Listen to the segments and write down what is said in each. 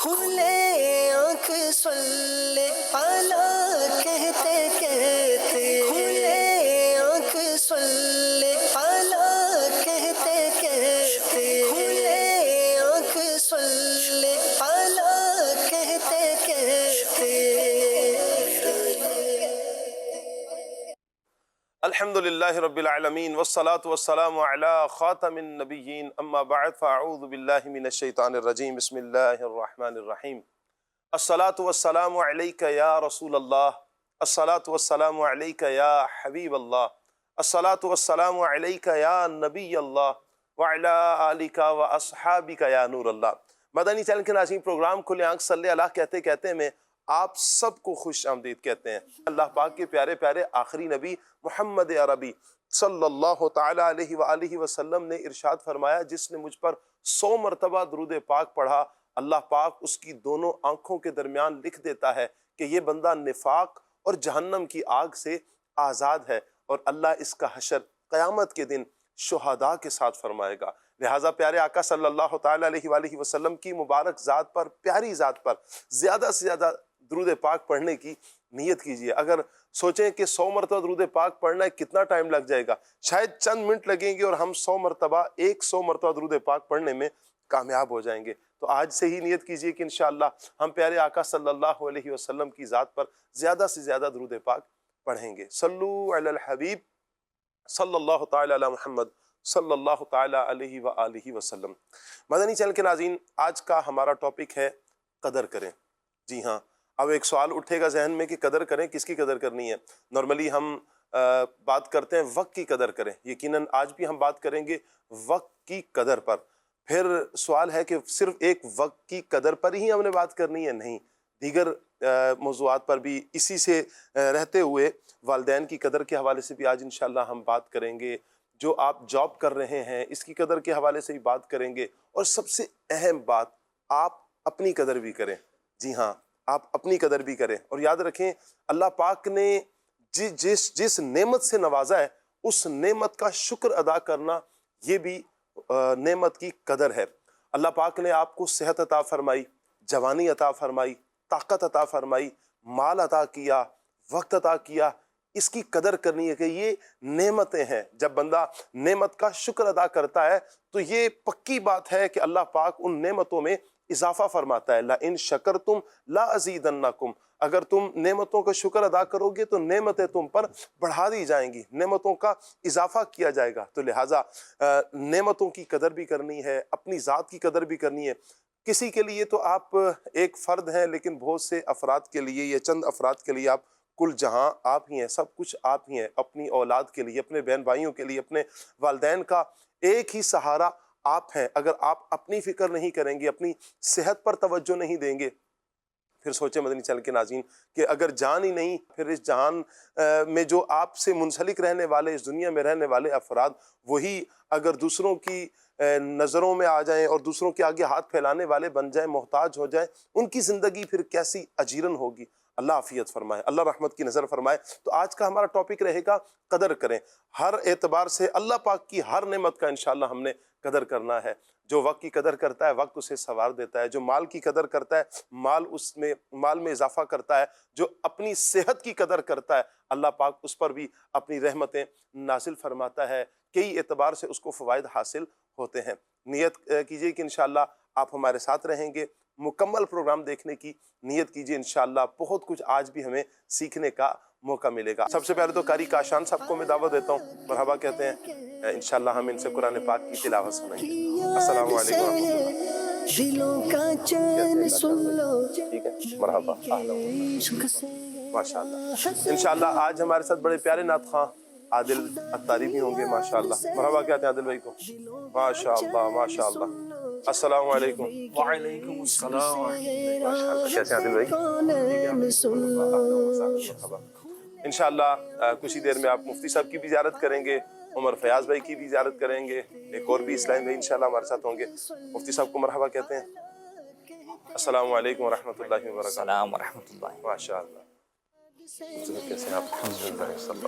کھلے آنکھ صلی اعلیٰ کہتے کہتے، کھلے آنکھ صلی اعلیٰ کہتے کہتے، کھلے آنکھ صلی اعلیٰ کہتے کہتے۔ الحمد للہ رب العالمین والصلاة والسلام علی خاتم النبیین اما بعد فاعوذ باللہ من الشیطان الرجیم بسم اللہ الرحمن الرحیم۔ الصلاة والسلام علیک یا رسول اللہ، الصلاة والسلام علیک یا حبیب اللہ، الصلاة والسلام علیک یا نبی اللہ وعلی آلک و اصحابک یا نور اللہ۔ مدنی چینل کے ناظرین، پروگرام کھلے آنکھ صلی اللہ کہتے کہتے میں آپ سب کو خوش آمدید کہتے ہیں۔ اللہ پاک کے پیارے پیارے آخری نبی محمد عربی صلی اللہ تعالیٰ علیہ وآلہ وسلم نے ارشاد فرمایا، جس نے مجھ پر 100 مرتبہ درود پاک پڑھا، اللہ پاک اس کی دونوں آنکھوں کے درمیان لکھ دیتا ہے کہ یہ بندہ نفاق اور جہنم کی آگ سے آزاد ہے، اور اللہ اس کا حشر قیامت کے دن شہداء کے ساتھ فرمائے گا۔ لہٰذا پیارے آقا صلی اللہ تعالیٰ علیہ وآلہ وسلم کی مبارک ذات پر، پیاری ذات پر زیادہ سے زیادہ درود پاک پڑھنے کی نیت کیجیے۔ اگر سوچیں کہ 100 مرتبہ درود پاک پڑھنا ہے کتنا ٹائم لگ جائے گا، شاید چند منٹ لگیں گے اور ہم 100 مرتبہ درود پاک پڑھنے میں کامیاب ہو جائیں گے۔ تو آج سے ہی نیت کیجیے کہ انشاءاللہ ہم پیارے آقا صلی اللہ علیہ وسلم کی ذات پر زیادہ سے زیادہ درود پاک پڑھیں گے۔ صلو علی الحبیب صلی اللہ تعالی علی محمد صلی اللہ تعالی علیہ وآلہ وسلم۔ مدنی چینل کے ناظرین، آج کا ہمارا ٹاپک ہے قدر کریں۔ جی ہاں، اب ایک سوال اٹھے گا ذہن میں کہ قدر کریں، کس کی قدر کرنی ہے؟ نارملی ہم بات کرتے ہیں وقت کی قدر کریں، یقیناً آج بھی ہم بات کریں گے وقت کی قدر پر۔ پھر سوال ہے کہ صرف ایک وقت کی قدر پر ہی ہم نے بات کرنی ہے؟ نہیں، دیگر موضوعات پر بھی اسی سے رہتے ہوئے والدین کی قدر کے حوالے سے بھی آج انشاءاللہ ہم بات کریں گے، جو آپ جاب کر رہے ہیں اس کی قدر کے حوالے سے بھی بات کریں گے، اور سب سے اہم بات، آپ اپنی قدر بھی کریں۔ جی ہاں، آپ اپنی قدر بھی کریں، اور یاد رکھیں اللہ پاک نے جس نعمت سے نوازا ہے اس نعمت کا شکر ادا کرنا یہ بھی نعمت کی قدر ہے۔ اللہ پاک نے آپ کو صحت عطا فرمائی، جوانی عطا فرمائی، طاقت عطا فرمائی، مال عطا کیا، وقت عطا کیا، اس کی قدر کرنی ہے کہ یہ نعمتیں ہیں۔ جب بندہ نعمت کا شکر ادا کرتا ہے تو یہ پکی بات ہے کہ اللہ پاک ان نعمتوں میں اضافہ فرماتا ہے۔ لَإِن شَكَرْتُمْ لَأَزِيدَنَّكُمْ، اگر تم نعمتوں کا شکر ادا کرو گے تو نعمتیں تم پر بڑھا دی جائیں گی، نعمتوں کا اضافہ کیا جائے گا۔ تو لہٰذا نعمتوں کی قدر بھی کرنی ہے، اپنی ذات کی قدر بھی کرنی ہے۔ کسی کے لیے تو آپ ایک فرد ہیں، لیکن بہت سے افراد کے لیے یا چند افراد کے لیے آپ کل جہاں آپ ہی ہیں، سب کچھ آپ ہی ہیں۔ اپنی اولاد کے لیے، اپنے بہن بھائیوں کے لیے، اپنے والدین کا ایک ہی سہارا آپ ہیں۔ اگر آپ اپنی فکر نہیں کریں گے، اپنی صحت پر توجہ نہیں دیں گے، پھر سوچیں مدنی چینل کے ناظرین کہ اگر جان ہی نہیں، پھر اس جہان میں جو آپ سے منسلک رہنے والے، اس دنیا میں رہنے والے افراد، وہی اگر دوسروں کی نظروں میں آ جائیں اور دوسروں کے آگے ہاتھ پھیلانے والے بن جائیں، محتاج ہو جائیں، ان کی زندگی پھر کیسی اجیرن ہوگی۔ اللہ عافیت فرمائے، اللہ رحمت کی نظر فرمائے۔ تو آج کا ہمارا ٹاپک رہے گا قدر کریں۔ ہر اعتبار سے اللہ پاک کی ہر نعمت کا انشاءاللہ ہم نے قدر کرنا ہے۔ جو وقت کی قدر کرتا ہے وقت اسے سنوار دیتا ہے، جو مال کی قدر کرتا ہے مال میں اضافہ کرتا ہے، جو اپنی صحت کی قدر کرتا ہے اللہ پاک اس پر بھی اپنی رحمتیں نازل فرماتا ہے، کئی اعتبار سے اس کو فوائد حاصل ہوتے ہیں۔ نیت کیجئے کہ انشاءاللہ آپ ہمارے ساتھ رہیں گے، مکمل پروگرام دیکھنے کی نیت کیجئے، انشاءاللہ بہت کچھ آج بھی ہمیں سیکھنے کا موقع ملے گا۔ سب سے پہلے تو قاری کاشان صاحب کو میں دعوت دیتا ہوں، مرحبا کہتے ہیں۔ انشاءاللہ ہم ان سے قرآن پاک کی تلاوت سنیں گے۔ السلام علیکم ورحمۃ اللہ۔ دلوں کا چین سن لو، ٹھیک ہے، مرحبا، ماشاء اللہ۔ انشاءاللہ آج ہمارے ساتھ بڑے پیارے نعت خواں عادل اتاری بھی ہوں گے، ماشاءاللہ۔ مرحبا کہتے ہیں عادل بھائی کو، ماشاءاللہ ماشاءاللہ۔ السلام علیکم۔ وعلیکم السلام ماشاءاللہ کہتے ہیں عادل بھائی۔ انشاءاللہ کچھ ہی دیر میں آپ مفتی صاحب کی بھی زیارت کریں گے، عمر فیاض بھائی کی بھی زیارت کریں گے، ایک اور بھی اسلام بھائی انشاءاللہ ہمارے ساتھ ہوں گے۔ مفتی صاحب کو مرحبا کہتے ہیں۔ السلام علیکم ورحمۃ اللہ وبرکاتہ۔ السلام ورحمۃ اللہ۔ ماشاءاللہ۔ کیسے ہیں آپ؟ صلی اللہ علیہ وسلم۔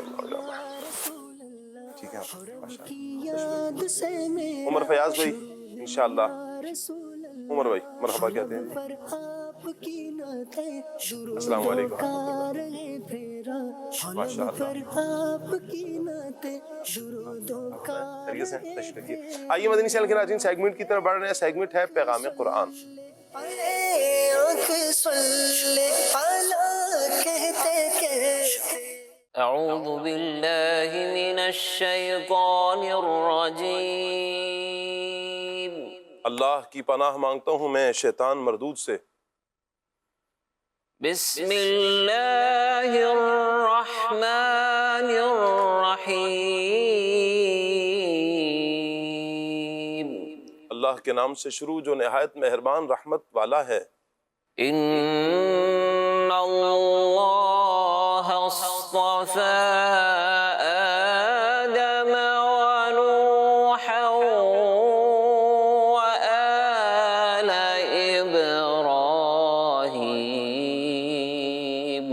ٹھیک ہے، ماشاءاللہ۔ عمر فیاض بھائی انشاءاللہ عمر بھائی مرحبا کہتے ہیں. پر آپ کی نعتیں السلام درودوں علیکم کا ورحمۃ اللہ. رہے پھیرا، ماشاء لب پر اللہ. آپ کی نعتیں درودوں کا خیریت سے رہے تشریف رکھیے. آئیے پھیرا. مدنی چینل کے ناظرین سیگمنٹ کی طرف بڑھ رہے ہیں. سیگمنٹ ہے پیغام قرآن. آنکھ سلے اعلیٰ کہتے کہتے. أعوذ بالله من الشيطان الرجيم. اللہ کی پناہ مانگتا ہوں میں شیطان مردود سے. بسم الله الرحمن الرحيم. اللہ کے نام سے شروع جو نہایت مہربان رحمت والا ہے. إن الله اصطفى آدم ونوحا وآل إبراهيم.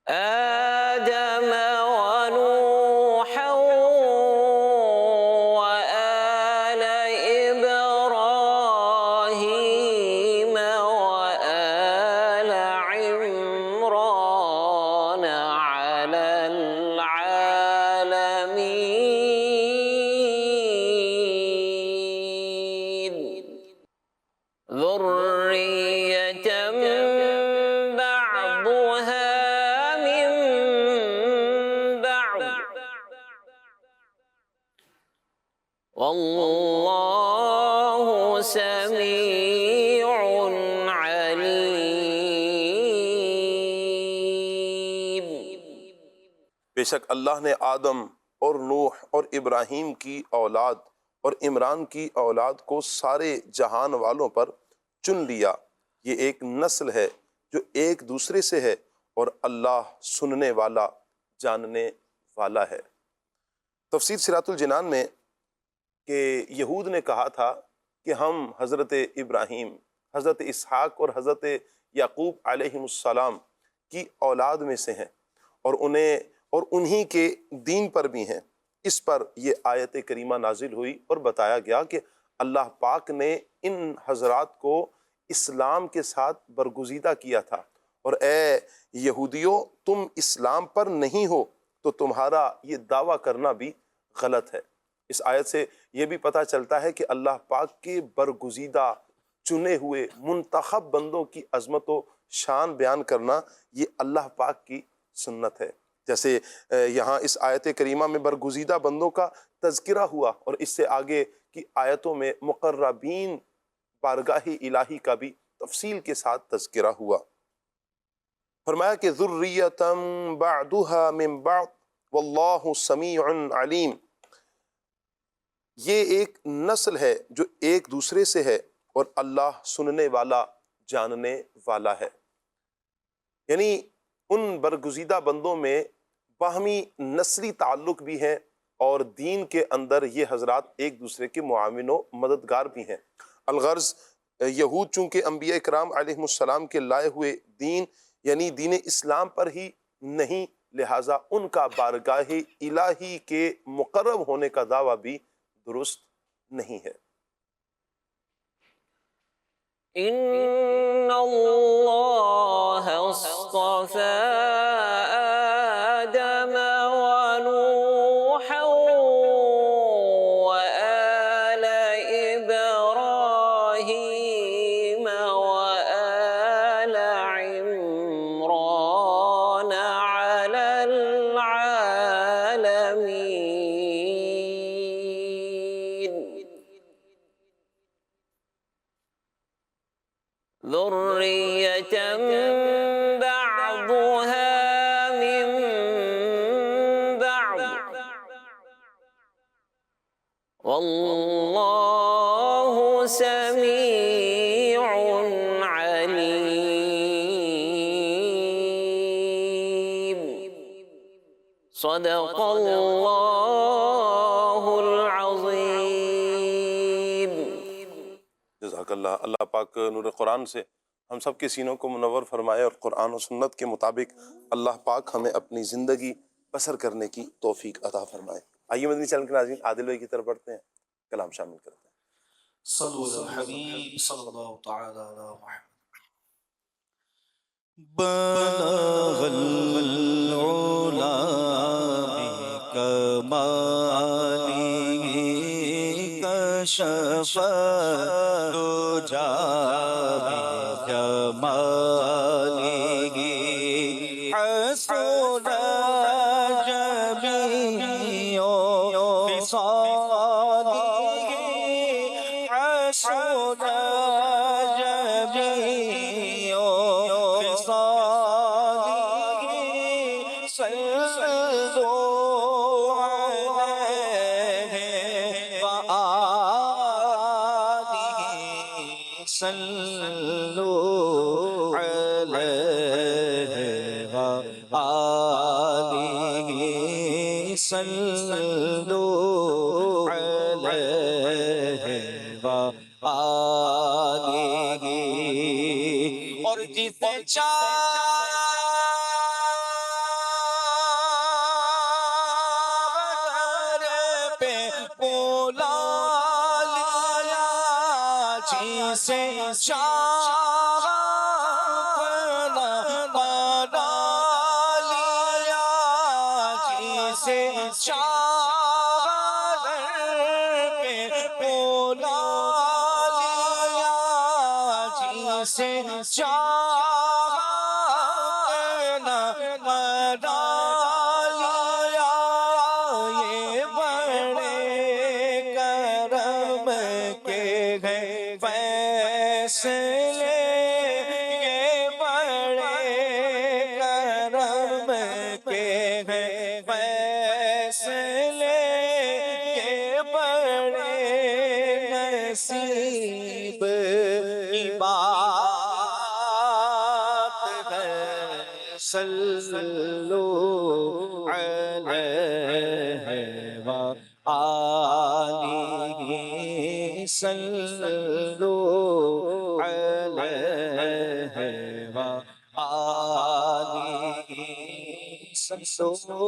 آدم ونوحا وآل إبراهيم وآل عمران على العالمين ذرية بعضها من بعض والله سميع عليم. بے شک اللہ نے آدم اور نوح اور ابراہیم کی اولاد اور عمران کی اولاد کو سارے جہان والوں پر چن لیا. یہ ایک نسل ہے جو ایک دوسرے سے ہے اور اللہ سننے والا جاننے والا ہے. تفسیر صراط الجنان میں کہ یہود نے کہا تھا کہ ہم حضرت ابراہیم، حضرت اسحاق اور حضرت یعقوب علیہم السلام کی اولاد میں سے ہیں اور انہی کے دین پر بھی ہیں. اس پر یہ آیت کریمہ نازل ہوئی اور بتایا گیا کہ اللہ پاک نے ان حضرات کو اسلام کے ساتھ برگزیدہ کیا تھا اور اے یہودیوں تم اسلام پر نہیں ہو تو تمہارا یہ دعویٰ کرنا بھی غلط ہے. اس آیت سے یہ بھی پتہ چلتا ہے کہ اللہ پاک کے برگزیدہ چنے ہوئے منتخب بندوں کی عظمت و شان بیان کرنا یہ اللہ پاک کی سنت ہے. جیسے یہاں اس آیت کریمہ میں برگزیدہ بندوں کا تذکرہ ہوا اور اس سے آگے کی آیتوں میں مقربین بارگاہ الہی کا بھی تفصیل کے ساتھ تذکرہ ہوا. فرمایا کہ ذریۃ بعضها من بعض واللہ سمیع علیم. یہ ایک نسل ہے جو ایک دوسرے سے ہے اور اللہ سننے والا جاننے والا ہے. یعنی ان برگزیدہ بندوں میں باہمی نسلی تعلق بھی ہیں اور دین کے اندر یہ حضرات ایک دوسرے کے معاون و مددگار بھی ہیں. الغرض یہود چونکہ انبیاء اکرام علیہم السلام کے لائے ہوئے دین یعنی دین اسلام پر ہی نہیں، لہٰذا ان کا بارگاہ الہی کے مقرب ہونے کا دعویٰ بھی درست نہیں ہے. إن الله اصطفى آدم ونوحا وآل إبراهيم وآل عمران على العالمين ذرية بعضها من بعض والله سميع عليم. صدق الله العظيم. جزاک اللہ. اللہ پاک نور قرآن سے ہم سب کے سینوں کو منور فرمائے اور قرآن و سنت کے مطابق اللہ پاک ہمیں اپنی زندگی بسر کرنے کی توفیق عطا فرمائے. آئیے مدنی چینل کے ناظرین عادل بھائی کی طرف بڑھتے ہیں، کلام شامل کرتے ہیں. صلو علی الحبیب صلی اللہ تعالی علی محمد. بلغ العلا بکماله کشف الدجى بجماله حسن جميع خصاله حسن جميع خصاله صلوا عليه وآله صلوا عليه وآله صلوا عليه وآله اور جسے چادر پہ بلا لیا جسے شاہ اپنا بنا لیا جسے چادر پہ بلا لیا جسے چاہ اپنا بنا لیا یہ بڑے کرم کے ہیں فیصلے یہ بڑے کرم کے ہیں فیصلے یہ بڑے نصیب کی بات ہے صلو علیہ وآلہ صلو علیہ وآلہ صلو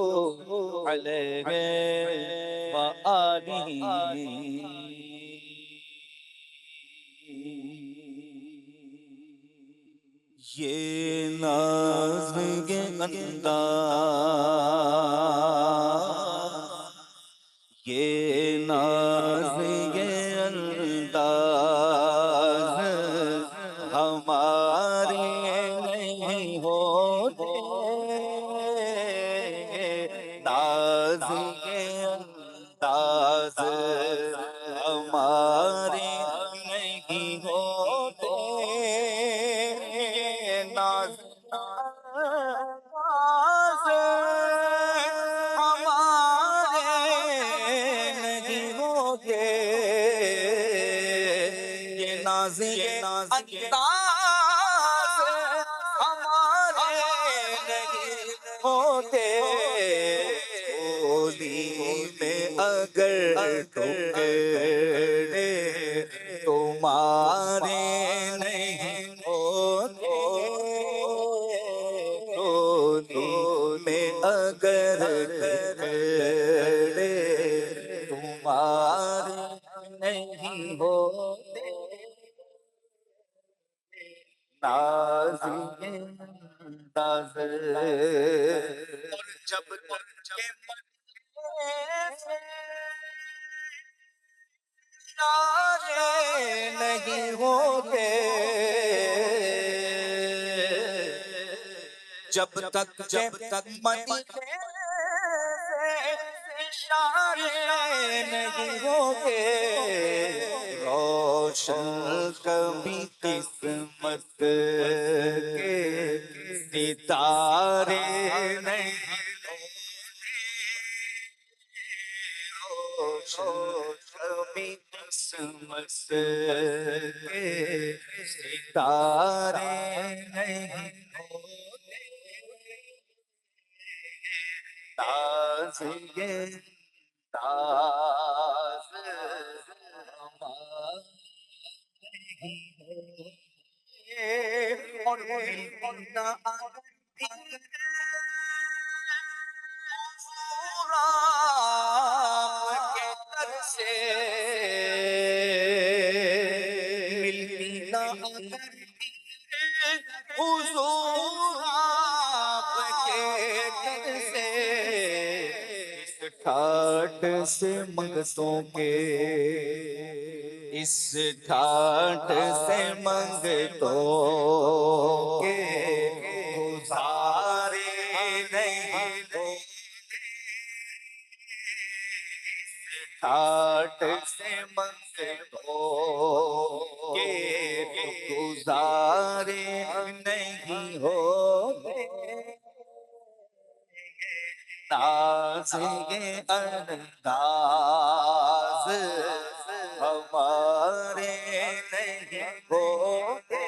علیہ وآلہ یہ ناز کے انداز یہ ناز کے انداز ہمارے نہیں ہوتے ناز کے انداز ہمارے نہیں ہوتے ناز ہمارے نہیں ہوتے یہ ناز کے انداز ہمارے نہیں ہوتے ہولی میں اگر ٹکڑے تمہارے نہیں ہوتے ہولی میں اگر ٹکڑے تمہارے نہیں ہوتے ناز کے انداز اور جب تک کے اشارے نہیں ہوتے جب تک مدینے سے اشارے نہیں ہوتے روشن کبھی قسمت کے ستارے نہیں روشن کبھی قسمت کے ستارے نہیں ہوتے تاز یہ تاز اور نہ کے در سے حضور آپ کے در سے اس ٹھاٹ سے منگتوں کے، اس ٹھاٹ سے منگتوں کے گزارے نہیں ہوتے، ٹھاٹ سے منگتوں کے گزارے نہیں ہوتے، ناز یہ انداز ہمارے نہیں ہوتے،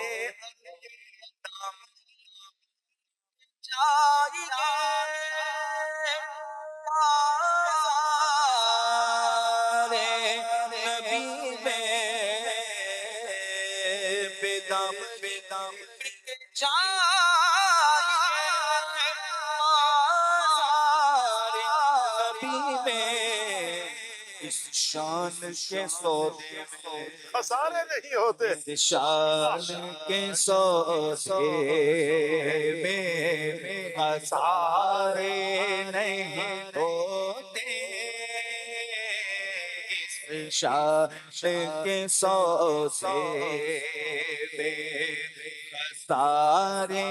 چاہیے نبی میں بدم بدم چاہیے نبی میں، اس شان کے سودے میں خسارے نہیں ہوتے، اس شان کے سودے میں خسارے نہیں ہوتے، اس شان کے سودے میں خسارے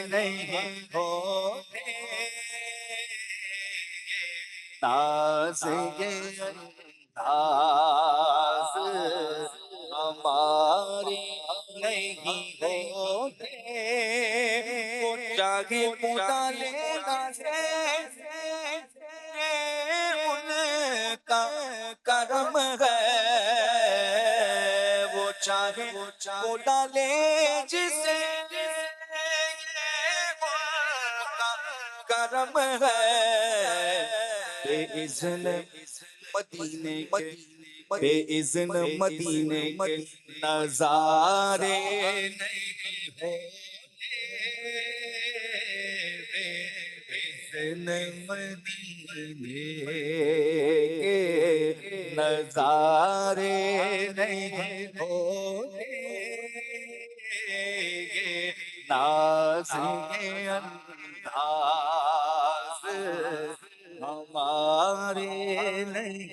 نہیں ہوتے، ناز یہ انداز ہمارے نہیں ہوتے، وہ چاہے ڈالے ان کا کرم ہے، وہ چاہے ڈالے جسے کرم ہے، بے اذن مدینے کے، بے اذن مدینے کے نظارے نہیں ہوتے، بے اذن مدینے کے نظارے نہیں ہوتے، ناز کے انداز ہمارے نہیں،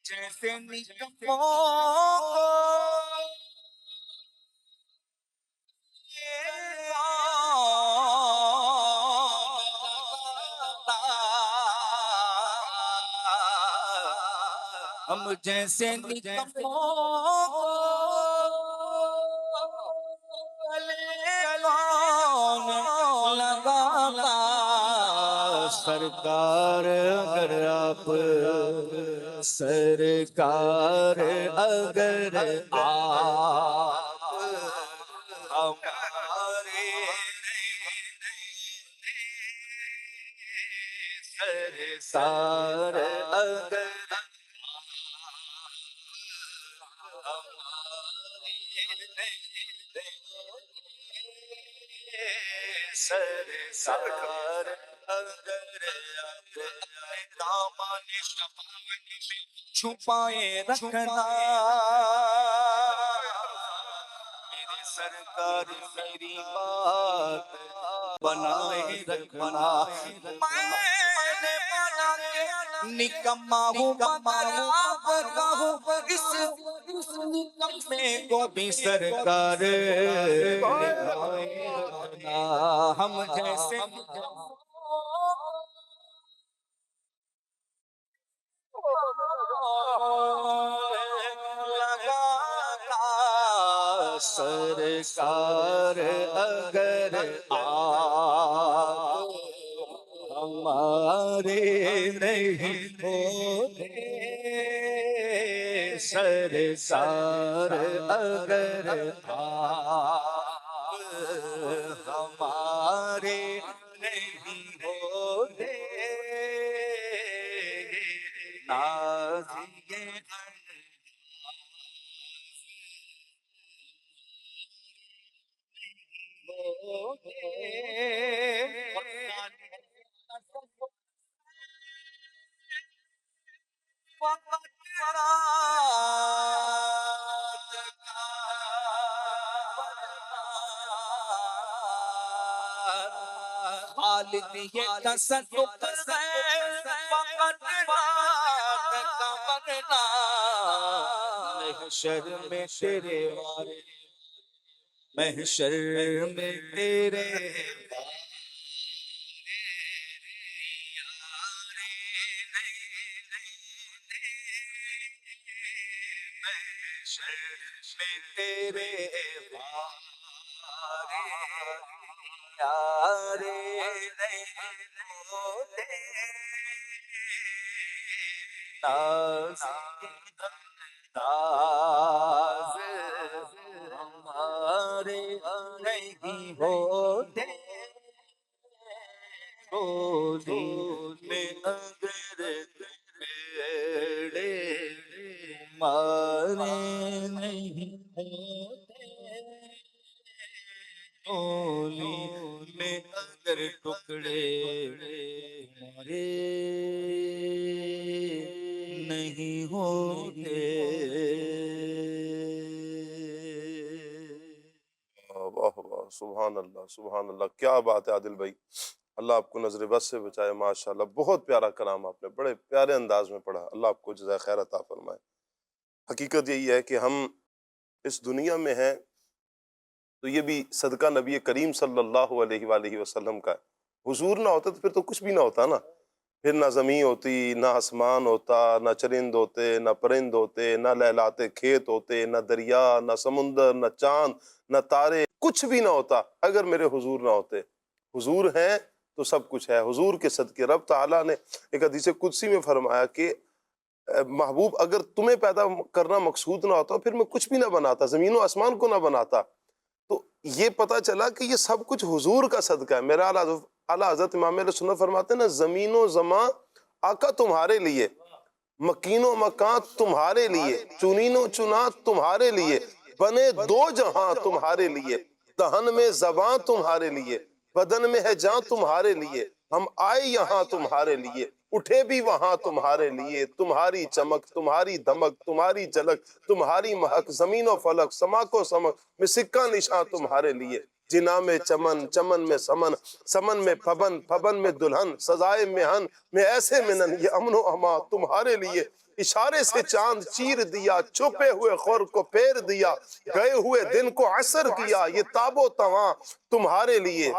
جیسے نکموں کو ہم جیسے نکموں کو کون لگاتا، سرکار اگر آپ، سرکار اگر آپ ہمارے سرکار اگر سرکار اگر آپ دامن شفاعت میں چھپائے رکھنا، میرے سرکار میری بات بنائے رکھنا، میں نے بنا کے نکما ہوں مگر آپ کا ہوں، اس نکمے کو بھی سرکار نبھائے رکھنا، ہم جیسے لگاتا، سرکار اگر آپ ہمارے نہیں ہوتے، سرکار اگر آپ ہمارے نہیں ہوتے، ناز یہ خالد یہ تصدق ہے فقط رات کا ورنہ محشر میں تیرے وارے محشر میں تیرے محشر میں تیرے وارے یارے نہیں ہوتے ناز ناز ہمارے نہیں ہوتے گودی میں اگر بیڑے ہمارے نہیں ہوتے گولی میں اگر ٹکڑے ہمارے نہیں ہوتے واہ واہ، سبحان اللہ سبحان اللہ، کیا بات ہے عادل بھائی، اللہ آپ کو نظر بد سے بچائے، ماشاءاللہ بہت پیارا کلام آپ نے بڑے پیارے انداز میں پڑھا، اللہ آپ کو جزائے خیر عطا فرمائے۔ حقیقت یہی ہے کہ ہم اس دنیا میں ہیں تو یہ بھی صدقہ نبی کریم صلی اللہ علیہ وآلہ وسلم کا ہے۔ حضور نہ ہوتا تو پھر تو کچھ بھی نہ ہوتا نا، پھر نہ زمین ہوتی، نہ آسمان ہوتا، نہ چرند ہوتے، نہ پرند ہوتے، نہ لہلاتے کھیت ہوتے، نہ دریا، نہ سمندر، نہ چاند، نہ تارے، کچھ بھی نہ ہوتا اگر میرے حضور نہ ہوتے۔ حضور ہیں تو سب کچھ ہے، حضور کے صدقے۔ رب تعالیٰ نے ایک حدیث قدسی میں فرمایا کہ محبوب اگر تمہیں پیدا کرنا مقصود نہ ہوتا پھر میں کچھ بھی نہ بناتا، زمین و آسمان کو نہ بناتا۔ تو یہ پتہ چلا کہ یہ سب کچھ حضور کا صدقہ ہے۔ میرا اعلیٰ حضرت امام اہل سنت فرماتے ہیں نا، زمین و زمان آقا تمہارے لیے، مکین و مکان تمہارے لیے، چنین و چنا تمہارے لیے، بنے دو جہاں تمہارے لیے، دہن میں زباں تمہارے لیے، بدن میں ہے جاں تمہارے لیے، ہم آئے یہاں تمہارے لیے، اٹھے بھی وہاں تمہارے لیے، تمہاری چمک، تمہاری دھمک، تمہاری جھلک، تمہاری مہک، زمین و فلک، سماک و سمک میں سکہ نشاں تمہارے لیے، جنا میں چمن، چمن میں سمن، سمن میں پھبن، پھبن میں دلہن، سزائے مہن میں ایسے منن، یہ امن و امان تمہارے لیے، اشارے سے چاند چیر دیا، چھپے ہوئے خور کو پھیر دیا، گئے ہوئے دن کو عصر کیا، یہ تاب و تواں تمہارے لیے۔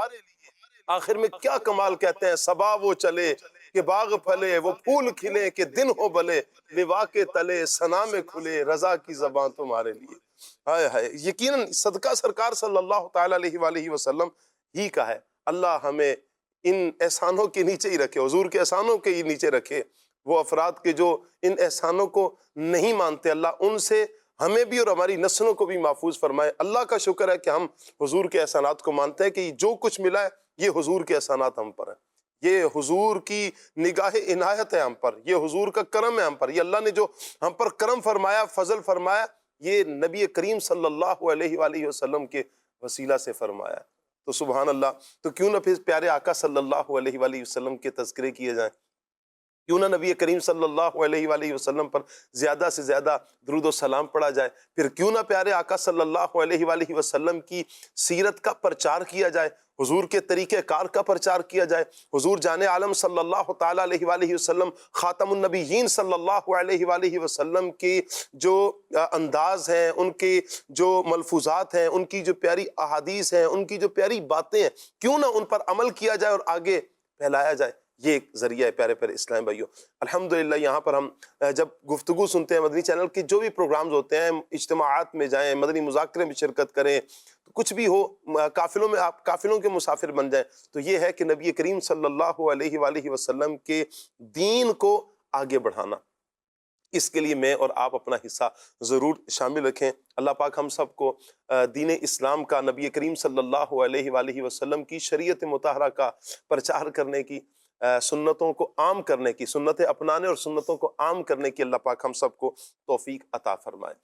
آخر میں کیا کمال کہتے ہیں، صبا وہ چلے کہ باغ پھلے، وہ پھول کھلے کہ دن ہو بھلے، لوا کے تلے ثنا میں کھلے، رضا کی زبان تمہارے لیے۔ ہائے ہائے، یقیناً صدقہ سرکار صلی اللہ تعالیٰ علیہ وآلہ وسلم ہی کا ہے۔ اللہ ہمیں ان احسانوں کے نیچے ہی رکھے، حضور کے احسانوں کے ہی نیچے رکھے۔ وہ افراد کے جو ان احسانوں کو نہیں مانتے، اللہ ان سے ہمیں بھی اور ہماری نسلوں کو بھی محفوظ فرمائے۔ اللہ کا شکر ہے کہ ہم حضور کے احسانات کو مانتے ہیں کہ جو کچھ ملا ہے یہ حضور کے احسانات ہم پر ہیں، یہ حضور کی نگاہ عنایت ہے ہم پر، یہ حضور کا کرم ہے ہم پر، یہ اللہ نے جو ہم پر کرم فرمایا، فضل فرمایا، یہ نبی کریم صلی اللہ علیہ وآلہ وسلم کے وسیلہ سے فرمایا۔ تو سبحان اللہ، تو کیوں نہ پھر پیارے آقا صلی اللہ علیہ وآلہ وسلم کے تذکرے کیے جائیں، کیوں نہ نبی کریم صلی اللہ علیہ وآلہ وسلم پر زیادہ سے زیادہ درود و سلام پڑھا جائے، پھر کیوں نہ پیارے آقا صلی اللہ علیہ وآلہ وسلم کی سیرت کا پرچار کیا جائے، حضور کے طریقہ کار کا پرچار کیا جائے، حضور جان عالم صلی اللہ تعالیٰ علیہ وآلہ وسلم، خاتم النبیین صلی اللہ علیہ وآلہ وسلم کی جو انداز ہیں، ان کے جو ملفوظات ہیں، ان کی جو پیاری احادیث ہیں، ان کی جو پیاری باتیں ہیں، کیوں نہ ان پر عمل کیا جائے اور آگے پھیلایا جائے۔ یہ ایک ذریعہ ہے پیارے پیارے اسلام بھائیوں۔ الحمدللہ یہاں پر ہم جب گفتگو سنتے ہیں، مدنی چینل کے جو بھی پروگرامز ہوتے ہیں، اجتماعات میں جائیں، مدنی مذاکرے میں شرکت کریں، کچھ بھی ہو، قافلوں میں آپ قافلوں کے مسافر بن جائیں، تو یہ ہے کہ نبی کریم صلی اللہ علیہ وآلہ وسلم کے دین کو آگے بڑھانا۔ اس کے لیے میں اور آپ اپنا حصہ ضرور شامل رکھیں۔ اللہ پاک ہم سب کو دین اسلام کا، نبی کریم صلی اللہ علیہ وآلہ وسلم کی شریعت مطہرہ کا پرچار کرنے کی، سنتوں کو عام کرنے کی، سنتیں اپنانے اور سنتوں کو عام کرنے کی اللہ پاک ہم سب کو توفیق عطا فرمائے۔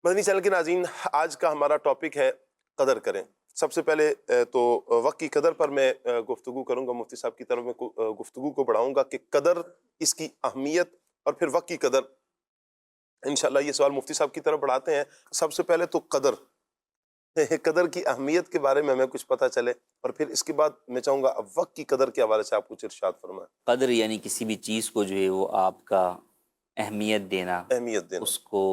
مدنی چینل کے ناظرین، آج کا ہمارا ٹاپک ہے قدر کریں۔ سب سے پہلے تو وقت کی قدر پر میں گفتگو کروں گا، مفتی صاحب کی طرف میں گفتگو کو بڑھاؤں گا کہ قدر، اس کی اہمیت اور پھر وقت کی قدر۔ انشاءاللہ یہ سوال مفتی صاحب کی طرف بڑھاتے ہیں۔ سب سے پہلے تو قدر، قدر کی اہمیت کے بارے میں ہمیں کچھ پتہ چلے، اور پھر اس کے بعد میں چاہوں گا اب وقت کی قدر کے حوالے سے آپ کچھ ارشاد فرمائیں۔ قدر یعنی کسی بھی چیز کو جو ہے وہ آپ کا اہمیت دینا، اہمیت دینا۔ اس کو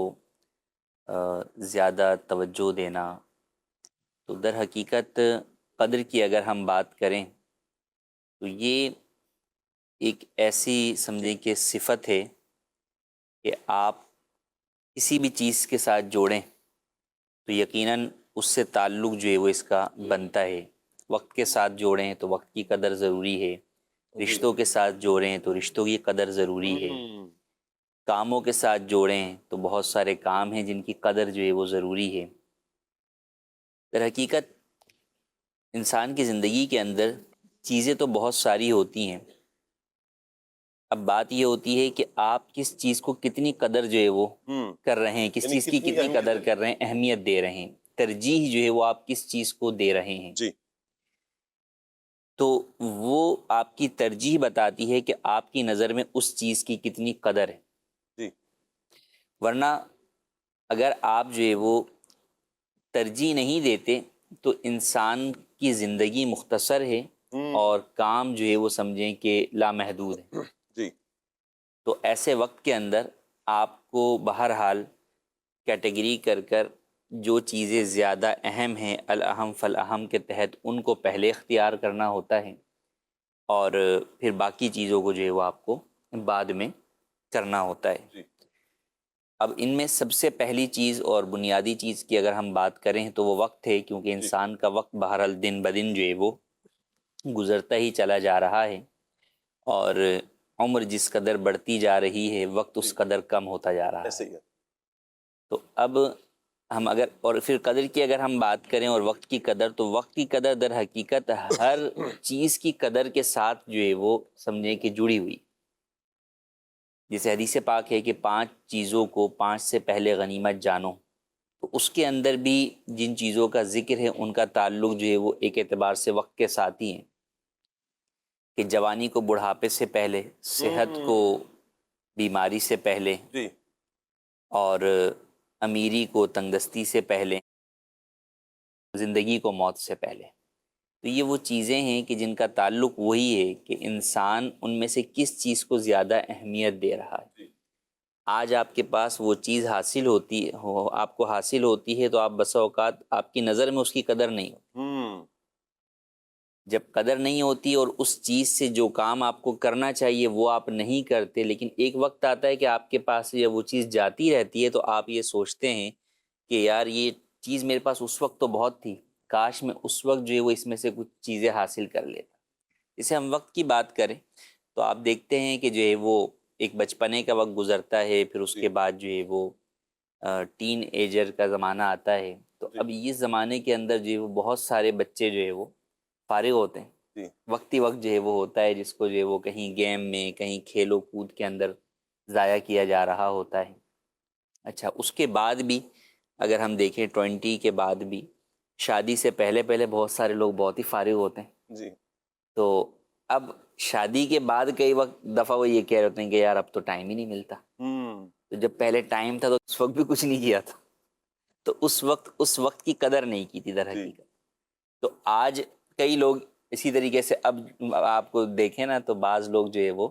زیادہ توجہ دینا۔ تو در حقیقت قدر کی اگر ہم بات کریں تو یہ ایک ایسی سمجھیں کہ صفت ہے کہ آپ کسی بھی چیز کے ساتھ جوڑیں تو یقیناً اس سے تعلق جو ہے وہ اس کا بنتا ہے۔ وقت کے ساتھ جوڑیں تو وقت کی قدر ضروری ہے، رشتوں کے ساتھ جوڑیں تو رشتوں کی قدر ضروری ہے، کاموں کے ساتھ جوڑیں تو بہت سارے کام ہیں جن کی قدر جو ہے وہ ضروری ہے۔ در حقیقت انسان کی زندگی کے اندر چیزیں تو بہت ساری ہوتی ہیں، اب بات یہ ہوتی ہے کہ آپ کس چیز کو کتنی قدر جو ہے وہ کر رہے ہیں، کس یعنی چیز کی کتنی کتنی اہمیت قدر دے کر رہے ہیں، اہمیت دے رہے ہیں، ترجیح جو ہے وہ آپ کس چیز کو دے رہے ہیں۔ جی تو وہ آپ کی ترجیح بتاتی ہے کہ آپ کی نظر میں اس چیز کی کتنی قدر ہے۔ جی ورنہ اگر آپ جو ہے وہ ترجیح نہیں دیتے تو انسان کی زندگی مختصر ہے اور کام جو ہے وہ سمجھیں کہ لامحدود ہے۔ جی تو ایسے وقت کے اندر آپ کو بہرحال کیٹیگری کر کر جو چیزیں زیادہ اہم ہیں، الاہم فالاہم کے تحت ان کو پہلے اختیار کرنا ہوتا ہے، اور پھر باقی چیزوں کو جو ہے وہ آپ کو بعد میں کرنا ہوتا ہے۔ جی اب ان میں سب سے پہلی چیز اور بنیادی چیز کی اگر ہم بات کریں تو وہ وقت ہے، کیونکہ انسان کا وقت بہرحال دن بدن جو ہے وہ گزرتا ہی چلا جا رہا ہے، اور عمر جس قدر بڑھتی جا رہی ہے وقت اس قدر کم ہوتا جا رہا ایسے ہے۔ ہی ہے۔ تو اب ہم اگر اور پھر قدر کی اگر ہم بات کریں اور وقت کی قدر، تو وقت کی قدر در حقیقت ہر چیز کی قدر کے ساتھ جو ہے وہ سمجھیں کہ جڑی ہوئی، جیسے حدیث پاک ہے کہ 5 چیزوں کو 5 سے پہلے غنیمت جانو، تو اس کے اندر بھی جن چیزوں کا ذکر ہے ان کا تعلق جو ہے وہ ایک اعتبار سے وقت کے ساتھ ہی ہے، کہ جوانی کو بڑھاپے سے پہلے، صحت کو بیماری سے پہلے، جی اور امیری کو تنگدستی سے پہلے، زندگی کو موت سے پہلے۔ تو یہ وہ چیزیں ہیں کہ جن کا تعلق وہی ہے کہ انسان ان میں سے کس چیز کو زیادہ اہمیت دے رہا ہے۔ آج آپ کے پاس وہ چیز حاصل ہوتی ہو، آپ کو حاصل ہوتی ہے تو آپ بسا اوقات آپ کی نظر میں اس کی قدر نہیں ہوتی۔ جب قدر نہیں ہوتی اور اس چیز سے جو کام آپ کو کرنا چاہیے وہ آپ نہیں کرتے، لیکن ایک وقت آتا ہے کہ آپ کے پاس جب وہ چیز جاتی رہتی ہے تو آپ یہ سوچتے ہیں کہ یار یہ چیز میرے پاس اس وقت تو بہت تھی، کاش میں اس وقت جو ہے وہ اس میں سے کچھ چیزیں حاصل کر لیتا۔ جیسے ہم وقت کی بات کریں تو آپ دیکھتے ہیں کہ جو ہے وہ ایک بچپنے کا وقت گزرتا ہے، پھر اس کے بعد جو ہے وہ ٹین ایجر کا زمانہ آتا ہے، تو اب اس زمانے کے اندر جو ہے وہ بہت سارے بچے جو ہے وہ فارغ ہوتے ہیں، وقتی وقت جو ہے وہ ہوتا ہے جس کو جو ہے وہ کہیں گیم میں، کہیں کھیل و کود کے اندر ضائع کیا جا رہا ہوتا ہے۔ اچھا، اس کے بعد بھی اگر ہم دیکھیں 20 کے بعد بھی شادی سے پہلے بہت سارے لوگ بہت ہی فارغ ہوتے ہیں۔ جی تو اب شادی کے بعد کئی وقت دفعہ وہ یہ کہہ رہے ہوتے ہیں کہ یار اب تو ٹائم ہی نہیں ملتا، تو جب پہلے ٹائم تھا تو اس وقت بھی کچھ نہیں کیا تھا، تو اس وقت کی قدر نہیں کی تھی در حقیقت۔ تو آج کئی لوگ اسی طریقے سے اب آپ کو دیکھیں نا تو بعض لوگ جو ہے وہ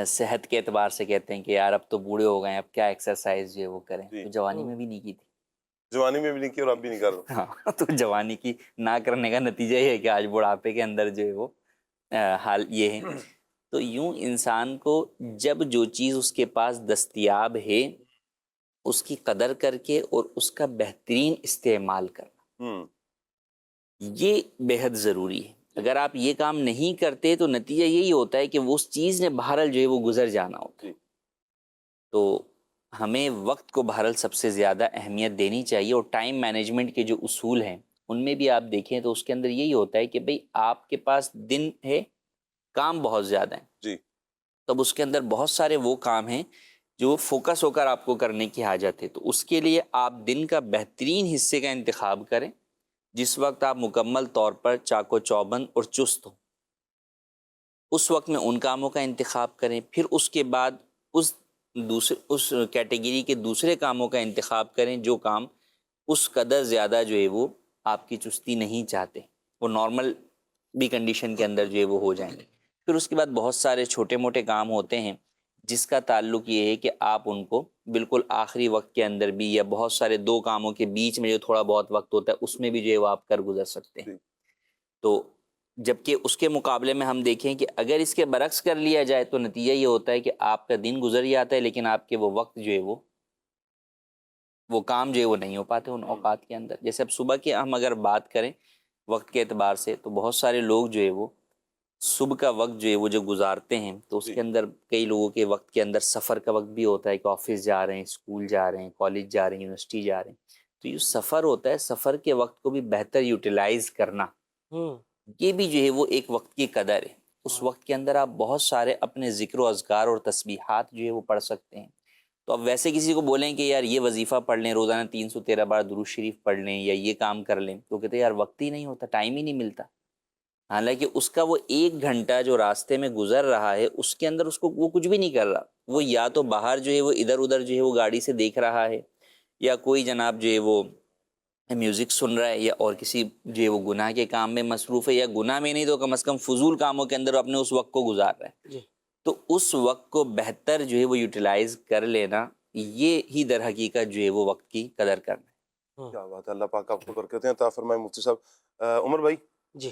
صحت کے اعتبار سے کہتے ہیں کہ یار اب تو بوڑھے ہو گئے ہیں، اب کیا ایکسرسائز جو ہے وہ کریں، تو جوانی میں بھی نہیں کی تھی۔ جوانی میں بھی نہیں کی اور اب بھی نہیں کر رہا۔ ہاں، تو جوانی کی نہ کرنے کا نتیجہ یہ ہے کہ آج بڑھاپے کے اندر جو ہے وہ حال یہ ہے۔ تو یوں انسان کو جب جو چیز اس کے پاس دستیاب ہے اس کی قدر کر کے اور اس کا بہترین استعمال کرنا، یہ بے حد ضروری ہے۔ اگر آپ یہ کام نہیں کرتے تو نتیجہ یہی ہوتا ہے کہ وہ اس چیز نے بہرحال جو ہے وہ گزر جانا ہوتا ہے۔ تو ہمیں وقت کو بہرحال سب سے زیادہ اہمیت دینی چاہیے، اور ٹائم مینجمنٹ کے جو اصول ہیں ان میں بھی آپ دیکھیں تو اس کے اندر یہی ہوتا ہے کہ بھئی آپ کے پاس دن ہے، کام بہت زیادہ ہیں، جی تب اس کے اندر بہت سارے وہ کام ہیں جو فوکس ہو کر آپ کو کرنے کی حاجت ہے، تو اس کے لیے آپ دن کا بہترین حصے کا انتخاب کریں جس وقت آپ مکمل طور پر چاق و چوبند اور چست ہوں، اس وقت میں ان کاموں کا انتخاب کریں۔ پھر اس کے بعد اس کیٹیگری کے دوسرے کاموں کا انتخاب کریں جو کام اس قدر زیادہ جو ہے وہ آپ کی چستی نہیں چاہتے، وہ نارمل بھی کنڈیشن کے اندر جو ہے وہ ہو جائیں گے۔ پھر اس کے بعد بہت سارے چھوٹے موٹے کام ہوتے ہیں جس کا تعلق یہ ہے کہ آپ ان کو بالکل آخری وقت کے اندر بھی، یا بہت سارے دو کاموں کے بیچ میں جو تھوڑا بہت وقت ہوتا ہے اس میں بھی جو ہے وہ آپ کر گزر سکتے ہیں۔ تو جبکہ اس کے مقابلے میں ہم دیکھیں کہ اگر اس کے برعکس کر لیا جائے تو نتیجہ یہ ہوتا ہے کہ آپ کا دن گزر جاتا ہے لیکن آپ کے وہ وقت جو ہے وہ کام جو ہے وہ نہیں ہو پاتے ان اوقات کے اندر۔ جیسے اب صبح کی ہم اگر بات کریں وقت کے اعتبار سے، تو بہت سارے لوگ جو ہے وہ صبح کا وقت جو ہے وہ جو گزارتے ہیں تو اس کے اندر کئی لوگوں کے وقت کے اندر سفر کا وقت بھی ہوتا ہے کہ آفس جا رہے ہیں، اسکول جا رہے ہیں، کالج جا رہے ہیں، یونیورسٹی جا رہے ہیں۔ تو یہ سفر ہوتا ہے، سفر کے وقت کو بھی بہتر یوٹیلائز کرنا، یہ بھی جو ہے وہ ایک وقت کی قدر ہے۔ اس وقت کے اندر آپ بہت سارے اپنے ذکر و اذکار اور تسبیحات جو ہے وہ پڑھ سکتے ہیں۔ تو اب ویسے کسی کو بولیں کہ یار یہ وظیفہ پڑھ لیں، روزانہ 313 بار درود شریف پڑھ لیں یا یہ کام کر لیں، تو کہتے ہیں یار وقت ہی نہیں ہوتا، ٹائم ہی نہیں ملتا۔ حالانکہ اس کا وہ 1 گھنٹہ جو راستے میں گزر رہا ہے اس کے اندر اس کو وہ کچھ بھی نہیں کر رہا، وہ یا تو باہر جو ہے وہ ادھر ادھر جو ہے وہ گاڑی سے دیکھ رہا ہے، یا کوئی جناب جو ہے وہ میوزک سن رہا ہے، یا اور کسی جو ہے وہ گناہ کے کام میں مصروف ہے، یا گناہ میں نہیں تو کم از کم فضول کاموں کے اندر اپنے اس وقت کو گزار رہا ہے۔ تو اس وقت کو بہتر جو ہے وہ یوٹیلائز کر لینا، یہ ہی در حقیقت جو ہے وہ وقت کی قدر کرنا ہے۔ کیا بات ہے، اللہ پاک آپ کو برکتیں عطا فرمائے۔ مفتی صاحب، عمر بھائی،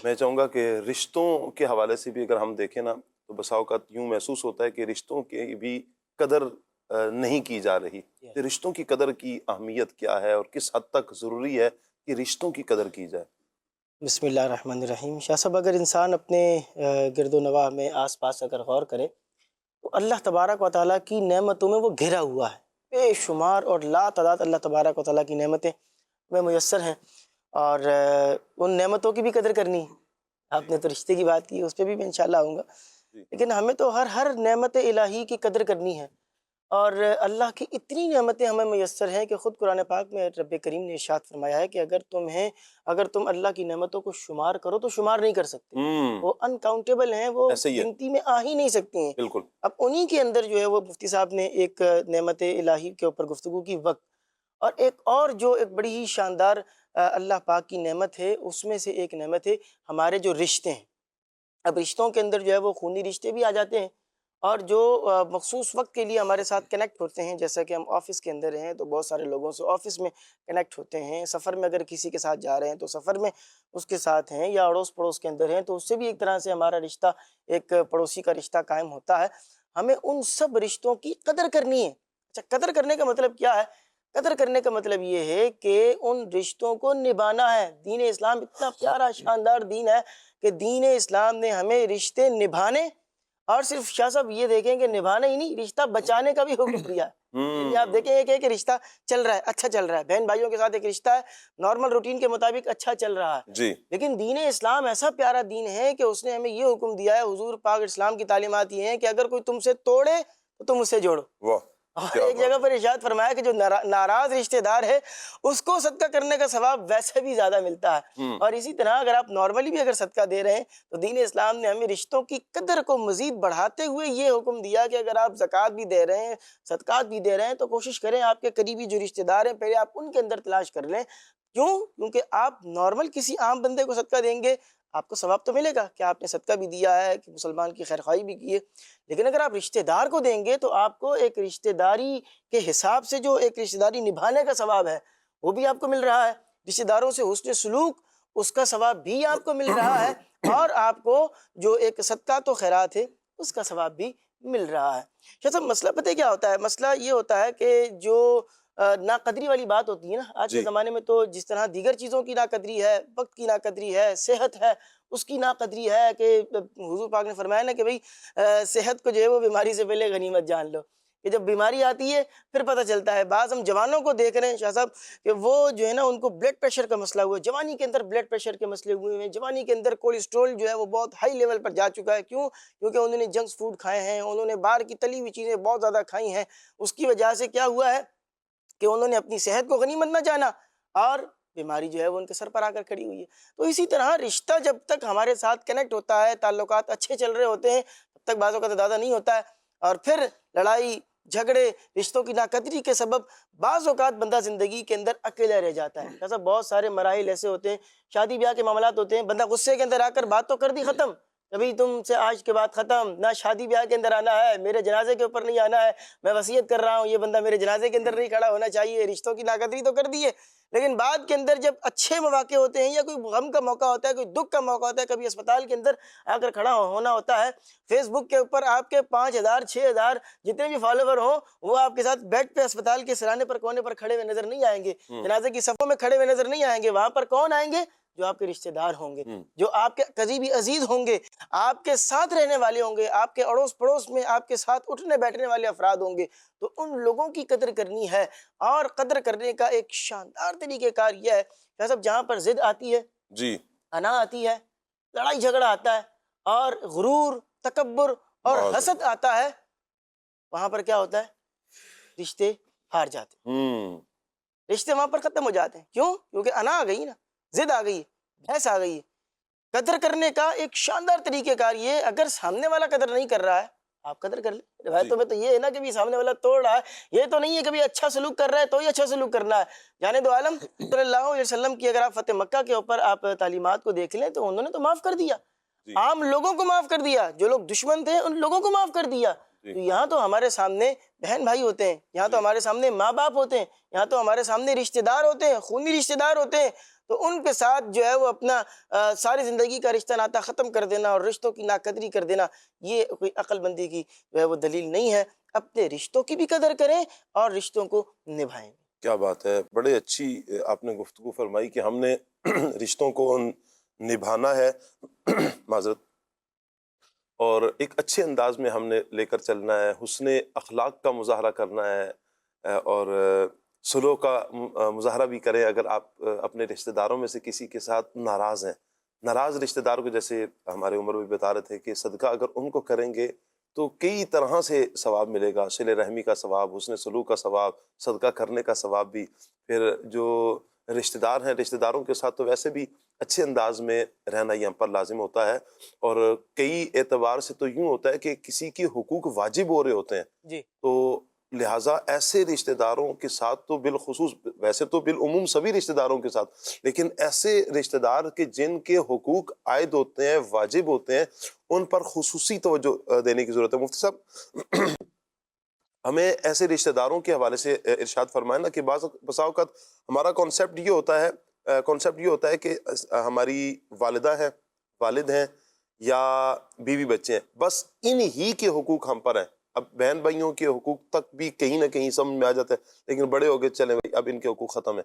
میں چاہوں گا کہ رشتوں کے حوالے سے بھی اگر ہم دیکھیں نا تو بسا اوقات یوں محسوس ہوتا ہے کہ رشتوں کی بھی قدر نہیں کی جا رہی۔ کہ رشتوں کی قدر کی اہمیت کیا ہے اور کس حد تک ضروری ہے کہ رشتوں کی قدر کی جائے؟ بسم اللہ الرحمن الرحیم۔ شاہ صاحب، اگر انسان اپنے گرد و نواح میں آس پاس اگر غور کرے تو اللہ تبارک و تعالیٰ کی نعمتوں میں وہ گھرا ہوا ہے، بے شمار اور لا تعداد اللہ تبارک و تعالیٰ کی نعمتیں ہمیں میسر ہیں، اور ان نعمتوں کی بھی قدر کرنی ہے۔ آپ نے تو رشتے کی بات کی، اس پہ بھی میں انشاءاللہ آؤں گا، لیکن ہمیں تو ہر نعمت الہی کی قدر کرنی ہے۔ اور اللہ کی اتنی نعمتیں ہمیں میسر ہیں کہ خود قرآن پاک میں رب کریم نے ارشاد فرمایا ہے کہ اگر تم اللہ کی نعمتوں کو شمار کرو تو شمار نہیں کر سکتے، وہ انکاؤنٹیبل ہیں، وہ گنتی میں آ ہی نہیں سکتی ہیں۔ بالکل۔ اب انہی کے اندر جو ہے وہ مفتی صاحب نے ایک نعمت الہی کے اوپر گفتگو کی، وقت، اور ایک اور جو ایک بڑی ہی شاندار اللہ پاک کی نعمت ہے، اس میں سے ایک نعمت ہے ہمارے جو رشتے ہیں۔ اب رشتوں کے اندر جو ہے وہ خونی رشتے بھی آ جاتے ہیں، اور جو مخصوص وقت کے لیے ہمارے ساتھ کنیکٹ ہوتے ہیں، جیسا کہ ہم آفس کے اندر ہیں تو بہت سارے لوگوں سے آفس میں کنیکٹ ہوتے ہیں، سفر میں اگر کسی کے ساتھ جا رہے ہیں تو سفر میں اس کے ساتھ ہیں، یا اڑوس پڑوس کے اندر ہیں تو اس سے بھی ایک طرح سے ہمارا رشتہ ایک پڑوسی کا رشتہ قائم ہوتا ہے۔ ہمیں ان سب رشتوں کی قدر کرنی ہے۔ اچھا، قدر کرنے کا مطلب کیا ہے؟ قدر کرنے کا مطلب یہ ہے کہ ان رشتوں کو نبھانا ہے۔ دین اسلام اتنا پیارا شاندار دین ہے کہ دین اسلام نے ہمیں رشتے نبھانے، اور صرف شاہ صاحب یہ دیکھیں کہ نبھانا ہی نہیں، رشتہ بچانے کا بھی حکم دیا ہے۔ یعنی آپ دیکھیں ایک ہے کہ رشتہ چل رہا ہے، اچھا چل رہا ہے، بہن بھائیوں کے ساتھ ایک رشتہ ہے، نارمل روٹین کے مطابق اچھا چل رہا ہے جی، لیکن دین اسلام ایسا پیارا دین ہے کہ اس نے ہمیں یہ حکم دیا ہے، حضور پاک اسلام کی تعلیمات یہ ہیں کہ اگر کوئی تم سے توڑے تو تم اسے جوڑو۔ واہ، اور ایک جگہ پر ارشاد فرمایا کہ جو ناراض رشتہ دار ہے اس کو صدقہ کرنے کا ثواب ویسے بھی زیادہ ملتا ہے۔ اور اسی طرح اگر آپ نارملی بھی اگر صدقہ دے رہے ہیں تو دین اسلام نے ہمیں رشتوں کی قدر کو مزید بڑھاتے ہوئے یہ حکم دیا کہ اگر آپ زکوٰۃ بھی دے رہے ہیں، صدقات بھی دے رہے ہیں، تو کوشش کریں آپ کے قریبی جو رشتہ دار ہیں پہلے آپ ان کے اندر تلاش کر لیں۔ کیونکہ آپ نارمل کسی عام بندے کو صدقہ دیں گے، آپ کو ثواب تو ملے گا کہ آپ نے صدقہ بھی دیا ہے، کہ مسلمان کی خیرخواہی بھی کی ہے، لیکن اگر آپ رشتہ دار کو دیں گے تو آپ کو ایک رشتہ داری کے حساب سے جو ایک رشتہ داری نبھانے کا ثواب ہے وہ بھی آپ کو مل رہا ہے، رشتہ داروں سے حسن سلوک اس کا ثواب بھی آپ کو مل رہا ہے، اور آپ کو جو ایک صدقات و خیرات ہے اس کا ثواب بھی مل رہا ہے۔ شاہ صاحب، مسئلہ پتہ کیا ہوتا ہے؟ مسئلہ یہ ہوتا ہے کہ جو ناقدری والی بات ہوتی ہے نا، آج کے زمانے میں تو جس طرح دیگر چیزوں کی ناقدری ہے، وقت کی ناقدری ہے، صحت ہے، اس کی ناقدری ہے کہ حضور پاک نے فرمایا نا کہ بھئی صحت کو جو ہے وہ بیماری سے پہلے غنیمت جان لو، کہ جب بیماری آتی ہے پھر پتہ چلتا ہے۔ بعض ہم جوانوں کو دیکھ رہے ہیں شاہ صاحب کہ وہ جو ہے نا ان کو بلڈ پریشر کا مسئلہ ہوا ہے، جوانی کے اندر بلڈ پریشر کے مسئلے ہوئے ہیں، جوانی کے اندر کولیسٹرول جو ہے وہ بہت ہائی لیول پر جا چکا ہے۔ کیوں؟ کیونکہ انہوں نے جنکس فوڈ کھائے ہیں، انہوں نے باہر کی تلی ہوئی چیزیں بہت زیادہ کھائی ہیں، اس کی وجہ سے کیا ہوا ہے کہ انہوں نے اپنی صحت کو غنیمت نہ جانا اور بیماری جو ہے وہ ان کے سر پر آ کر کھڑی ہوئی ہے۔ تو اسی طرح رشتہ جب تک ہمارے ساتھ کنیکٹ ہوتا ہے، تعلقات اچھے چل رہے ہوتے ہیں، تب تک بعض اوقات زیادہ نہیں ہوتا ہے، اور پھر لڑائی جھگڑے، رشتوں کی ناقدری کے سبب بعض اوقات بندہ زندگی کے اندر اکیلا رہ جاتا ہے۔ ایسا بہت سارے مراحل ایسے ہوتے ہیں، شادی بیاہ کے معاملات ہوتے ہیں، بندہ غصے کے اندر آ کر بات تو کر دی ختم، کبھی تم سے آج کے بعد ختم، نہ شادی بیاہ کے اندر آنا ہے، میرے جنازے کے اوپر نہیں آنا ہے، میں وصیت کر رہا ہوں یہ بندہ میرے جنازے کے اندر نہیں کھڑا ہونا چاہیے، رشتوں کی ناقدری تو کر دی ہے۔ لیکن بعد کے اندر جب اچھے مواقع ہوتے ہیں یا کوئی غم کا موقع ہوتا ہے، کوئی دکھ کا موقع ہوتا ہے، کبھی اسپتال کے اندر آ کر کھڑا ہونا ہوتا ہے، فیس بک کے اوپر آپ کے 5,000 6,000 جتنے بھی فالوور ہوں وہ آپ کے ساتھ بیڈ پہ اسپتال کے سرانے پر کونے پر کھڑے ہوئے نظر نہیں آئیں گے، جنازے کی صفوں میں کھڑے ہوئے نظر نہیں آئیں گے۔ وہاں پر کون آئیں گے؟ جو آپ کے رشتہ دار ہوں گے، جو آپ کے قریبی عزیز ہوں گے، آپ کے ساتھ رہنے والے ہوں گے، آپ کے اڑوس پڑوس میں آپ کے ساتھ اٹھنے بیٹھنے والے افراد ہوں گے۔ تو ان لوگوں کی قدر کرنی ہے، اور قدر کرنے کا ایک شاندار طریقہ کار یہ ہے کہ صاحب جہاں پر ضد آتی ہے، جی، انا آتی ہے، لڑائی جھگڑا آتا ہے، اور غرور، تکبر اور بہت حسد آتا ہے، وہاں پر کیا ہوتا ہے؟ رشتے ہار جاتے ہیں، رشتے وہاں پر ختم ہو جاتے ہیں۔ کیوں؟ کیونکہ انا آ گئی نا، ضد آ گئی، بحث آ گئی۔ قدر کرنے کا ایک شاندار طریقہ کار یہ، اگر سامنے والا قدر نہیں کر رہا ہے آپ قدر کر لیں۔ روایتوں میں تو یہ ہے نا کہ بھی سامنے والا توڑ رہا ہے، یہ تو نہیں ہے کہ بھی اچھا سلوک کر رہا ہے تو ہی اچھا سلوک کرنا ہے۔ جانے دو عالم صلی اللہ علیہ وسلم کی اگر آپ فتح مکہ کے اوپر آپ تعلیمات کو دیکھ لیں تو انہوں نے تو معاف کر دیا، عام لوگوں کو معاف کر دیا، جو لوگ دشمن تھے ان لوگوں کو معاف کر دیا۔ تو یہاں تو ہمارے سامنے بہن بھائی ہوتے ہیں، یہاں تو ہمارے سامنے ماں باپ ہوتے ہیں، یہاں تو ہمارے سامنے رشتہ دار ہوتے ہیں، خونی رشتہ دار ہوتے ہیں، تو ان کے ساتھ جو ہے وہ اپنا ساری زندگی کا رشتہ ناتا ختم کر دینا اور رشتوں کی ناقدری کر دینا، یہ کوئی عقل بندی کی جو ہے وہ دلیل نہیں ہے۔ اپنے رشتوں کی بھی قدر کریں اور رشتوں کو نبھائیں۔ کیا بات ہے، بڑے اچھی آپ نے گفتگو فرمائی کہ ہم نے رشتوں کو نبھانا ہے معذرت، اور ایک اچھے انداز میں ہم نے لے کر چلنا ہے، حسن اخلاق کا مظاہرہ کرنا ہے، اور سلوک کا مظاہرہ بھی کریں۔ اگر آپ اپنے رشتہ داروں میں سے کسی کے ساتھ ناراض ہیں، ناراض رشتہ داروں کو، جیسے ہمارے عمر بھی بتا رہے تھے کہ صدقہ اگر ان کو کریں گے تو کئی طرح سے ثواب ملے گا، صلہ رحمی کا ثواب، حسن سلوک کا ثواب، صدقہ کرنے کا ثواب بھی۔ پھر جو رشتہ دار ہیں، رشتہ داروں کے ساتھ تو ویسے بھی اچھے انداز میں رہنا یہ ہم پر لازم ہوتا ہے، اور کئی اعتبار سے تو یوں ہوتا ہے کہ کسی کے حقوق واجب ہو رہے ہوتے ہیں، جی، تو لہٰذا ایسے رشتہ داروں کے ساتھ تو بالخصوص، ویسے تو بالعموم سبھی رشتہ داروں کے ساتھ، لیکن ایسے رشتہ دار کے جن کے حقوق عائد ہوتے ہیں، واجب ہوتے ہیں، ان پر خصوصی توجہ دینے کی ضرورت ہے۔ مفتی صاحب، ہمیں ایسے رشتہ داروں کے حوالے سے ارشاد فرمائیں نا کہ بسا اوقات ہمارا کانسیپٹ یہ ہوتا ہے کہ ہماری والدہ ہیں، والد ہیں یا بیوی بچے ہیں، بس ان ہی کے حقوق ہم پر ہیں۔ اب بہن بھائیوں کے حقوق تک بھی کہیں نہ کہیں سمجھ میں آ جاتا ہے، لیکن بڑے ہو گئے، چلیں بھائی اب ان کے حقوق ختم ہیں،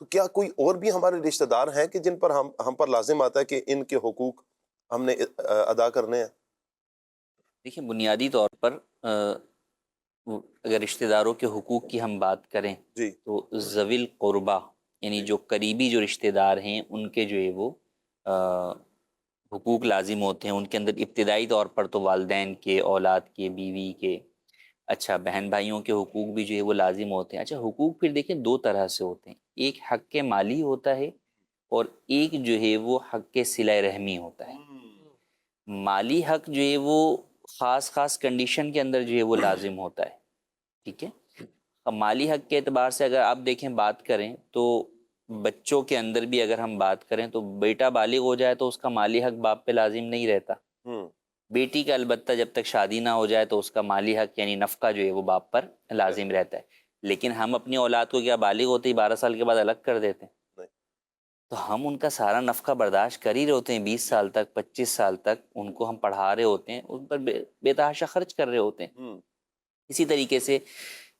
تو کیا کوئی اور بھی ہمارے رشتہ دار ہیں کہ جن پر ہم پر لازم آتا ہے کہ ان کے حقوق ہم نے ادا کرنے ہیں؟ دیکھیں، بنیادی طور پر اگر رشتہ داروں کے حقوق کی ہم بات کریں جی، تو ذوی القربہ یعنی جو قریبی جو رشتہ دار ہیں ان کے جو ہے وہ حقوق لازم ہوتے ہیں۔ ان کے اندر ابتدائی طور پر تو والدین کے، اولاد کے، بیوی کے، اچھا بہن بھائیوں کے حقوق بھی جو ہے وہ لازم ہوتے ہیں۔ اچھا، حقوق پھر دیکھیں دو طرح سے ہوتے ہیں، ایک حق مالی ہوتا ہے اور ایک جو ہے وہ حق صلہ رحمی ہوتا ہے۔ مالی حق جو ہے وہ خاص کنڈیشن کے اندر جو ہے وہ لازم ہوتا ہے، ٹھیک ہے۔ اب مالی حق کے اعتبار سے اگر آپ دیکھیں بات کریں تو بچوں کے اندر بھی اگر ہم بات کریں تو بیٹا بالغ ہو جائے تو اس کا مالی حق باپ پہ لازم نہیں رہتا، بیٹی کا البتہ جب تک شادی نہ ہو جائے تو اس کا مالی حق یعنی نفقہ جو ہے وہ باپ پر لازم رہتا ہے۔ لیکن ہم اپنی اولاد کو کیا بالغ ہوتے ہی 12 سال کے بعد الگ کر دیتے ہیں؟ تو ہم ان کا سارا نفقہ برداشت کر ہی رہے ہوتے ہیں، 20 سال تک، 25 سال تک ان کو ہم پڑھا رہے ہوتے ہیں، ان پر بے تحاشا خرچ کر رہے ہوتے ہیں۔ اسی طریقے سے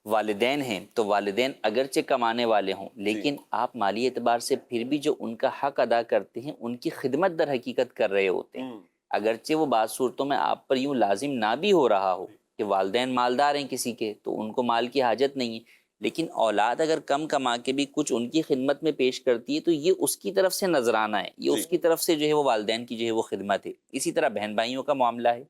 والدین ہیں تو والدین اگرچہ کمانے والے ہوں لیکن آپ مالی اعتبار سے پھر بھی جو ان کا حق ادا کرتے ہیں ان کی خدمت در حقیقت کر رہے ہوتے ہیں، اگرچہ وہ بعض صورتوں میں آپ پر یوں لازم نہ بھی ہو رہا ہو کہ والدین مالدار ہیں کسی کے تو ان کو مال کی حاجت نہیں ہے، لیکن اولاد اگر کم کما کے بھی کچھ ان کی خدمت میں پیش کرتی ہے تو یہ اس کی طرف سے نذرانہ ہے، یہ اس کی طرف سے جو ہے وہ والدین کی جو ہے وہ خدمت ہے۔ اسی طرح بہن بھائیوں کا معاملہ ہے،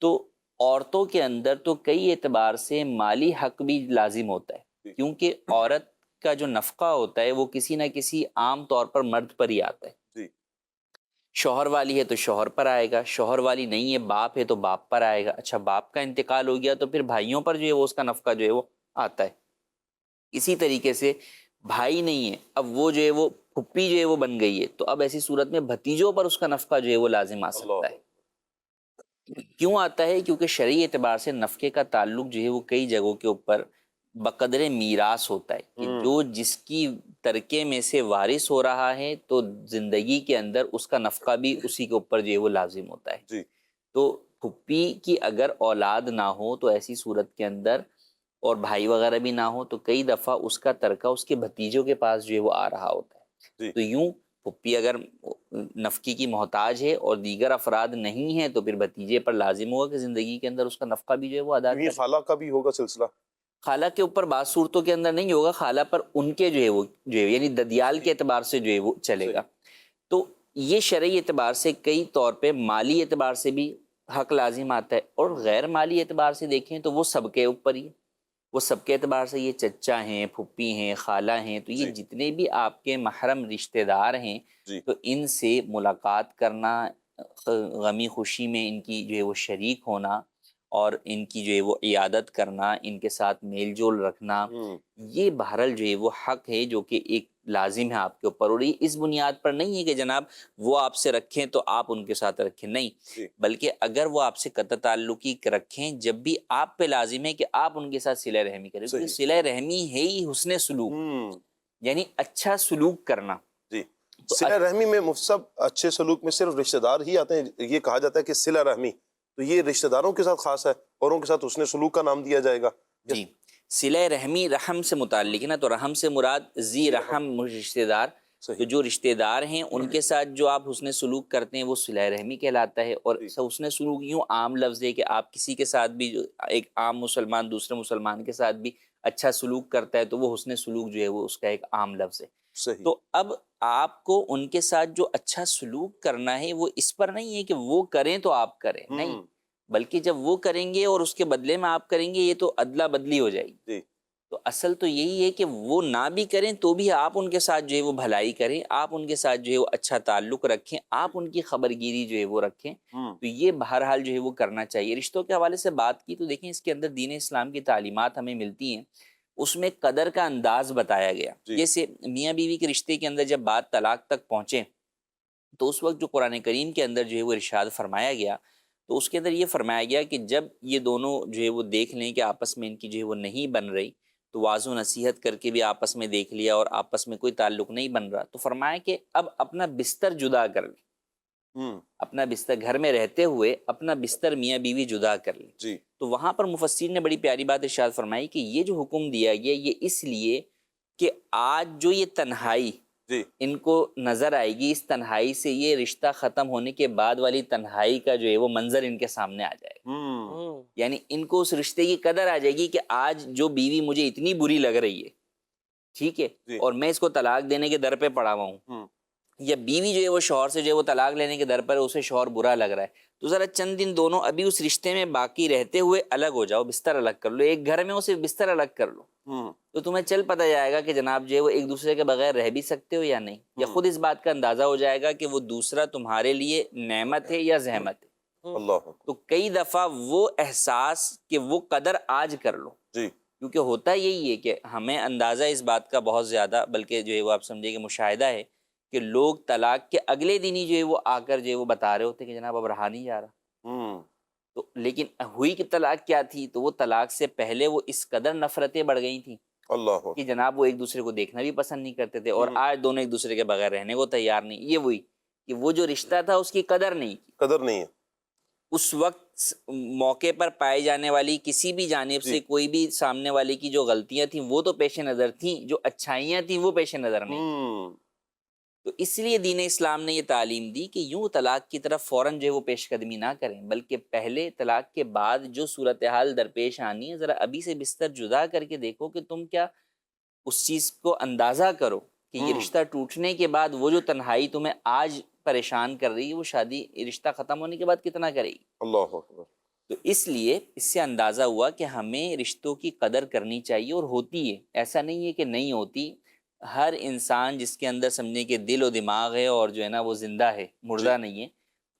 تو عورتوں کے اندر تو کئی اعتبار سے مالی حق بھی لازم ہوتا ہے، کیونکہ عورت کا جو نفقہ ہوتا ہے وہ کسی نہ کسی عام طور پر مرد پر ہی آتا ہے۔ شوہر والی ہے تو شوہر پر آئے گا، شوہر والی نہیں ہے باپ ہے تو باپ پر آئے گا. اچھا باپ کا انتقال ہو گیا تو پھر بھائیوں پر جو ہے وہ اس کا نفقہ جو ہے وہ آتا ہے. اسی طریقے سے بھائی نہیں ہے، اب وہ جو ہے وہ پھپھی جو ہے وہ بن گئی ہے، تو اب ایسی صورت میں بھتیجوں پر اس کا نفقہ جو ہے وہ لازم آ سکتا ہے. کیوں آتا ہے؟ کیونکہ شرعی اعتبار سے نفقے کا تعلق جو ہے وہ کئی جگہوں کے اوپر بقدر میراث ہوتا ہے کہ جو جس کی ترکے میں سے وارث ہو رہا ہے تو زندگی کے اندر اس کا نفقہ بھی اسی کے اوپر جو ہے وہ لازم ہوتا ہے. جی. تو پھپھی کی اگر اولاد نہ ہو تو ایسی صورت کے اندر اور بھائی وغیرہ بھی نہ ہو تو کئی دفعہ اس کا ترکہ اس کے بھتیجوں کے پاس جو ہے وہ آ رہا ہوتا ہے. جی. تو یوں پھپھی اگر نفقے کی محتاج ہے اور دیگر افراد نہیں ہیں تو پھر بھتیجے پر لازم ہوگا کہ زندگی کے اندر اس کا نفقہ بھی جو ہے وہ ادا یہ کرے. خالہ کا بھی ہوگا سلسلہ؟ خالہ کے اوپر بعض صورتوں کے اندر نہیں ہوگا، خالہ پر ان کے جو ہے وہ جو ہے یعنی ددیال کے اعتبار سے جو ہے وہ چلے گا. تو یہ شرعی اعتبار سے کئی طور پہ مالی اعتبار سے بھی حق لازم آتا ہے، اور غیر مالی اعتبار سے دیکھیں تو وہ سب کے اوپر ہی، وہ سب کے اعتبار سے یہ چچا ہیں، پھپھی ہیں، خالہ ہیں، تو یہ جتنے بھی آپ کے محرم رشتہ دار ہیں تو ان سے ملاقات کرنا، غمی خوشی میں ان کی جو ہے وہ شریک ہونا اور ان کی جو ہے وہ عیادت کرنا، ان کے ساتھ میل جول رکھنا، یہ بہرحال جو ہے وہ حق ہے جو کہ ایک لازم ہے آپ کے اوپر. اور یہ اس بنیاد پر نہیں ہے کہ جناب وہ آپ سے رکھیں تو آپ ان کے ساتھ رکھیں، نہیں، بلکہ اگر وہ آپ سے قطع تعلقی رکھیں جب بھی آپ پہ لازم ہے کہ آپ ان کے ساتھ صلہ رحمی کریں، کیونکہ صلہ رحمی ہے ہی حسن سلوک، یعنی اچھا سلوک کرنا. جی. صلہ رحمی میں مفتی صاحب اچھے سلوک میں صرف رشتہ دار ہی آتے ہیں؟ یہ کہا جاتا ہے کہ صلہ رحمی تو یہ رشتہ داروں کے ساتھ خاص ہے، اوروں کے ساتھ حسن سلوک کا نام دیا جائے گا؟ جی، صلہ رحمی رحم سے متعلق ہے نا، تو رحم سے مراد ذی رحم رشتہ دار، تو جو رشتہ دار ہیں ان کے ساتھ جو آپ حسن سلوک کرتے ہیں وہ صلہ رحمی کہلاتا ہے. اور حسن سلوک یوں عام لفظ ہے کہ آپ کسی کے ساتھ بھی، ایک عام مسلمان دوسرے مسلمان کے ساتھ بھی اچھا سلوک کرتا ہے تو وہ حسن سلوک جو ہے وہ اس کا ایک عام لفظ ہے. تو اب آپ کو ان کے ساتھ جو اچھا سلوک کرنا ہے وہ اس پر نہیں ہے کہ وہ کریں تو آپ کریں، نہیں، بلکہ جب وہ کریں گے اور اس کے بدلے میں آپ کریں گے یہ تو ادلا بدلی ہو جائے گی. تو اصل تو یہی ہے کہ وہ نہ بھی کریں تو بھی آپ ان کے ساتھ جو ہے وہ بھلائی کریں، آپ ان کے ساتھ جو ہے وہ اچھا تعلق رکھیں، آپ ان کی خبر گیری جو ہے وہ رکھیں. تو یہ بہرحال جو ہے وہ کرنا چاہیے. رشتوں کے حوالے سے بات کی تو دیکھیں اس کے اندر دین اسلام کی تعلیمات ہمیں ملتی ہیں، اس میں قدر کا انداز بتایا گیا. جیسے میاں بیوی کے رشتے کے اندر جب بات طلاق تک پہنچے تو اس وقت جو قرآن کریم کے اندر جو ہے وہ ارشاد فرمایا گیا تو اس کے اندر یہ فرمایا گیا کہ جب یہ دونوں جو ہے وہ دیکھ لیں کہ آپس میں ان کی جو ہے وہ نہیں بن رہی تو واض و نصیحت کر کے بھی آپس میں دیکھ لیا اور آپس میں کوئی تعلق نہیں بن رہا تو فرمایا کہ اب اپنا بستر جدا کر لیں، اپنا بستر گھر میں رہتے ہوئے اپنا بستر میاں بیوی جدا کر لیں. تو وہاں پر مفسرین نے بڑی پیاری بات ارشاد فرمائی کہ یہ جو حکم دیا گیا یہ اس لیے کہ آج جو یہ تنہائی ان کو نظر آئے گی، اس تنہائی سے یہ رشتہ ختم ہونے کے بعد والی تنہائی کا جو ہے وہ منظر ان کے سامنے آ جائے گا. یعنی ان کو اس رشتے کی قدر آ جائے گی کہ آج جو بیوی مجھے اتنی بری لگ رہی ہے، ٹھیک ہے، اور میں اس کو طلاق دینے کے در پہ پڑا ہوا ہوں، یا بیوی جو ہے وہ شوہر سے جو ہے وہ طلاق لینے کے در پر اسے شوہر برا لگ رہا ہے، تو ذرا چند دن دونوں ابھی اس رشتے میں باقی رہتے ہوئے الگ ہو جاؤ، بستر الگ کر لو، ایک گھر میں اسے بستر الگ کر لو، تو تمہیں چل پتہ جائے گا کہ جناب جو ہے وہ ایک دوسرے کے بغیر رہ بھی سکتے ہو یا نہیں، یا خود اس بات کا اندازہ ہو جائے گا کہ وہ دوسرا تمہارے لیے نعمت ہے یا زحمت ہے. تو کئی دفعہ وہ احساس کہ وہ قدر آج کر لو، کیونکہ ہوتا یہی ہے کہ ہمیں اندازہ اس بات کا بہت زیادہ، بلکہ جو ہے وہ آپ سمجھے کہ مشاہدہ ہے کہ لوگ طلاق کے اگلے دن ہی جو ہے وہ آ کر جو ہے وہ بتا رہے ہوتے کہ جناب اب رہا نہیں جا رہا. تو لیکن ہوئی کہ طلاق کیا تھی، تو وہ طلاق سے پہلے وہ اس قدر نفرتیں بڑھ گئی تھیں کہ جناب وہ ایک دوسرے کو دیکھنا بھی پسند نہیں کرتے تھے، اور آج دونوں ایک دوسرے کے بغیر رہنے کو تیار نہیں. یہ وہی کہ وہ جو رشتہ تھا اس کی قدر نہیں ہے. اس وقت موقع پر پائے جانے والی کسی بھی جانب سے کوئی بھی سامنے والے کی جو غلطیاں تھیں وہ تو پیش نظر تھیں، جو اچھائیاں تھیں وہ پیش نظر نہیں. تو اس لیے دین اسلام نے یہ تعلیم دی کہ یوں طلاق کی طرف فوراً جو ہے وہ پیش قدمی نہ کریں، بلکہ پہلے طلاق کے بعد جو صورتحال درپیش آنی ہے ذرا ابھی سے بستر جدا کر کے دیکھو کہ تم کیا اس چیز کو اندازہ کرو کہ یہ رشتہ ٹوٹنے کے بعد وہ جو تنہائی تمہیں آج پریشان کر رہی ہے وہ شادی رشتہ ختم ہونے کے بعد کتنا کرے گی. اللہ اکبر. تو اس لیے اس سے اندازہ ہوا کہ ہمیں رشتوں کی قدر کرنی چاہیے، اور ہوتی ہے، ایسا نہیں ہے کہ نہیں ہوتی. ہر انسان جس کے اندر سمجھنے کے دل و دماغ ہے اور جو ہے نا وہ زندہ ہے، مردہ نہیں ہے،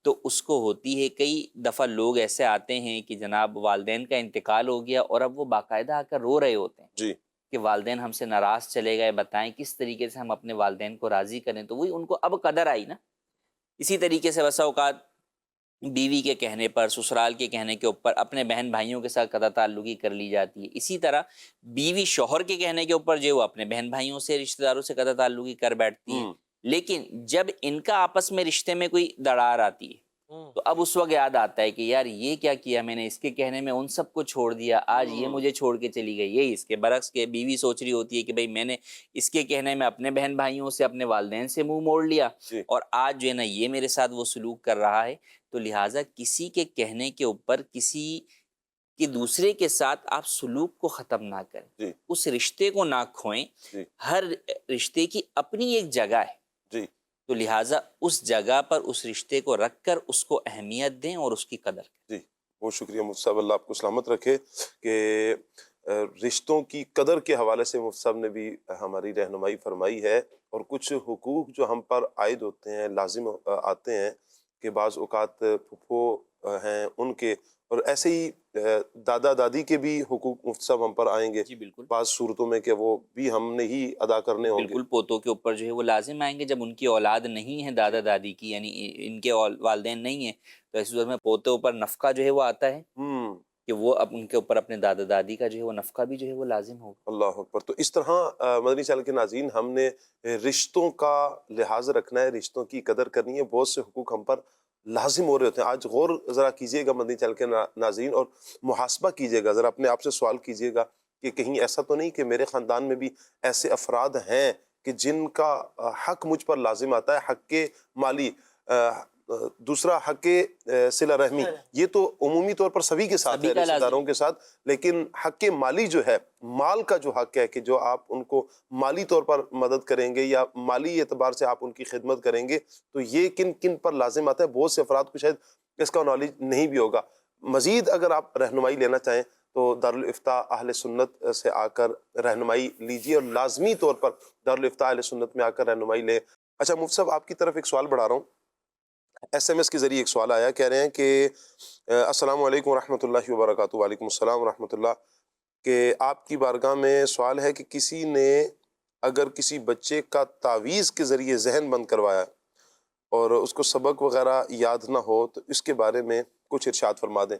تو اس کو ہوتی ہے. کئی دفعہ لوگ ایسے آتے ہیں کہ جناب والدین کا انتقال ہو گیا اور اب وہ باقاعدہ آ کر رو رہے ہوتے ہیں جی کہ والدین ہم سے ناراض چلے گئے، بتائیں کس طریقے سے ہم اپنے والدین کو راضی کریں. تو وہی ان کو اب قدر آئی نا. اسی طریقے سے بسا اوقات بیوی کے کہنے پر، سسرال کے کہنے کے اوپر اپنے بہن بھائیوں کے ساتھ قطع تعلقی کر لی جاتی ہے. اسی طرح بیوی شوہر کے کہنے کے اوپر جو وہ اپنے بہن بھائیوں سے، رشتہ داروں سے قطع تعلقی کر بیٹھتی ہے. لیکن جب ان کا آپس میں رشتے میں کوئی دراڑ آتی ہے تو اب اس وقت یاد آتا ہے کہ یار یہ کیا کیا میں نے، اس کے کہنے میں ان سب کو چھوڑ دیا، آج یہ مجھے چھوڑ کے چلی گئی. یہی اس کے برعکس کے بیوی سوچ رہی ہوتی ہے کہ بھئی میں نے اس کے کہنے میں اپنے بہن بھائیوں سے، اپنے والدین سے منہ موڑ لیا اور آج جو ہے نا یہ میرے ساتھ وہ سلوک کر رہا ہے. تو لہٰذا کسی کے کہنے کے اوپر کسی کہ دوسرے کے ساتھ آپ سلوک کو ختم نہ کریں، اس رشتے کو نہ کھوئیں. ہر رشتے کی اپنی ایک جگہ ہے، تو لہٰذا اس جگہ پر اس رشتے کو رکھ کر اس کو اہمیت دیں اور اس کی قدر کریں. جی بہت شکریہ مفتی صاحب، اللہ آپ کو سلامت رکھے کہ رشتوں کی قدر کے حوالے سے مفتی صاحب نے بھی ہماری رہنمائی فرمائی ہے. اور کچھ حقوق جو ہم پر عائد ہوتے ہیں، لازم آتے ہیں کہ بعض اوقات پھپھو ہیں ان کے، اور ایسے ہی دادا دادی کے بھی حقوق مفتی صاحب ہم پر آئیں گے. جی بالکل، بعض صورتوں میں کہ وہ بھی ہم نے ہی ادا کرنے ہوں گے. بالکل پوتوں کے اوپر جو ہے وہ لازم آئیں گے. جب ان کی اولاد نہیں ہے دادا دادی کی، یعنی ان کے والدین نہیں ہیں، تو ایسی صورت میں پوتوں پر نفقہ جو ہے وہ آتا ہے کہ وہ اب ان کے اوپر اپنے دادا دادی کا جو ہے وہ نفقہ بھی جو ہے وہ لازم ہوگا. اللہ اکبر. تو اس طرح مدنی چینل کے ناظرین، ہم نے رشتوں کا لحاظ رکھنا ہے، رشتوں کی قدر کرنی ہے. بہت سے حقوق ہم پر لازم ہو رہے ہوتے ہیں. آج غور ذرا کیجئے گا مدنی چینل کے ناظرین، اور محاسبہ کیجئے گا، ذرا اپنے آپ سے سوال کیجئے گا کہ کہیں ایسا تو نہیں کہ میرے خاندان میں بھی ایسے افراد ہیں کہ جن کا حق مجھ پر لازم آتا ہے، حق کے مالی، دوسرا حق صلہ رحمی. یہ تو عمومی طور پر سبھی کے ساتھ ہے، رشتہ داروں کے ساتھ. لیکن حق مالی جو ہے، مال کا جو حق ہے کہ جو آپ ان کو مالی طور پر مدد کریں گے یا مالی اعتبار سے آپ ان کی خدمت کریں گے، تو یہ کن کن پر لازم آتا ہے. بہت سے افراد کو شاید اس کا نالج نہیں بھی ہوگا. مزید اگر آپ رہنمائی لینا چاہیں تو دارالافتاء اہل سنت سے آ کر رہنمائی لیجیے، اور لازمی طور پر دارالافتاء اہل سنت میں آ کر رہنمائی لیں. اچھا مفتی صاحب، آپ کی طرف ایک سوال بڑھا رہا ہوں. SMS کے ذریعے ایک سوال آیا، کہہ رہے ہیں کہ السلام علیکم ورحمۃ اللہ وبرکاتہ. وعلیکم السلام ورحمۃ اللہ. کہ آپ کی بارگاہ میں سوال ہے کہ کسی نے اگر کسی بچے کا تعویذ کے ذریعے ذہن بند کروایا اور اس کو سبق وغیرہ یاد نہ ہو، تو اس کے بارے میں کچھ ارشاد فرما دیں.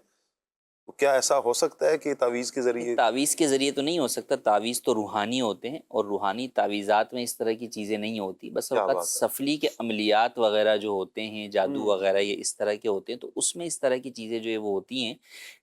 کیا ایسا ہو سکتا ہے کہ تعویذ کے ذریعے؟ تعویذ کے ذریعے تو نہیں ہو سکتا. تعویذ تو روحانی ہوتے ہیں، اور روحانی تعویذات میں اس طرح کی چیزیں نہیں ہوتی. بس اوقات سفلی کے عملیات وغیرہ جو ہوتے ہیں، جادو وغیرہ یہ اس طرح کے ہوتے ہیں، تو اس میں اس طرح کی چیزیں جو ہے وہ ہوتی ہیں.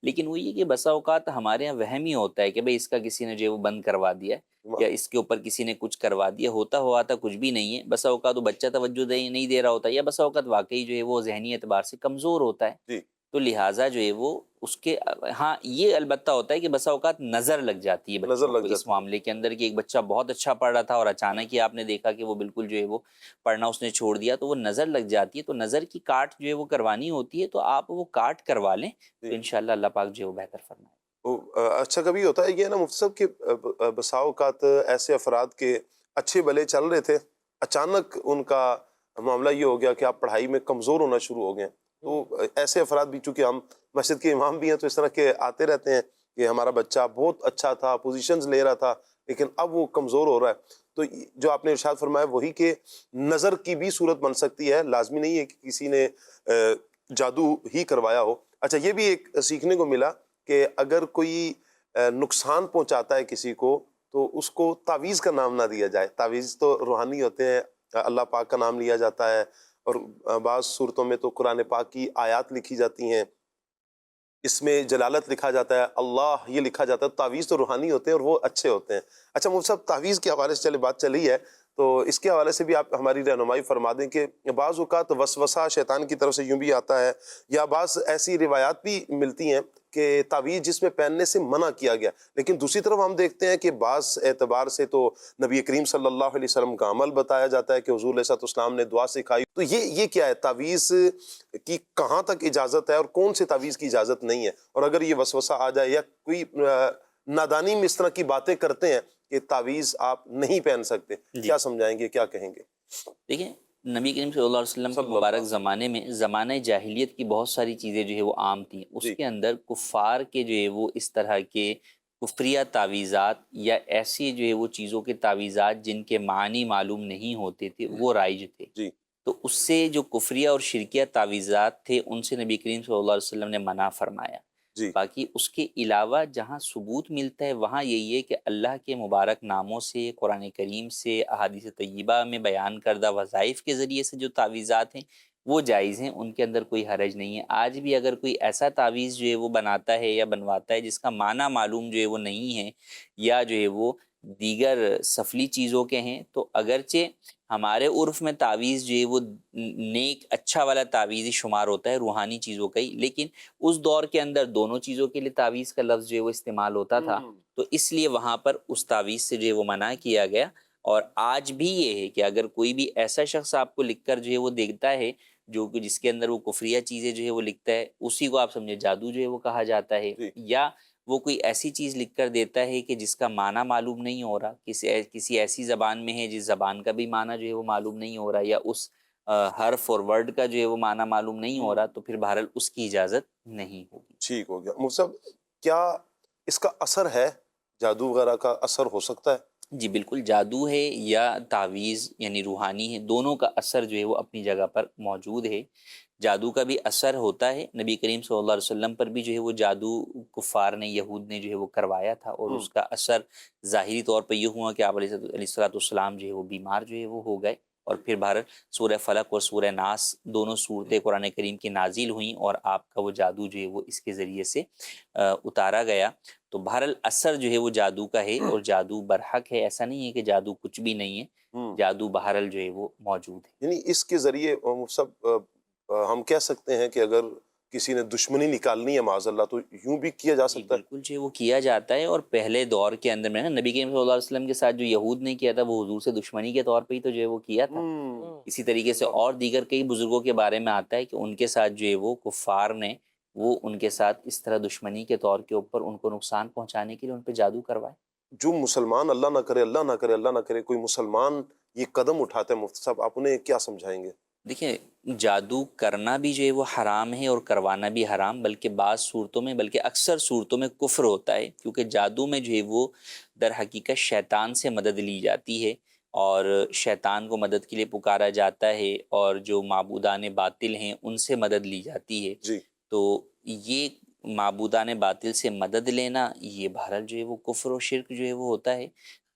لیکن وہ یہ کہ بسا اوقات ہمارے یہاں وہم ہی ہوتا ہے کہ بھئی اس کا کسی نے جو ہے وہ بند کروا دیا ہے، یا اس کے اوپر کسی نے کچھ کروا دیا. ہوتا ہوا تھا کچھ بھی نہیں ہے. بسا اوقات وہ بچہ توجہ نہیں دے رہا ہوتا ہے، یا بسا اوقات واقعی جو ہے وہ ذہنی اعتبار سے کمزور ہوتا ہے. تو لہٰذا جو ہے وہ اس کے، ہاں یہ البتہ ہوتا ہے کہ بسا اوقات نظر لگ جاتی ہے بچوں کو اس معاملے کے اندر، کہ ایک بچہ بہت اچھا پڑھ رہا تھا اور اچانک ہی آپ نے دیکھا کہ وہ بالکل جو ہے وہ پڑھنا اس نے چھوڑ دیا، تو وہ نظر لگ جاتی ہے. تو نظر کی کاٹ جو ہے وہ کروانی ہوتی ہے، تو آپ وہ کاٹ کروا لیں تو انشاءاللہ اللہ پاک جو ہے وہ بہتر فرمائے. اچھا کبھی ہوتا ہے یہ نا مفتی صاحب کہ بسا اوقات ایسے افراد کے اچھے بھلے چل رہے تھے، اچانک ان کا معاملہ یہ ہو گیا کہ آپ پڑھائی میں کمزور ہونا شروع ہو گئے. تو ایسے افراد بھی، چونکہ ہم مسجد کے امام بھی ہیں، تو اس طرح کے آتے رہتے ہیں کہ ہمارا بچہ بہت اچھا تھا، پوزیشنز لے رہا تھا، لیکن اب وہ کمزور ہو رہا ہے. تو جو آپ نے ارشاد فرمایا وہی کہ نظر کی بھی صورت بن سکتی ہے، لازمی نہیں ہے کہ کسی نے جادو ہی کروایا ہو. اچھا یہ بھی ایک سیکھنے کو ملا کہ اگر کوئی نقصان پہنچاتا ہے کسی کو تو اس کو تعویذ کا نام نہ دیا جائے. تعویذ تو روحانی ہوتے ہیں، اللہ پاک کا نام لیا جاتا ہے، اور بعض صورتوں میں تو قرآن پاک کی آیات لکھی جاتی ہیں، اس میں جلالت لکھا جاتا ہے، اللہ یہ لکھا جاتا ہے. تعویذ تو روحانی ہوتے ہیں اور وہ اچھے ہوتے ہیں. اچھا مفتی صاحب، تعویذ کے حوالے سے چلے بات چلی ہے، تو اس کے حوالے سے بھی آپ ہماری رہنمائی فرما دیں کہ بعض اوقات وسوسہ شیطان کی طرف سے یوں بھی آتا ہے، یا بعض ایسی روایات بھی ملتی ہیں کہ تعویذ جس میں پہننے سے منع کیا گیا، لیکن دوسری طرف ہم دیکھتے ہیں کہ بعض اعتبار سے تو نبی کریم صلی اللہ علیہ وسلم کا عمل بتایا جاتا ہے کہ حضور علیہ السلام نے دعا سکھائی. تو یہ کیا ہے؟ تعویذ کی کہاں تک اجازت ہے اور کون سے تعویذ کی اجازت نہیں ہے؟ اور اگر یہ وسوسہ آ جائے یا کوئی نادانی میں اس طرح کی باتیں کرتے ہیں کہ تعویذ آپ نہیں پہن سکتے، کیا سمجھائیں گے، کیا کہیں گے؟ دیکھیں نبی کریم صلی اللہ علیہ وسلم کے مبارک زمانے میں زمانہ جاہلیت کی بہت ساری چیزیں جو ہے وہ عام تھیں، اس کے اندر کفار کے جو ہے وہ اس طرح کے کفریہ تعویذات یا ایسی جو ہے وہ چیزوں کے تعویذات جن کے معنی معلوم نہیں ہوتے تھے وہ رائج تھے. جی تو اس سے جو کفریہ اور شرکیہ تعویذات تھے ان سے نبی کریم صلی اللہ علیہ وسلم نے منع فرمایا. جی باقی اس کے علاوہ جہاں ثبوت ملتا ہے وہاں یہی ہے کہ اللہ کے مبارک ناموں سے، قرآن کریم سے، احادیث طیبہ میں بیان کردہ وظائف کے ذریعے سے جو تعویذات ہیں وہ جائز ہیں، ان کے اندر کوئی حرج نہیں ہے. آج بھی اگر کوئی ایسا تعویذ جو ہے وہ بناتا ہے یا بنواتا ہے جس کا معنی معلوم جو ہے وہ نہیں ہے یا جو ہے وہ دیگر سفلی چیزوں کے ہیں، تو اگرچہ ہمارے عرف میں تعویذ جو ہے وہ نیک اچھا والا تعویذ شمار ہوتا ہے، روحانی چیزوں کا ہی، لیکن اس دور کے اندر دونوں چیزوں کے لیے تعویذ کا لفظ جو ہے وہ استعمال ہوتا تھا، تو اس لیے وہاں پر اس تعویذ سے جو ہے وہ منع کیا گیا. اور آج بھی یہ ہے کہ اگر کوئی بھی ایسا شخص آپ کو لکھ کر جو ہے وہ دیکھتا ہے جو کہ جس کے اندر وہ کفریہ چیزیں جو ہے وہ لکھتا ہے، اسی کو آپ سمجھے جادو جو ہے وہ کہا جاتا ہے، یا وہ کوئی ایسی چیز لکھ کر دیتا ہے کہ جس کا معنی معلوم نہیں ہو رہا، کسی ایسی زبان میں ہے جس زبان کا بھی معنی جو ہے وہ معلوم نہیں ہو رہا، یا اس حرف اور ورڈ کا جو ہے وہ معنی معلوم نہیں ہو رہا، تو پھر بہرحال اس کی اجازت نہیں ہوگی. ٹھیک ہو گیا. مفتی صاحب کیا اس کا اثر ہے، جادو وغیرہ کا اثر ہو سکتا ہے؟ جی بالکل، جادو ہے یا تعویذ یعنی روحانی ہے، دونوں کا اثر جو ہے وہ اپنی جگہ پر موجود ہے. جادو کا بھی اثر ہوتا ہے، نبی کریم صلی اللہ علیہ وسلم پر بھی جو ہے وہ جادو کفار نے، یہود نے جو ہے وہ کروایا تھا، اور اس کا اثر ظاہری طور پہ یہ ہوا کہ آپ علیہ الصلوۃ والسلام جو ہے وہ بیمار جو ہے وہ ہو گئے. اور پھر بہرحال سورہ فلق اور سورہ ناس دونوں صورتیں قرآن کریم کی نازل ہوئیں اور آپ کا وہ جادو جو ہے وہ اس کے ذریعے سے اتارا گیا. تو بہرحال اثر جو ہے وہ جادو کا ہے، اور جادو برحق ہے، ایسا نہیں ہے کہ جادو کچھ بھی نہیں ہے، جادو بہرحال جو ہے وہ موجود ہے. یعنی اس کے ذریعے سب ہم کہہ سکتے ہیں کہ اگر کسی نے دشمنی نکالنی ہے معاذ اللہ تو یوں بھی کیا جا سکتا ہے؟ بالکل جو وہ کیا جاتا ہے، اور پہلے دور کے اندر میں نبی کریم صلی اللہ علیہ وسلم کے ساتھ جو یہود نے کیا تھا وہ حضور سے دشمنی کے طور پہ ہی تو جو ہے وہ کیا تھا. اسی طریقے سے اور دیگر کئی بزرگوں کے بارے میں آتا ہے کہ ان کے ساتھ جو ہے وہ کفار نے وہ ان کے ساتھ اس طرح دشمنی کے طور کے اوپر ان کو نقصان پہنچانے کے لیے ان پہ جادو کروائے. جو مسلمان اللہ نہ کرے، اللہ نہ کرے، اللہ نہ کرے، کوئی مسلمان یہ قدم اٹھاتا ہے مفتی صاحب، آپ انہیں کیا سمجھائیں گے؟ دیکھیں جادو کرنا بھی جو ہے وہ حرام ہے اور کروانا بھی حرام، بلکہ بعض صورتوں میں بلکہ اکثر صورتوں میں کفر ہوتا ہے، کیونکہ جادو میں جو ہے وہ در حقیقت شیطان سے مدد لی جاتی ہے، اور شیطان کو مدد کے لیے پکارا جاتا ہے، اور جو معبودان باطل ہیں ان سے مدد لی جاتی ہے. جی تو یہ معبودان باطل سے مدد لینا یہ بہرحال جو ہے وہ کفر و شرک جو ہے وہ ہوتا ہے.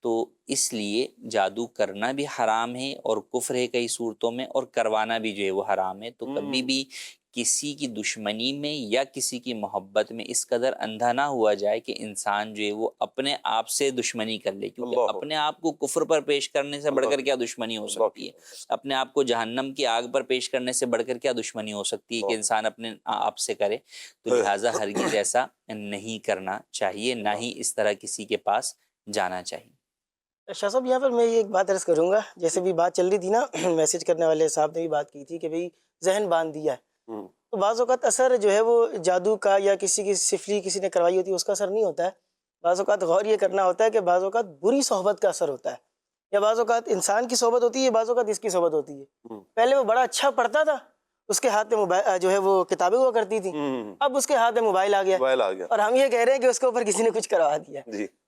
تو اس لیے جادو کرنا بھی حرام ہے اور کفر ہے کئی صورتوں میں، اور کروانا بھی جو ہے وہ حرام ہے. تو کبھی بھی کسی کی دشمنی میں یا کسی کی محبت میں اس قدر اندھا نہ ہوا جائے کہ انسان جو ہے وہ اپنے آپ سے دشمنی کر لے، کیونکہ اپنے آپ کو کفر پر پیش کرنے سے بڑھ کر کیا دشمنی ہو سکتی ہے، اپنے آپ کو جہنم کی آگ پر پیش کرنے سے بڑھ کر کیا دشمنی ہو سکتی ہے کہ انسان اپنے آپ سے کرے. تو لہٰذا ہرگز ایسا نہیں کرنا چاہیے، نہ ہی اس طرح کسی کے پاس جانا چاہیے. شاہ صاحب یہاں پر میں ایک بات عرض کروں گا، جیسے بھی بات چل رہی تھی نا، میسج کرنے والے صاحب نے بھی بات کی تھی کہ بھئی ذہن باندھ دیا ہے، تو بعض اوقات اثر جو ہے وہ جادو کا یا کسی کی سفلی کسی نے کروائی ہوتی ہے اس کا اثر نہیں ہوتا ہے. بعض اوقات غور یہ کرنا ہوتا ہے کہ بعض اوقات بری صحبت کا اثر ہوتا ہے، یا بعض اوقات انسان کی صحبت ہوتی ہے، بعض اوقات اس کی صحبت ہوتی ہے. پہلے وہ بڑا اچھا پڑھتا تھا، اس کے ہاتھ میں موبائل جو ہے وہ کتابیں ہوا کرتی تھی، اب اس کے ہاتھ میں موبائل آ گیا، اور ہم یہ کہہ رہے ہیں کہ اس کے اوپر کسی نے کچھ کروا دیا.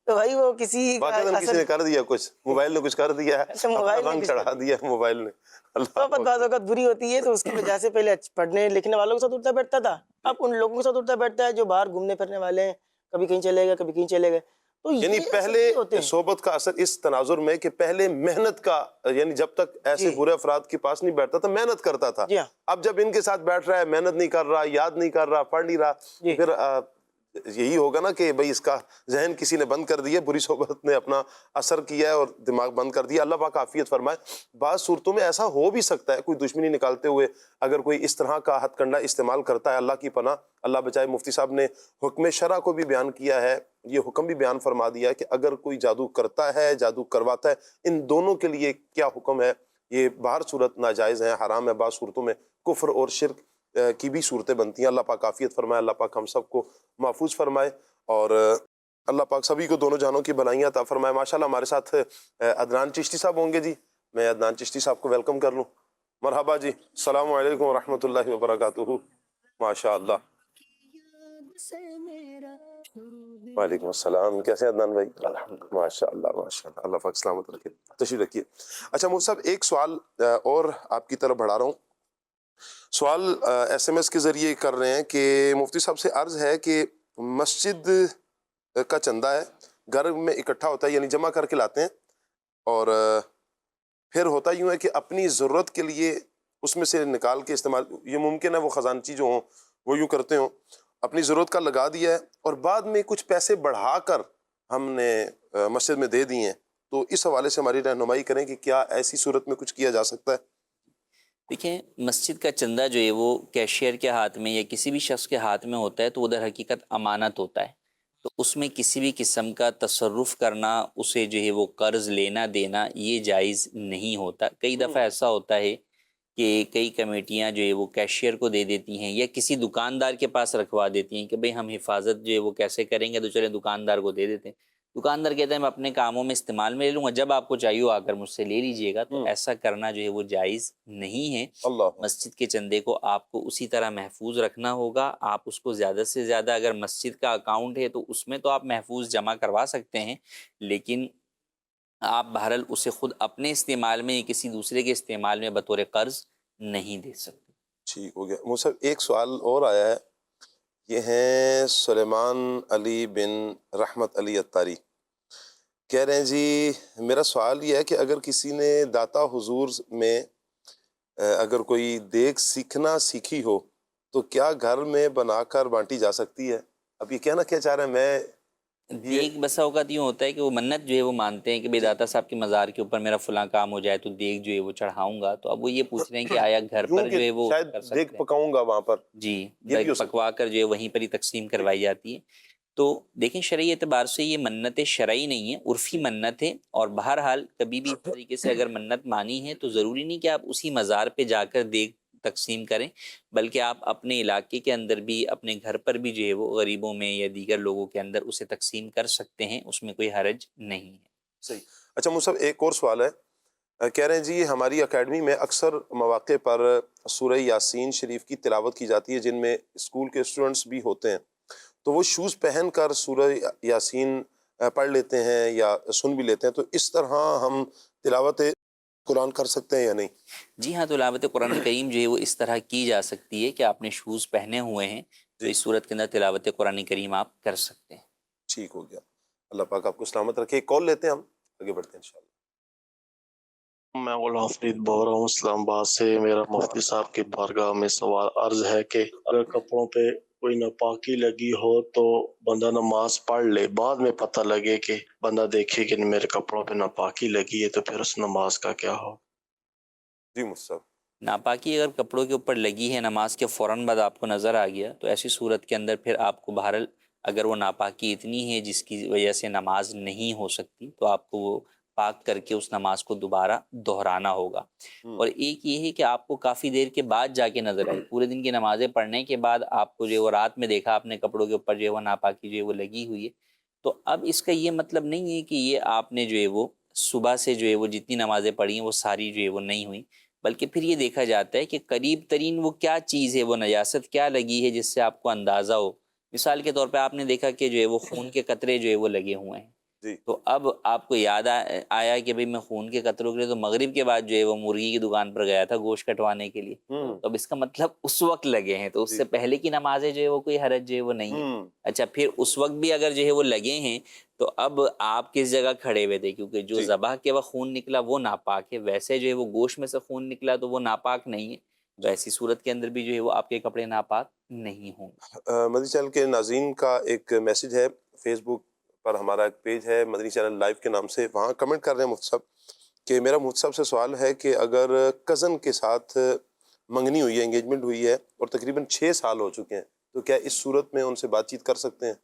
تو بھائی وہ کسی نے کر دیا، کچھ موبائل نے کچھ کر دیا ہے، رنگ چڑھا دیا موبائل نے. صحبت بعض اوقات بری ہوتی ہے، تو اس کی وجہ سے پہلے پڑھنے لکھنے والوں کے ساتھ اٹھتا بیٹھتا تھا، اب ان لوگوں کے ساتھ اٹھتا بیٹھتا ہے جو باہر گھومنے پھرنے والے ہیں، کبھی کہیں چلے گئے کبھی کہیں چلے گئے. تو یعنی پہلے صحبت کا اثر اس تناظر میں کہ پہلے محنت کا، یعنی جب تک ایسے برے افراد کے پاس نہیں بیٹھتا تھا محنت کرتا تھا، اب جب ان کے ساتھ بیٹھ رہا ہے محنت نہیں کر رہا، یاد نہیں کر رہا، پڑھ نہیں رہا، پھر یہی ہوگا نا کہ بھئی اس کا ذہن کسی نے بند کر دیا، بری صحبت نے اپنا اثر کیا ہے اور دماغ بند کر دیا. اللہ پاک عافیت فرمائے. بعض صورتوں میں ایسا ہو بھی سکتا ہے، کوئی دشمنی نکالتے ہوئے اگر کوئی اس طرح کا ہتھ کنڈا استعمال کرتا ہے، اللہ کی پناہ اللہ بچائے. مفتی صاحب نے حکم شرع کو بھی بیان کیا ہے، یہ حکم بھی بیان فرما دیا ہے کہ اگر کوئی جادو کرتا ہے، جادو کرواتا ہے، ان دونوں کے لیے کیا حکم ہے. یہ باہر صورت ناجائز ہے، حرام ہے، بعض صورتوں میں کفر اور شرک کی بھی صورتیں بنتی ہیں. اللہ پاک عافیت فرمائے، اللہ پاک ہم سب کو محفوظ فرمائے. اور اللہ پاک سبھی کو دونوں جہانوں کی بھلائیاں عطا فرمائے. ماشاءاللہ ہمارے ساتھ عدنان چشتی صاحب ہوں گے جی. میں عدنان چشتی صاحب کو ویلکم کر لوں. مرحبا جی. السلام علیکم ورحمۃ اللہ وبرکاتہ. ماشاءاللہ. وعلیکم السلام. کیسے ہیں عدنان بھائی؟ ماشاءاللہ ماشاءاللہ. اللہ پاک سلامت رکھے. تشریف رکھیے. اچھا مفتی صاحب ایک سوال اور آپ کی طرف بڑھا رہا ہوں. سوال ایس ایم ایس کے ذریعے کر رہے ہیں کہ مفتی صاحب سے عرض ہے کہ مسجد کا چندہ ہے گھر میں اکٹھا ہوتا ہے، یعنی جمع کر کے لاتے ہیں، اور پھر ہوتا یوں ہے کہ اپنی ضرورت کے لیے اس میں سے نکال کے استعمال، یہ ممکن ہے وہ خزانچی جو ہوں وہ یوں کرتے ہوں، اپنی ضرورت کا لگا دیا ہے اور بعد میں کچھ پیسے بڑھا کر ہم نے مسجد میں دے دیے ہیں. تو اس حوالے سے ہماری رہنمائی کریں کہ کیا ایسی صورت میں کچھ کیا جا سکتا ہے؟ دیکھیں، مسجد کا چندہ جو ہے وہ کیشیئر کے ہاتھ میں یا کسی بھی شخص کے ہاتھ میں ہوتا ہے تو وہ در حقیقت امانت ہوتا ہے. تو اس میں کسی بھی قسم کا تصرف کرنا، اسے جو ہے وہ قرض لینا دینا، یہ جائز نہیں ہوتا. کئی دفعہ ایسا ہوتا ہے کہ کئی کمیٹیاں جو ہے وہ کیشیئر کو دے دیتی ہیں یا کسی دکاندار کے پاس رکھوا دیتی ہیں کہ بھئی ہم حفاظت جو ہے وہ کیسے کریں گے، تو چلے دکاندار کو دے دیتے ہیں. دکاندار کہتا ہے میں اپنے کاموں میں استعمال میں لے لوں گا، جب آپ کو چاہیے آ کر مجھ سے لے لیجئے گا. تو ایسا کرنا جو ہے وہ جائز نہیں ہے. اللہ. مسجد کے چندے کو آپ کو اسی طرح محفوظ رکھنا ہوگا. آپ اس کو زیادہ سے زیادہ، اگر مسجد کا اکاؤنٹ ہے تو اس میں تو آپ محفوظ جمع کروا سکتے ہیں، لیکن آپ بہرحال اسے خود اپنے استعمال میں یا کسی دوسرے کے استعمال میں بطور قرض نہیں دے سکتے. ٹھیک ہو گیا. مجھ سے ایک سوال اور آیا ہے، یہ ہیں سلیمان علی بن رحمت علی اتاری. کہہ رہے ہیں جی میرا سوال یہ ہے کہ اگر کسی نے داتا حضور میں اگر کوئی دیگ سیکھنا سیکھی ہو تو کیا گھر میں بنا کر بانٹی جا سکتی ہے؟ اب یہ کہنا کیا چاہ رہے ہیں؟ میں دیگ بسا اوقات یوں ہوتا ہے کہ وہ منت جو ہے وہ مانتے ہیں کہ بھئی داتا صاحب کے مزار کے اوپر میرا فلاں کام ہو جائے تو دیگ جو ہے وہ چڑھاؤں گا. تو اب وہ یہ پوچھ رہے ہیں کہ آیا گھر پر جو ہے وہ شاید کر سکتے دیگ ہیں؟ پکاؤں گا وہاں پر. جی، یہ بھی ہو سکتا پکوا کر جو ہے وہیں پر ہی تقسیم کروائی جاتی ہے. تو دیکھیں شرعی اعتبار سے یہ منت شرعی نہیں ہے، عرفی منت ہے. اور بہرحال کبھی بھی اس طریقے سے اگر منت مانی ہے تو ضروری نہیں کہ آپ اسی مزار پہ جا کر دیگ تقسیم کریں، بلکہ آپ اپنے علاقے کے اندر بھی، اپنے گھر پر بھی جو ہے وہ غریبوں میں یا دیگر لوگوں کے اندر اسے تقسیم کر سکتے ہیں. اس میں کوئی حرج نہیں ہے. صحیح. اچھا مصعب ایک اور سوال ہے. کہہ رہے ہیں جی ہماری اکیڈمی میں اکثر مواقع پر سورہ یاسین شریف کی تلاوت کی جاتی ہے جن میں اسکول کے اسٹوڈنٹس بھی ہوتے ہیں، تو وہ شوز پہن کر سورہ یاسین پڑھ لیتے ہیں یا سن بھی لیتے ہیں، تو اس طرح ہم تلاوت قرآن کر سکتے ہیں یا نہیں؟ جی ہاں، تلاوت قرآن کریم جو ہے وہ اس طرح کی جا سکتی ہے کہ آپ نے شوز پہنے ہوئے ہیں تو اس صورت کے اندر تلاوت قرآن کریم آپ کر سکتے ہیں. ٹھیک ہو گیا. اللہ پاک آپ کو سلامت رکھے. ایک کال لیتے ہیں، ہم آگے بڑھتے ہیں انشاءاللہ. میں غلام فرید بول رہا ہوں اسلام آباد سے. میرا مفتی صاحب کی بارگاہ میں سوال عرض ہے کہ اگر کپڑوں پہ کوئی ناپاکی لگی ہو تو بندہ نماز پڑھ لے، بعد میں پتہ لگے کہ بندہ دیکھے کہ میرے کپڑوں پہ ناپاکی لگی ہے، تو پھر اس نماز کا کیا ہو؟ جی مصعب. ناپاکی اگر کپڑوں کے اوپر لگی ہے، نماز کے فوراً بعد آپ کو نظر آ گیا، تو ایسی صورت کے اندر پھر آپ کو بہرحال اگر وہ ناپاکی اتنی ہے جس کی وجہ سے نماز نہیں ہو سکتی تو آپ کو وہ پاک کر کے اس نماز کو دوبارہ دہرانا ہوگا. اور ایک یہ ہے کہ آپ کو کافی دیر کے بعد جا کے نظر آئی، پورے دن کی نمازیں پڑھنے کے بعد آپ کو جو ہے وہ رات میں دیکھا آپ نے کپڑوں کے اوپر جو ہے وہ ناپاکی جو ہے وہ لگی ہوئی ہے، تو اب اس کا یہ مطلب نہیں ہے کہ یہ آپ نے جو ہے وہ صبح سے جو ہے وہ جتنی نمازیں پڑھی ہیں وہ ساری جو ہے وہ نہیں ہوئیں، بلکہ پھر یہ دیکھا جاتا ہے کہ قریب ترین وہ کیا چیز ہے، وہ نجاست کیا لگی ہے جس سے آپ کو اندازہ ہو. مثال کے طور پہ آپ نے دیکھا کہ جو ہے وہ خون کے قطرے جو ہے وہ لگے ہوئے ہیں، جی. تو اب آپ کو یاد آیا کہ بھئی میں خون کے قطروں کے لیے تو مغرب کے بعد جو ہے وہ مرغی کی دکان پر گیا تھا گوشت کٹوانے کے لیے، تو اب اس کا مطلب اس وقت لگے ہیں، تو اس سے پہلے کی نمازیں جو ہے وہ کوئی حرج جو ہے وہ نہیں ہے. اچھا پھر اس وقت بھی اگر جو ہے وہ لگے ہیں تو اب آپ کس جگہ کھڑے ہوئے تھے، کیونکہ جو ذبح کے وقت خون نکلا وہ ناپاک ہے، ویسے جو ہے وہ گوشت میں سے خون نکلا تو وہ ناپاک نہیں ہے، تو ایسی صورت کے اندر بھی جو ہے وہ آپ کے کپڑے ناپاک نہیں ہوں گے. مدنی چینل کے ناظرین کا ایک میسج ہے، فیس بک پر ہمارا ایک پیج ہے مدنی چینل لائیو کے نام سے، وہاں کمنٹ کر رہے ہیں مفتی صاحب کہ میرا مفتی صاحب سے سوال ہے کہ اگر کزن کے ساتھ منگنی ہوئی ہے، انگیجمنٹ ہوئی ہے اور تقریباً 6 سال ہو چکے ہیں، تو کیا اس صورت میں ان سے بات چیت کر سکتے ہیں؟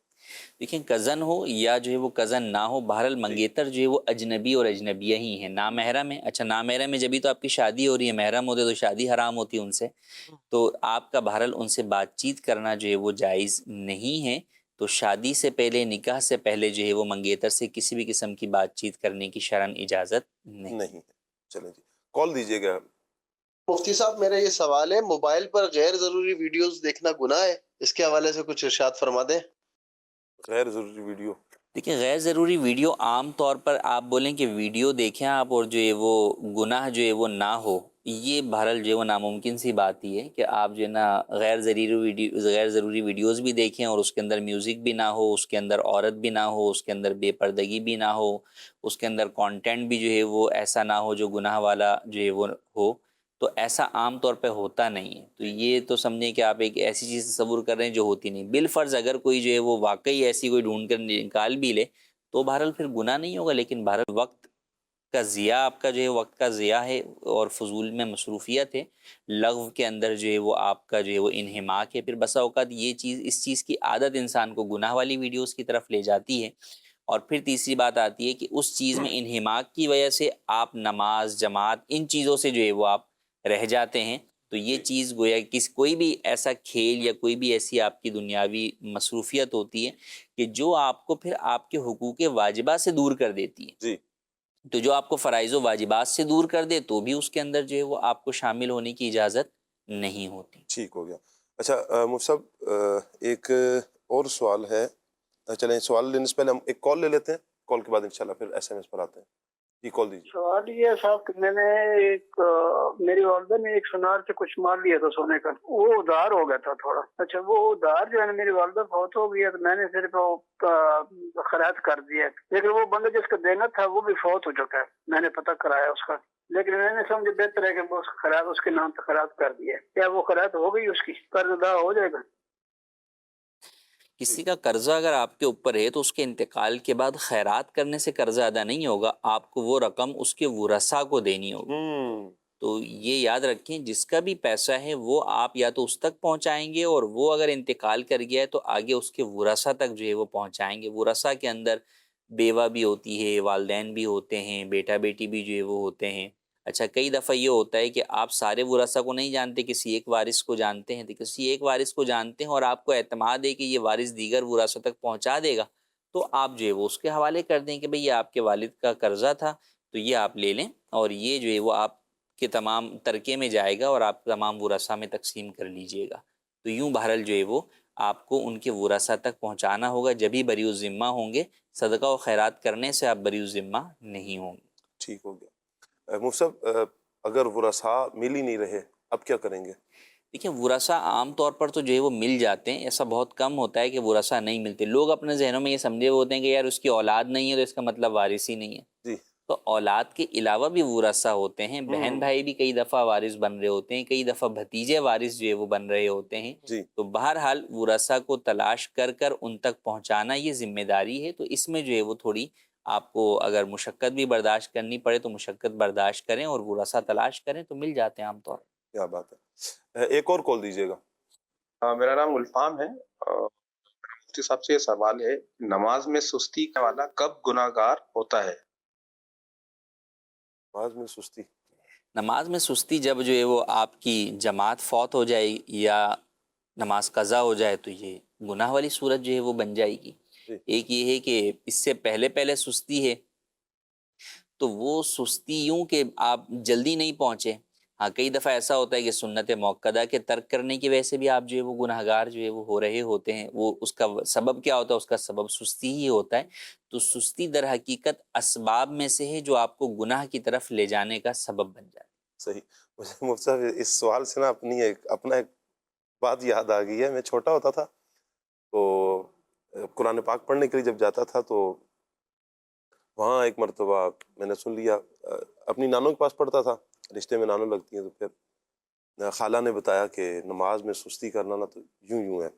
دیکھیں کزن ہو یا جو ہے وہ کزن نہ ہو، بہرحال منگیتر جو ہے وہ اجنبی اور اجنبیہ ہی ہیں، نامحرم ہے. اچھا نامحرم ہے جبھی تو آپ کی شادی ہو رہی ہے، محرم ہوتے تو شادی حرام ہوتی ان سے، تو آپ کا بہرحال ان سے بات چیت کرنا جو ہے وہ جائز نہیں ہے. تو شادی سے پہلے، نکاح سے پہلے جو ہے وہ منگیتر سے کسی بھی قسم کی بات چیت کرنے کی شرعاً اجازت نہیں۔ نہیں ہے۔ چلیں جی، کال دیجیے گا۔ مفتی صاحب میرا یہ سوال ہے، موبائل پر غیر ضروری ویڈیوز دیکھنا گناہ ہے؟ اس کے حوالے سے کچھ ارشاد فرما دیں۔ غیر ضروری ویڈیو، دیکھیں غیر ضروری ویڈیو عام طور پر آپ بولیں کہ ویڈیو دیکھیں آپ اور جو ہے وہ گناہ جو ہے وہ نہ ہو، یہ بہرحال جو ہے وہ ناممکن سی بات ہی ہے کہ آپ جو ہے نا غیر ضروری ویڈیوز بھی دیکھیں اور اس کے اندر میوزک بھی نہ ہو، اس کے اندر عورت بھی نہ ہو، اس کے اندر بے پردگی بھی نہ ہو، اس کے اندر کانٹینٹ بھی جو ہے وہ ایسا نہ ہو جو گناہ والا جو ہے وہ ہو، تو ایسا عام طور پہ ہوتا نہیں ہے۔ تو یہ تو سمجھیں کہ آپ ایک ایسی چیز تصور کر رہے ہیں جو ہوتی نہیں۔ بالفرض اگر کوئی جو ہے وہ واقعی ایسی کوئی ڈھونڈ کر نکال بھی لے تو بہرحال پھر گناہ نہیں ہوگا، لیکن بہرحال وقت کا ضیاع، آپ کا جو ہے وقت کا ضیاع ہے اور فضول میں مصروفیت ہے، لغو کے اندر جو ہے وہ آپ کا جو ہے وہ انہماک ہے۔ پھر بسا اوقات یہ چیز، اس چیز کی عادت انسان کو گناہ والی ویڈیوز کی طرف لے جاتی ہے۔ اور پھر تیسری بات آتی ہے کہ اس چیز میں انہماک کی وجہ سے آپ نماز، جماعت، ان چیزوں سے جو ہے وہ آپ رہ جاتے ہیں۔ تو یہ چیز گویا کوئی بھی ایسا کھیل یا کوئی بھی ایسی آپ کی دنیاوی مصروفیت ہوتی ہے کہ جو آپ کو پھر آپ کے حقوق واجبات سے دور کر دیتی ہے۔ جی، تو جو آپ کو فرائض و واجبات سے دور کر دے تو بھی اس کے اندر جو ہے وہ آپ کو شامل ہونے کی اجازت نہیں ہوتی۔ ٹھیک ہو گیا۔ اچھا مفتی صاحب، ایک اور سوال ہے، چلیں سوال لینے سے پہلے ہم ایک کال لے لیتے ہیں، کال کے بعد انشاءاللہ پھر ایس ایم ایس پر آتے ہیں۔ جی کال دیجیے۔ سوال یہ ہے صاحب کہ میں نے میری والدہ نے ایک سونار سے کچھ مال لیا تھا سونے کا، وہ ادھار ہو گیا تھا تھوڑا۔ اچھا وہ ادھار جو ہے نا میری والدہ فوت ہو گئی ہے تو میں نے صرف خیرات کر دیا ہے، لیکن وہ بندہ جس کو دینا تھا وہ بھی فوت ہو چکا ہے، میں نے پتہ کرایا اس کا، لیکن میں نے سمجھا بہتر ہے کہ وہ خیرات اس کے نام پہ خیرات کر دیا ہے۔ کیا وہ خیرات ہو گئی، اس کی قرض ادا ہو جائے گا؟ کسی کا قرضہ اگر آپ کے اوپر ہے تو اس کے انتقال کے بعد خیرات کرنے سے قرضہ ادا نہیں ہوگا، آپ کو وہ رقم اس کے ورثاء کو دینی ہوگی۔ تو یہ یاد رکھیں جس کا بھی پیسہ ہے وہ آپ یا تو اس تک پہنچائیں گے، اور وہ اگر انتقال کر گیا ہے تو آگے اس کے ورثاء تک جو ہے وہ پہنچائیں گے۔ ورثاء کے اندر بیوہ بھی ہوتی ہے، والدین بھی ہوتے ہیں، بیٹا بیٹی بھی جو ہے وہ ہوتے ہیں۔ اچھا کئی دفعہ یہ ہوتا ہے کہ آپ سارے ورثاء کو نہیں جانتے، کسی ایک وارث کو جانتے ہیں، تو کسی ایک وارث کو جانتے ہیں اور آپ کو اعتماد ہے کہ یہ وارث دیگر ورثاء تک پہنچا دے گا، تو آپ جو ہے وہ اس کے حوالے کر دیں کہ بھئی یہ آپ کے والد کا قرضہ تھا تو یہ آپ لے لیں، اور یہ جو ہے وہ آپ کے تمام ترکے میں جائے گا اور آپ تمام ورثاء میں تقسیم کر لیجئے گا۔ تو یوں بہرحال جو ہے وہ آپ کو ان کے ورثاء تک پہنچانا ہوگا، جبھی بری الذمہ ہوں گے۔ صدقہ و خیرات کرنے سے آپ بری الذمہ نہیں ہوں گے۔ ٹھیک ہو گیا۔ مفتی صاحب اگر ورثاء مل ہی نہیں رہے اب کیا کریں گے؟ دیکھیں ورثاء عام طور پر تو جو ہے وہ مل جاتے ہیں، ایسا بہت کم ہوتا ہے کہ ورثاء نہیں ملتے۔ لوگ اپنے ذہنوں میں یہ سمجھے ہوتے ہیں کہ یار اس کی اولاد نہیں ہے تو اس کا مطلب وارث ہی نہیں ہے۔ جی، تو اولاد کے علاوہ بھی ورثاء ہوتے ہیں، بہن بھائی بھی کئی دفعہ وارث بن رہے ہوتے ہیں، کئی دفعہ بھتیجے وارث جو ہے وہ بن رہے ہوتے ہیں۔ جی، تو بہرحال ورثاء کو تلاش کر کر ان تک پہنچانا یہ ذمہ داری ہے۔ تو اس میں جو ہے وہ تھوڑی آپ کو اگر مشقت بھی برداشت کرنی پڑے تو مشقت برداشت کریں اور ورثاء تلاش کریں تو مل جاتے ہیں عام طور پر۔ کیا بات ہے۔ ایک اور کال دیجیے گا۔ میرا نام گلفام ہے، مفتی صاحب سے یہ سوال ہے، نماز میں سستی والا کب گناہ گار ہوتا ہے؟ نماز میں سستی، نماز میں سستی جب جو ہے وہ آپ کی جماعت فوت ہو جائے یا نماز قضا ہو جائے تو یہ گناہ والی صورت جو ہے وہ بن جائے گی۔ ایک یہ ہے کہ اس سے پہلے سستی ہے تو وہ سستی یوں کہ آپ جلدی نہیں پہنچے۔ ہاں کئی دفعہ ایسا ہوتا ہے کہ سنت موقدہ کے ترک کرنے کی وجہ سے بھی آپ جو ہے وہ گناہ گار جو ہے وہ ہو رہے ہوتے ہیں۔ وہ اس کا سبب کیا ہوتا ہے؟ اس کا سبب سستی ہی ہوتا ہے۔ تو سستی در حقیقت اسباب میں سے ہے جو آپ کو گناہ کی طرف لے جانے کا سبب بن جائے۔ صحیح۔ مجھے مفتی صاحب اس سوال سے نا اپنا ایک بات یاد آ گئی ہے۔ میں چھوٹا ہوتا تھا تو قرآن پاک پڑھنے کے لیے جب جاتا تھا تو وہاں ایک مرتبہ میں نے سن لیا، اپنی نانوں کے پاس پڑھتا تھا، رشتے میں نانوں لگتی ہیں، تو پھر خالہ نے بتایا کہ نماز میں سستی کرنا نا تو یوں ہے،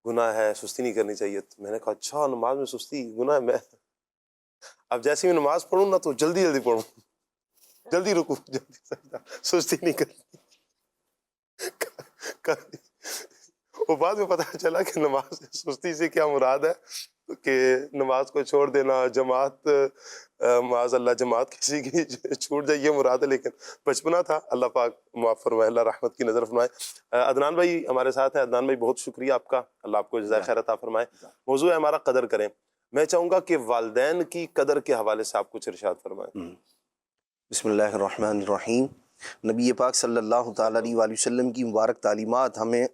گناہ ہے، سستی نہیں کرنی چاہیے۔ تو میں نے کہا اچھا نماز میں سستی گناہ ہے؟ میں اب جیسے میں نماز پڑھوں نا تو جلدی پڑھوں، جلدی رکو، جلدی سجدہ، سستی نہیں کرنی۔ وہ بعد میں پتہ چلا کہ نماز سستی سے کیا مراد ہے، کہ نماز کو چھوڑ دینا، جماعت معاذ اللہ جماعت کسی کی چھوٹ جائے یہ مراد ہے، لیکن بچپنا تھا، اللہ پاک معاف فرمائے، اللہ رحمت کی نظر فرمائے۔ عدنان بھائی ہمارے ساتھ ہیں۔ عدنان بھائی بہت شکریہ آپ کا، اللہ آپ کو جزائے خیر عطا فرمائے۔ موضوع ہے ہمارا قدر کریں۔ میں چاہوں گا کہ والدین کی قدر کے حوالے سے آپ کچھ ارشاد فرمائیں۔ بسم اللہ الرحمن الرحیم۔ نبی پاک صلی اللہ تعالیٰ علیہ وآلہ وسلم کی مبارک تعلیمات ہمیں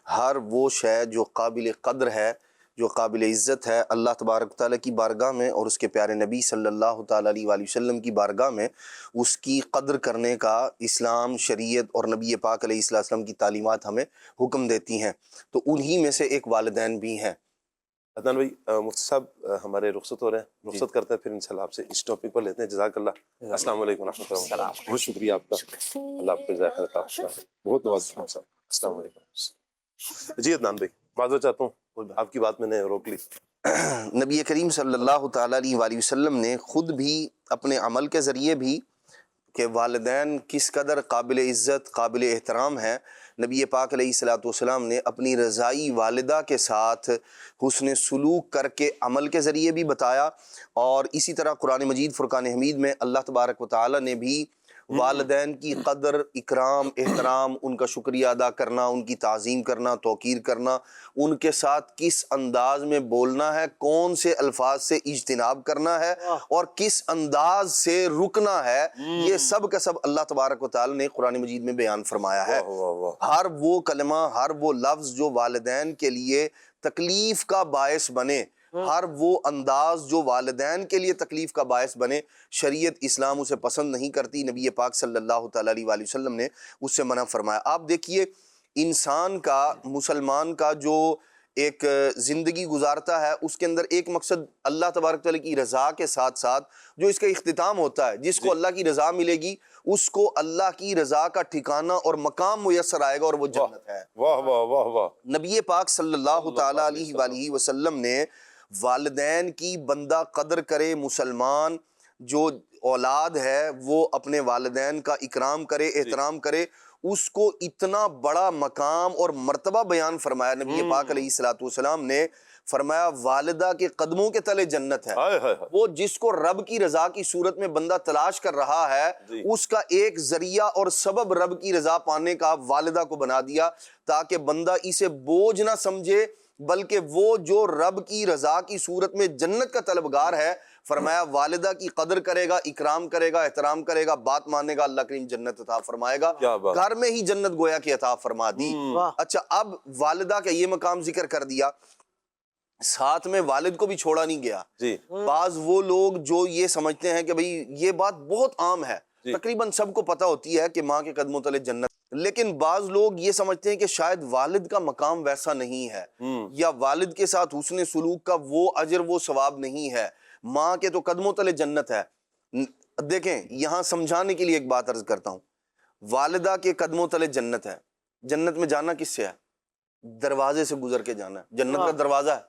ہر وہ شے جو قابل قدر ہے، جو قابل عزت ہے اللہ تبارک تعالیٰ کی بارگاہ میں اور اس کے پیارے نبی صلی اللہ تعالیٰ علیہ وآلہ وسلم کی بارگاہ میں اس کی قدر کرنے کا اسلام، شریعت اور نبی پاک علیہ السلام کی تعلیمات ہمیں حکم دیتی ہیں، تو انہی میں سے ایک والدین بھی ہیں۔ عدنان بھائی مفتی صاحب ہمارے رخصت ہو رہے ہیں، رخصت کرتے ہیں، پھر انشاءاللہ آپ سے اس ٹاپک پر لیتے ہیں۔ جزاک اللہ۔ السلام علیکم ورحمۃ اللہ۔ بہت شکریہ آپ کا، اللہ آپ کو جزائے خیر عطا فرمائے۔ بہت نوازش صاحب۔ السلام علیکم۔ جی عدنان بھائی معذرت چاہتا ہوں، آپ کی بات میں نے روک لی۔ نبی کریم صلی اللہ تعالیٰ علیہ وآلہ وسلم نے خود بھی اپنے عمل کے ذریعے بھی کہ والدین کس قدر قابل عزت، قابل احترام ہیں، نبی پاک علیہ السلام نے اپنی رضائی والدہ کے ساتھ حسن سلوک کر کے عمل کے ذریعے بھی بتایا، اور اسی طرح قرآن مجید فرقان حمید میں اللہ تبارک و تعالیٰ نے بھی والدین کی قدر، اکرام، احترام، ان کا شکریہ ادا کرنا، ان کی تعظیم کرنا، توقیر کرنا، ان کے ساتھ کس انداز میں بولنا ہے، کون سے الفاظ سے اجتناب کرنا ہے اور کس انداز سے رکنا ہے، یہ سب کا سب اللہ تبارک و تعالی نے قرآن مجید میں بیان فرمایا ہے۔ ہر وہ کلمہ، ہر وہ لفظ جو والدین کے لیے تکلیف کا باعث بنے، ہر وہ انداز جو والدین کے لیے تکلیف کا باعث بنے، شریعت اسلام اسے پسند نہیں کرتی، نبی پاک صلی اللہ تعالیٰ علیہ وآلہ وسلم نے اس سے منع فرمایا۔ آپ دیکھیے انسان کا، مسلمان کا جو ایک زندگی گزارتا ہے، اس کے اندر ایک مقصد اللہ تبارک تعالیٰ کی رضا کے ساتھ ساتھ جو اس کا اختتام ہوتا ہے، جس کو اللہ کی رضا ملے گی اس کو اللہ کی رضا کا ٹھکانہ اور مقام میسر آئے گا، اور وہ جنت ہے۔ واہ واہ واہ واہ۔ نبی پاک صلی اللہ تعالیٰ علیہ وآلہ وسلم نے والدین کی بندہ قدر کرے، مسلمان جو اولاد ہے وہ اپنے والدین کا اکرام کرے، احترام کرے، اس کو اتنا بڑا مقام اور مرتبہ بیان فرمایا نبی پاک علیہ السلام نے، فرمایا والدہ کے قدموں کے تلے جنت ہے۔ وہ جس کو رب کی رضا کی صورت میں بندہ تلاش کر رہا ہے، اس کا ایک ذریعہ اور سبب رب کی رضا پانے کا والدہ کو بنا دیا، تاکہ بندہ اسے بوجھ نہ سمجھے، بلکہ وہ جو رب کی رضا کی صورت میں جنت کا طلبگار ہے، فرمایا والدہ کی قدر کرے گا، اکرام کرے گا، احترام کرے گا، بات مانے گا، اللہ کریم جنت عطا فرمائے گا۔ گھر میں ہی جنت گویا کہ عطا فرما دی۔ اچھا، اب والدہ کا یہ مقام ذکر کر دیا، ساتھ میں والد کو بھی چھوڑا نہیں گیا۔ بعض وہ لوگ جو یہ سمجھتے ہیں کہ بھئی یہ بات بہت عام ہے، تقریباً سب کو پتہ ہوتی ہے کہ ماں کے قدموں تلے جنت، لیکن بعض لوگ یہ سمجھتے ہیں کہ شاید والد کا مقام ویسا نہیں ہے، یا والد کے ساتھ حسن سلوک کا وہ اجر، وہ ثواب نہیں ہے، ماں کے تو قدموں تلے جنت ہے۔ دیکھیں یہاں سمجھانے کے لیے ایک بات عرض کرتا ہوں، والدہ کے قدموں تلے جنت ہے، جنت میں جانا کس سے ہے؟ دروازے سے گزر کے جانا ہے، جنت کا دروازہ ہے۔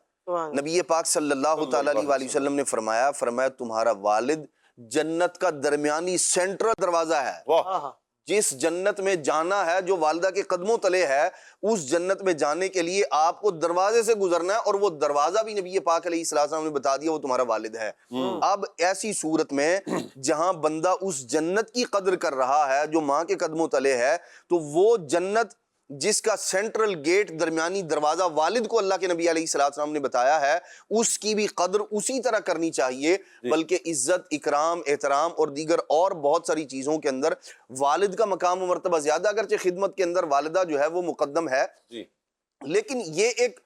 نبی پاک صلی اللہ تعالیٰ علیہ وآلہ وسلم نے فرمایا تمہارا والد جنت کا درمیانی سینٹرل دروازہ ہے۔ جس جنت میں جانا ہے، جو والدہ کے قدموں تلے ہے، اس جنت میں جانے کے لیے آپ کو دروازے سے گزرنا ہے، اور وہ دروازہ بھی نبی پاک علیہ السلام نے بتا دیا، وہ تمہارا والد ہے۔ اب ایسی صورت میں جہاں بندہ اس جنت کی قدر کر رہا ہے جو ماں کے قدموں تلے ہے، تو وہ جنت جس کا سینٹرل گیٹ، درمیانی دروازہ والد کو اللہ کے نبی علیہ السلام نے بتایا ہے، اس کی بھی قدر اسی طرح کرنی چاہیے، بلکہ عزت، اکرام، احترام اور دیگر اور بہت ساری چیزوں کے اندر والد کا مقام و مرتبہ زیادہ، اگرچہ خدمت کے اندر والدہ جو ہے وہ مقدم ہے، لیکن یہ ایک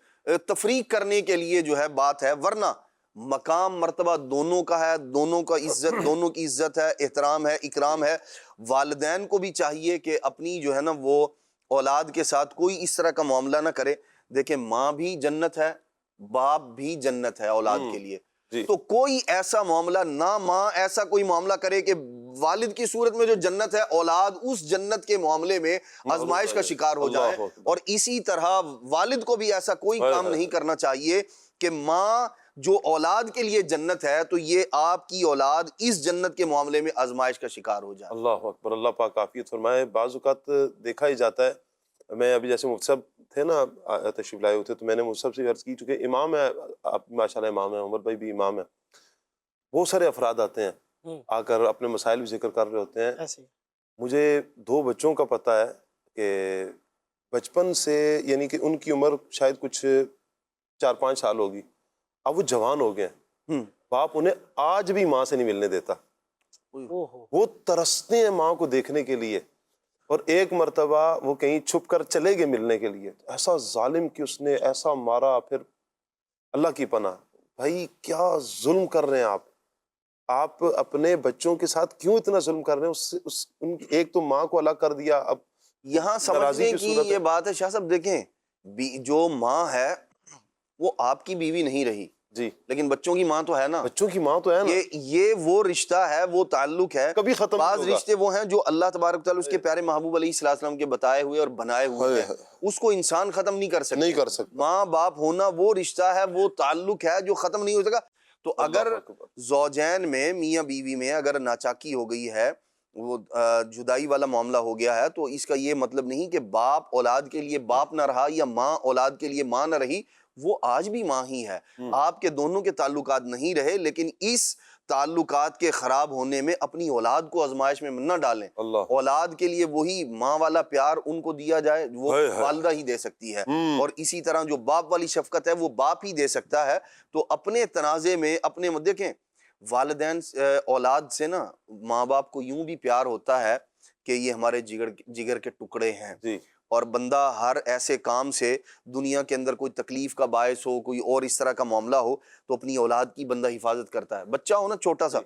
تفریق کرنے کے لیے جو ہے بات ہے، ورنہ مقام مرتبہ دونوں کا ہے، دونوں کا عزت، دونوں کی عزت ہے، احترام ہے، اکرام ہے۔ والدین کو بھی چاہیے کہ اپنی جو ہے نا وہ اولاد کے ساتھ کوئی اس طرح کا معاملہ نہ کرے۔ دیکھیں ماں بھی جنت ہے، باپ بھی جنت ہے اولاد کے لیے، تو کوئی ایسا معاملہ نہ، ماں ایسا کوئی معاملہ کرے کہ والد کی صورت میں جو جنت ہے، اولاد اس جنت کے معاملے میں آزمائش کا شکار ہو جائے، اور اسی طرح والد کو بھی ایسا کوئی کام نہیں کرنا چاہیے کہ ماں جو اولاد کے لیے جنت ہے تو یہ آپ کی اولاد اس جنت کے معاملے میں آزمائش کا شکار ہو جائے۔ اللہ اکبر، اللہ پاک عافیت فرمائے۔ بعض اوقات دیکھا ہی جاتا ہے میں ابھی جیسے مفتی صاحب تھے نا تشریف لائے ہوتے، تو میں نے مفتی صاحب سے عرض کی، چونکہ امام ہے آپ ماشاء اللہ امام ہیں، عمر بھائی بھی امام ہیں، بہت سارے افراد آتے ہیں آ کر اپنے مسائل بھی ذکر کر رہے ہوتے ہیں. مجھے 2 بچوں کا پتہ ہے کہ بچپن سے، یعنی کہ ان کی عمر شاید کچھ 4-5 سال ہوگی، اب وہ جوان ہو گئے ہیں، باپ انہیں آج بھی ماں سے نہیں ملنے دیتا، وہ ترستے ہیں ماں کو دیکھنے کے لیے. اور ایک مرتبہ وہ کہیں چھپ کر چلے گئے ملنے کے لیے، ایسا ظالم کہ اس نے ایسا مارا، پھر اللہ کی پناہ. بھائی کیا ظلم کر رہے ہیں آپ اپنے بچوں کے ساتھ کیوں اتنا ظلم کر رہے ہیں؟ ایک تو ماں کو الگ کر دیا، اب یہاں سمجھنے کی یہ بات ہے شاہ صاحب، دیکھیں جو ماں ہے وہ آپ کی بیوی نہیں رہی جی، لیکن بچوں کی ماں تو ہے نا، بچوں کی ماں تو ہے نا. یہ وہ رشتہ ہے، وہ تعلق ہے، کبھی ختم نہیں بعض ہوگا. رشتے وہ ہیں جو اللہ تبارک و تعالیٰ اس کے پیارے محبوب علیہ السلام کے بتائے ہوئے اور بنائے ہوئے ہیں، اس کو انسان ختم نہیں کر سکتا. ماں باپ ہونا وہ رشتہ ہے، وہ تعلق ہے جو ختم نہیں ہو سکا. تو اگر زوجین میں، میاں بیوی میں اگر ناچاکی ہو گئی ہے، وہ جدائی والا معاملہ ہو گیا ہے، تو اس کا یہ مطلب نہیں کہ باپ اولاد کے لیے باپ نہ رہا یا ماں اولاد کے لیے ماں نہ رہی، وہ آج بھی ماں ہی ہے. آپ کے دونوں کے تعلقات نہیں رہے، لیکن اس تعلقات کے خراب ہونے میں اپنی اولاد کو آزمائش میں نہ ڈالیں. اولاد کے لیے وہی ماں والا پیار ان کو دیا جائے وہ والدہ ہی دے سکتی ہے، اور اسی طرح جو باپ والی شفقت ہے وہ باپ ہی دے سکتا ہے. تو اپنے تنازع میں اپنے دیکھیں والدین اولاد سے نا، ماں باپ کو یوں بھی پیار ہوتا ہے کہ یہ ہمارے جگر کے ٹکڑے ہیں، اور بندہ ہر ایسے کام سے دنیا کے اندر کوئی تکلیف کا باعث ہو، کوئی اور اس طرح کا معاملہ ہو، تو اپنی اولاد کی بندہ حفاظت کرتا ہے. بچہ ہو نا چھوٹا سا،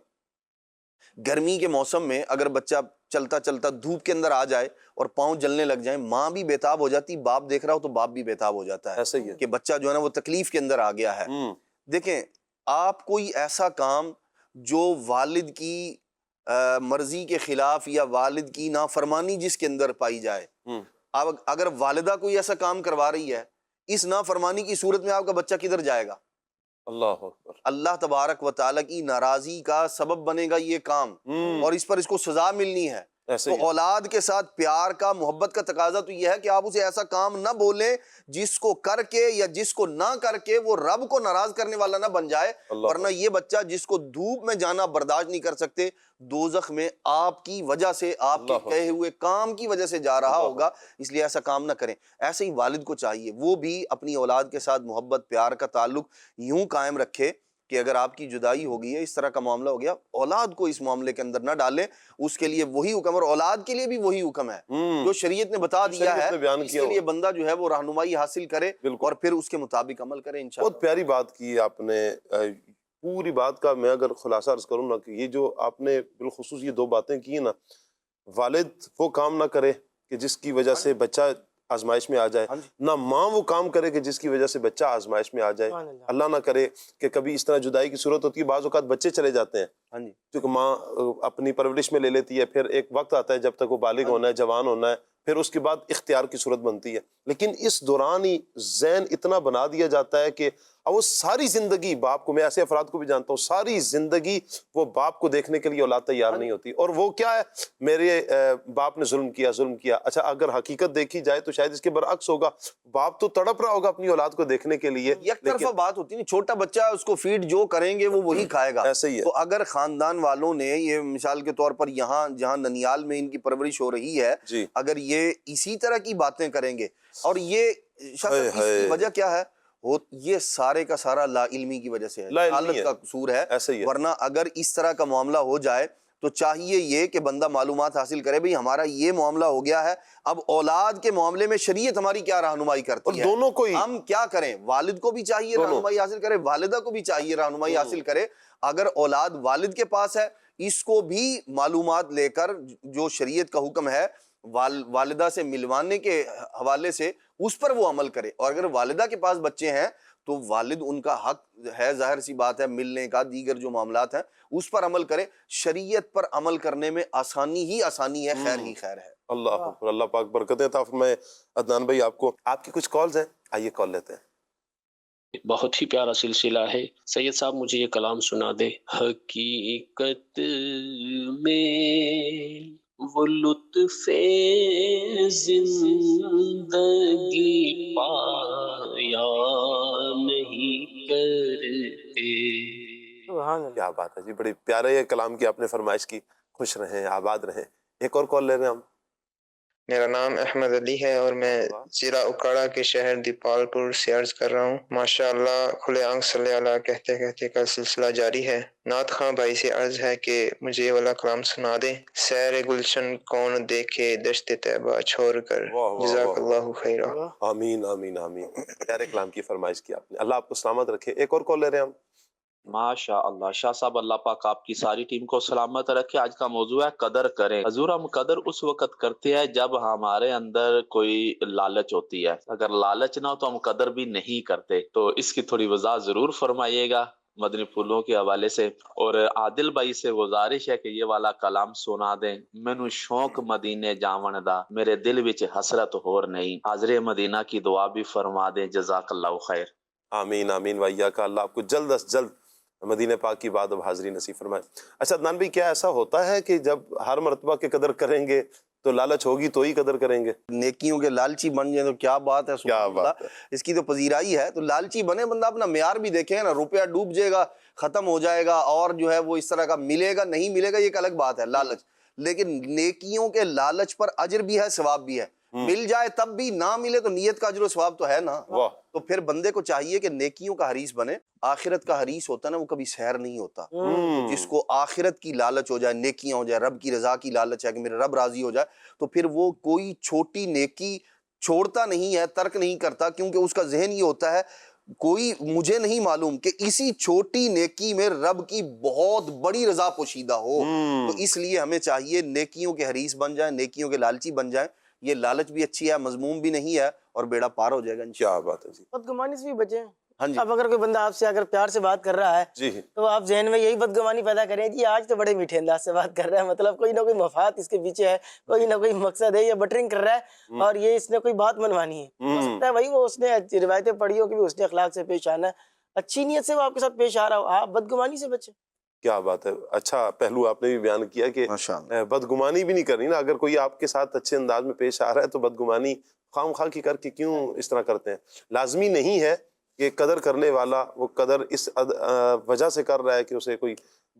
گرمی کے موسم میں اگر بچہ چلتا چلتا دھوپ کے اندر آ جائے اور پاؤں جلنے لگ جائیں، ماں بھی بےتاب ہو جاتی، باپ دیکھ رہا ہو تو باپ بھی بےتاب ہو جاتا ہے. ایسا ہی ہے کہ بچہ جو ہے نا وہ تکلیف کے اندر آ گیا ہے. دیکھیں آپ کوئی ایسا کام جو والد کی مرضی کے خلاف یا والد کی نافرمانی جس کے اندر پائی جائے، اب اگر والدہ کوئی ایسا کام کروا رہی ہے، اس نافرمانی کی صورت میں آپ کا بچہ کدھر جائے گا؟ اللہ اکبر. اللہ تبارک و تعالیٰ کی ناراضی کا سبب بنے گا یہ کام، اور اس پر اس کو سزا ملنی ہے. تو اولاد کے ساتھ پیار کا، محبت کا تقاضا تو یہ ہے کہ آپ اسے ایسا کام نہ بولیں جس کو کر کے یا جس کو نہ کر کے وہ رب کو ناراض کرنے والا نہ بن جائے. ورنہ یہ بچہ جس کو دھوپ میں جانا برداشت نہیں کر سکتے، دوزخ میں آپ کی وجہ سے، آپ کے کہے ہوئے کام کی وجہ سے جا رہا ہوگا. اس لیے ایسا کام نہ کریں. ایسے ہی والد کو چاہیے وہ بھی اپنی اولاد کے ساتھ محبت پیار کا تعلق یوں قائم رکھے کہ اگر آپ کی جدائی ہو گئی ہے، اس طرح کا معاملہ ہو گیا، اولاد کو اس معاملے کے اندر نہ ڈالیں. اس کے لیے وہی حکم، اور اولاد کے لیے بھی وہی حکم ہے جو شریعت نے بتا دیا ہے. اس کے لیے بندہ جو ہے وہ رہنمائی حاصل کرے اور پھر اس کے مطابق عمل کرے انشاءاللہ. بہت پیاری بات کی آپ نے. پوری بات کا میں اگر خلاصہ عرض کروں نا، کہ یہ جو آپ نے بالخصوص یہ 2 باتیں کی نا، والد وہ کام نہ کرے کہ جس کی وجہ سے بچہ آزمائش میں آ جائے، نہ ماں وہ کام کرے کہ جس کی وجہ سے بچہ آزمائش میں آ جائے. اللہ نہ کرے کہ کبھی اس طرح جدائی کی صورت ہوتی ہے، بعض اوقات بچے چلے جاتے ہیں کیونکہ ماں اپنی پرورش میں لے لیتی ہے، پھر ایک وقت آتا ہے جب تک وہ بالغ ہونا ہے، جوان ہونا ہے، پھر اس کے بعد اختیار کی صورت بنتی ہے. لیکن اس دوران ہی ذہن اتنا بنا دیا جاتا ہے کہ وہ ساری زندگی باپ کو، میں ایسے افراد کو بھی جانتا ہوں، ساری زندگی وہ باپ کو دیکھنے کے لیے اولاد تیار نہیں ہوتی. اور وہ کیا ہے، میرے باپ نے ظلم کیا. اچھا اگر حقیقت دیکھی جائے تو شاید اس کے برعکس ہوگا، باپ تو تڑپ رہا ہوگا اپنی اولاد کو دیکھنے کے لیے. یک طرفہ بات ہوتی ہے، چھوٹا بچہ اس کو فیڈ جو کریں گے وہ وہی کھائے گا. ایسے ہی ہے. تو اگر خاندان والوں نے یہ مثال کے طور پر یہاں جہاں ننیال میں ان کی پرورش ہو رہی ہے، اگر یہ اسی طرح کی باتیں کریں گے، اور یہ اس کی وجہ کیا ہے، یہ سارے کا سارا لا علمی کی وجہ سے ہے، حالت کا قصور ہے. ورنہ اگر اس طرح کا معاملہ ہو جائے تو چاہیے یہ کہ بندہ معلومات حاصل کرے، بھئی ہمارا یہ معاملہ ہو گیا ہے، اب اولاد کے معاملے میں شریعت ہماری کیا رہنمائی کرتی ہے، دونوں کو ہم کیا کریں. والد کو بھی چاہیے رہنمائی حاصل کرے، والدہ کو بھی چاہیے رہنمائی حاصل کرے. اگر اولاد والد کے پاس ہے، اس کو بھی معلومات لے کر جو شریعت کا حکم ہے والدہ سے ملوانے کے حوالے سے اس پر وہ عمل کرے. اور اگر والدہ کے پاس بچے ہیں تو والد ان کا حق ہے، ظاہر سی بات ہے، ملنے کا، دیگر جو معاملات ہیں اس پر عمل کرے. شریعت پر عمل کرنے میں آسانی ہی آسانی ہے، خیر ہی خیر ہے. اللہ اکبر. اللہ پاک برکتیں عطا فرمائے. عدنان بھائی آپ کی کچھ کالز ہیں، آئیے کال لیتے ہیں. بہت ہی پیارا سلسلہ ہے. سید صاحب مجھے یہ کلام سنا دے. حقیقت میں وہ لطف زندگی پایا نہیں کرتے. کیا بات ہے جی، بڑی پیارے یہ کلام کی آپ نے فرمائش کی. خوش رہیں، آباد رہیں. ایک اور کال لے رہے ہیں ہم. میرا نام احمد علی ہے اور میں ضلع اکاڑا کے شہر دیپال پور سے عرض کر رہا ہوں. ماشاء اللہ کھلے آنکھ صلی اللہ کہتے کہتے کا سلسلہ جاری ہے. نعت خواں بھائی سے عرض ہے کہ مجھے یہ والا کلام سنا دیں. سیر گلشن کون دیکھے دشت طیبہ چھوڑ کر. جزاک اللہ خیرہ. آمین آمین آمین. پیارے کلام کی فرمائش کی آپ نے. اللہ آپ کو سلامت رکھے. ایک اور کال لے رہے ہیں ہم. ماشاء اللہ شاہ صاحب، اللہ پاک آپ کی ساری ٹیم کو سلامت رکھے. آج کا موضوع ہے قدر کریں. حضور ہم قدر اس وقت کرتے ہیں جب ہمارے اندر کوئی لالچ ہوتی ہے. اگر لالچ نہ ہو تو ہم قدر بھی نہیں کرتے. تو اس کی تھوڑی وضاحت ضرور فرمائیے گا مدنی پھولوں کے حوالے سے. اور عادل بھائی سے گزارش ہے کہ یہ والا کلام سنا دیں. مینو شوق مدینے جاون دا، میرے دل وچ حسرت ہور نہیں. حاضر مدینہ کی دعا بھی فرما دیں. جزاک اللہ خیر. آمین آمین ویا کا. اللہ آپ کو جلد از جلد مدینہ پاک کی بات اب حاضری نصیب فرمائے. اچھا عدنان بھائی، کیا ایسا ہوتا ہے کہ جب ہر مرتبہ کے قدر کریں گے تو لالچ ہوگی تو ہی قدر کریں گے؟ نیکیوں کے لالچی بن جائیں تو کیا بات ہے. کیا بات ہے. اس کی تو پذیرائی ہے. تو لالچی بنے بندہ اپنا معیار بھی دیکھے نا. روپیہ ڈوب جائے گا، ختم ہو جائے گا، اور جو ہے وہ اس طرح کا ملے گا نہیں ملے گا، یہ ایک الگ بات ہے لالچ. لیکن نیکیوں کے لالچ پر اجر بھی ہے، ثواب بھی ہے. مل جائے تب بھی، نہ ملے تو نیت کا اجر و ثواب تو ہے نا. تو پھر بندے کو چاہیے کہ نیکیوں کا حریص بنے. آخرت کا حریص ہوتا ہے نا، وہ کبھی سیر نہیں ہوتا. جس کو آخرت کی لالچ ہو جائے، نیکیاں ہو جائے، رب کی رضا کی لالچ ہے کہ میرے رب راضی ہو جائے، تو پھر وہ کوئی چھوٹی نیکی چھوڑتا نہیں ہے، ترک نہیں کرتا. کیونکہ اس کا ذہن یہ ہوتا ہے کوئی مجھے نہیں معلوم کہ اسی چھوٹی نیکی میں رب کی بہت بڑی رضا پوشیدہ ہو. تو اس لیے ہمیں چاہیے نیکیوں کے حریص بن جائیں، نیکیوں کے لالچی بن جائیں. یہ لالچ بھی اچھی ہے، مذموم بھی نہیں ہے، اور بیڑا پار ہو جائے گا. کیا بات ہے جی. بدگمانی سے بھی بچیں. ہاں جی. اب اگر کوئی بندہ آپ سے اگر پیار سے بات کر رہا ہے تو آپ ذہن میں یہی بدگمانی پیدا کریں جی آج تو بڑے میٹھے انداز سے بات کر رہا ہے، مطلب کوئی نہ کوئی مفاد اس کے پیچھے ہے، کوئی نہ کوئی مقصد ہے، یا بٹرنگ کر رہا ہے اور یہ اس نے کوئی بات منوانی ہے. ہو سکتا ہے وہی وہ اس نے روایتیں پڑھی ہو کہ اس نے اخلاق سے پیش آنا ہے، اچھی نیت سے وہ آپ کے ساتھ پیش آ رہا ہو. آپ بدگمانی سے بچیں. کیا بات ہے. اچھا پہلو آپ نے بھی بیان کیا کہ بدگمانی بھی نہیں کرنی نا. اگر کوئی آپ کے ساتھ اچھے انداز میں پیش آ رہا ہے تو بدگمانی خام خواہ کی کر کے کیوں اس طرح کرتے ہیں. لازمی نہیں ہے کہ قدر کرنے والا وہ قدر اس وجہ سے کر رہا ہے کہ اسے کوئی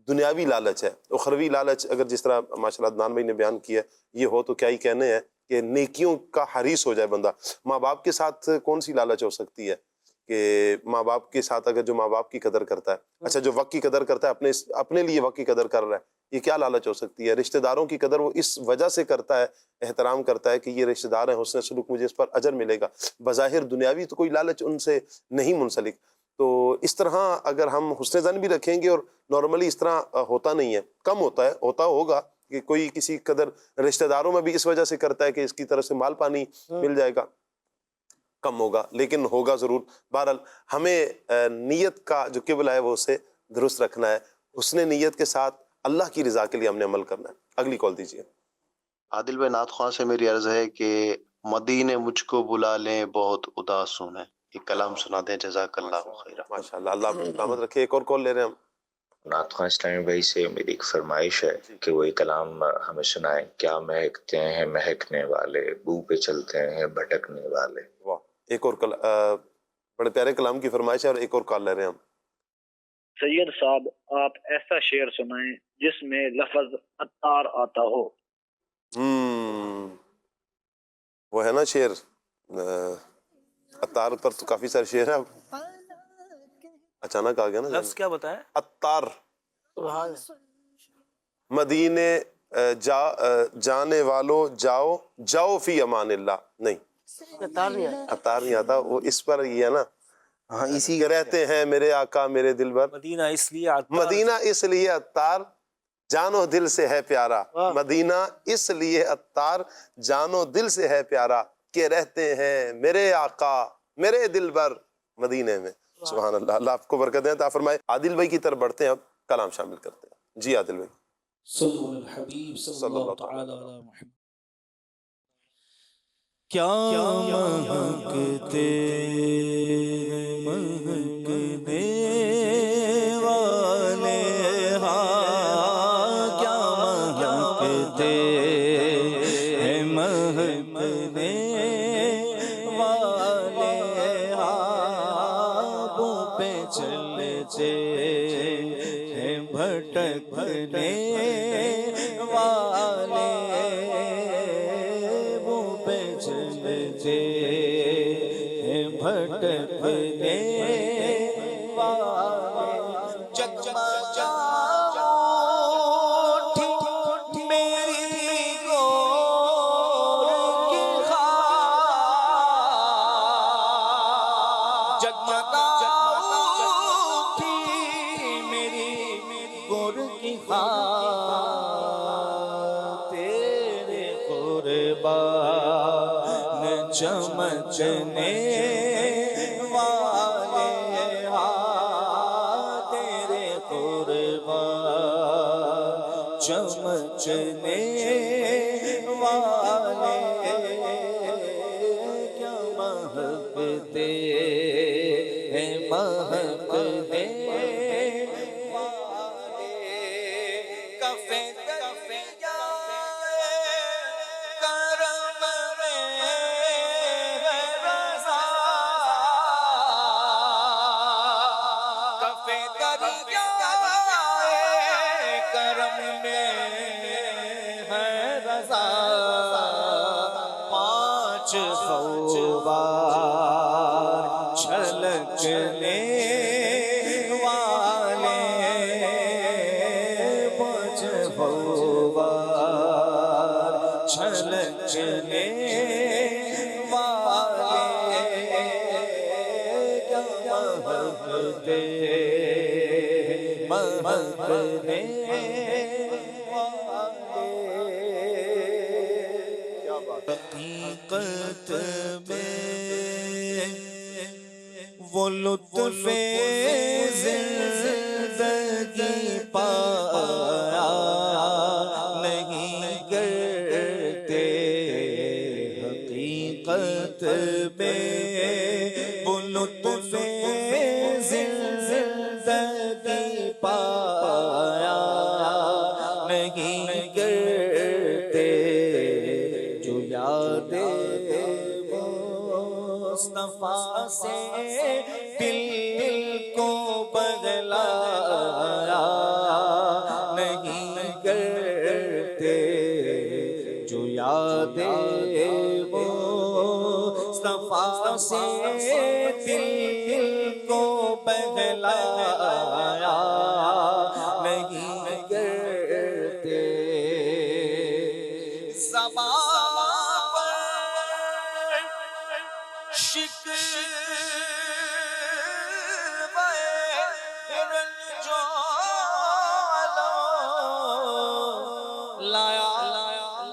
دنیاوی لالچ ہے، اخروی لالچ. اگر جس طرح ماشاء اللہ عدنان بھائی نے بیان کیا یہ ہو تو کیا ہی کہنے ہیں کہ نیکیوں کا حریص ہو جائے بندہ. ماں باپ کے ساتھ کون سی لالچ ہو سکتی ہے کہ ماں باپ کے ساتھ اگر جو ماں باپ کی قدر کرتا ہے، اچھا جو وقت کی قدر کرتا ہے، اپنے لیے وقت کی قدر کر رہا ہے، یہ کیا لالچ ہو سکتی ہے. رشتہ داروں کی قدر وہ اس وجہ سے کرتا ہے، احترام کرتا ہے کہ یہ رشتہ دار ہیں، حسن سلوک مجھے اس پر اجر ملے گا. بظاہر دنیاوی تو کوئی لالچ ان سے نہیں منسلک. تو اس طرح اگر ہم حسن ظن بھی رکھیں گے، اور نارملی اس طرح ہوتا نہیں ہے، کم ہوتا ہے، ہوتا ہوگا کہ کوئی کسی قدر رشتہ داروں میں بھی اس وجہ سے کرتا ہے کہ اس کی طرف سے مال پانی مل جائے گا، کم ہوگا لیکن ہوگا ضرور. بہرحال ہمیں نیت کا جو قبلہ ہے وہ اسے درست رکھنا ہے. حسن نیت کے ساتھ اللہ کی رضا کے لیے ہم نے عمل کرنا ہے. اگلی کال دیجیے. عادل بھائی نعت خواں سے میری عرض ہے کہ مدینے مجھ کو بلا لیں بہت اداس ہوں میں. ایک کلام سنا دیں. جزاک اللہ خیرہ. ماشاءاللہ. اللہ آپ کو سلامت رکھے. ایک اور کال لے رہے ہیں ہم. نعت خواں اسلامی بھائی سے میری ایک فرمائش ہے کہ وہ یہ کلام ہمیں سنائیں. کیا مہکتے ہیں مہکنے والے، بو پہ چلتے ہیں بھٹکنے والے. واہ. ایک اور بڑے پیارے کلام کی فرمائش ہے. اور ایک اور کال لے رہے ہیں ہم. سید صاحب آپ ایسا شعر سنائیں جس میں لفظ عطار آتا ہو. وہ ہے نا شعر عطار پر تو کافی سارے شعر ہیں. اچانک آ گیا نا. لفظ کیا بتائیں؟ عطار. مدینے جانے والو جاؤ جاؤ فی امان اللہ. نہیں عطار نہیں آتا. وہ اس پر یہ ہے نا. ہاں اسی رہتے ہیں میرے آقا میرے دل بر. مدینہ اس لیے عطار جانو دل سے ہے پیارا. مدینہ اس لیے عطار جانو دل سے ہے پیارا کہ رہتے ہیں میرے آقا میرے دل بر مدینے میں. سبحان اللہ. اللہ آپ کو برکت دیں عطا فرمائے. عادل بھائی کی طرف بڑھتے ہیں، اب کلام شامل کرتے ہیں. جی عادل بھائی. صلی الحبیب صلی اللہ تعالی علی محمد. کیا مہکتے مہکنے والے، ہاں کیا مہکتے بچے ہیں بھٹکنے والے منہ پہ چلتے ہیں بھٹکنے والے جگمگا اٹھی میری گور کی خاک جگمگا اٹھی میری گور کی خاک تیرے قربان چمچنے والے تیرے قربان چمچنے والے کیا مہکتے ہیں مہکنے والے کفے کرم میں ہے رضا کفے دریائے کرم میں ہے رضا پانچ خوبار چھلکنے والے پانچ خوبار چھلکنے والے کیا مہکتے مہکنے حقیقت میں وہ لطف زندگی پایا نہیں کرتے حقیقت میں وہ لطف زندگی پایا نہیں کرتے جو یاد مصطفیٰ سے دل کو بدلایا نہیں کرتے جو یاد مصطفیٰ سے دل کو بدلایا نہیں کرتے زبان پر شکوے رنجو لایا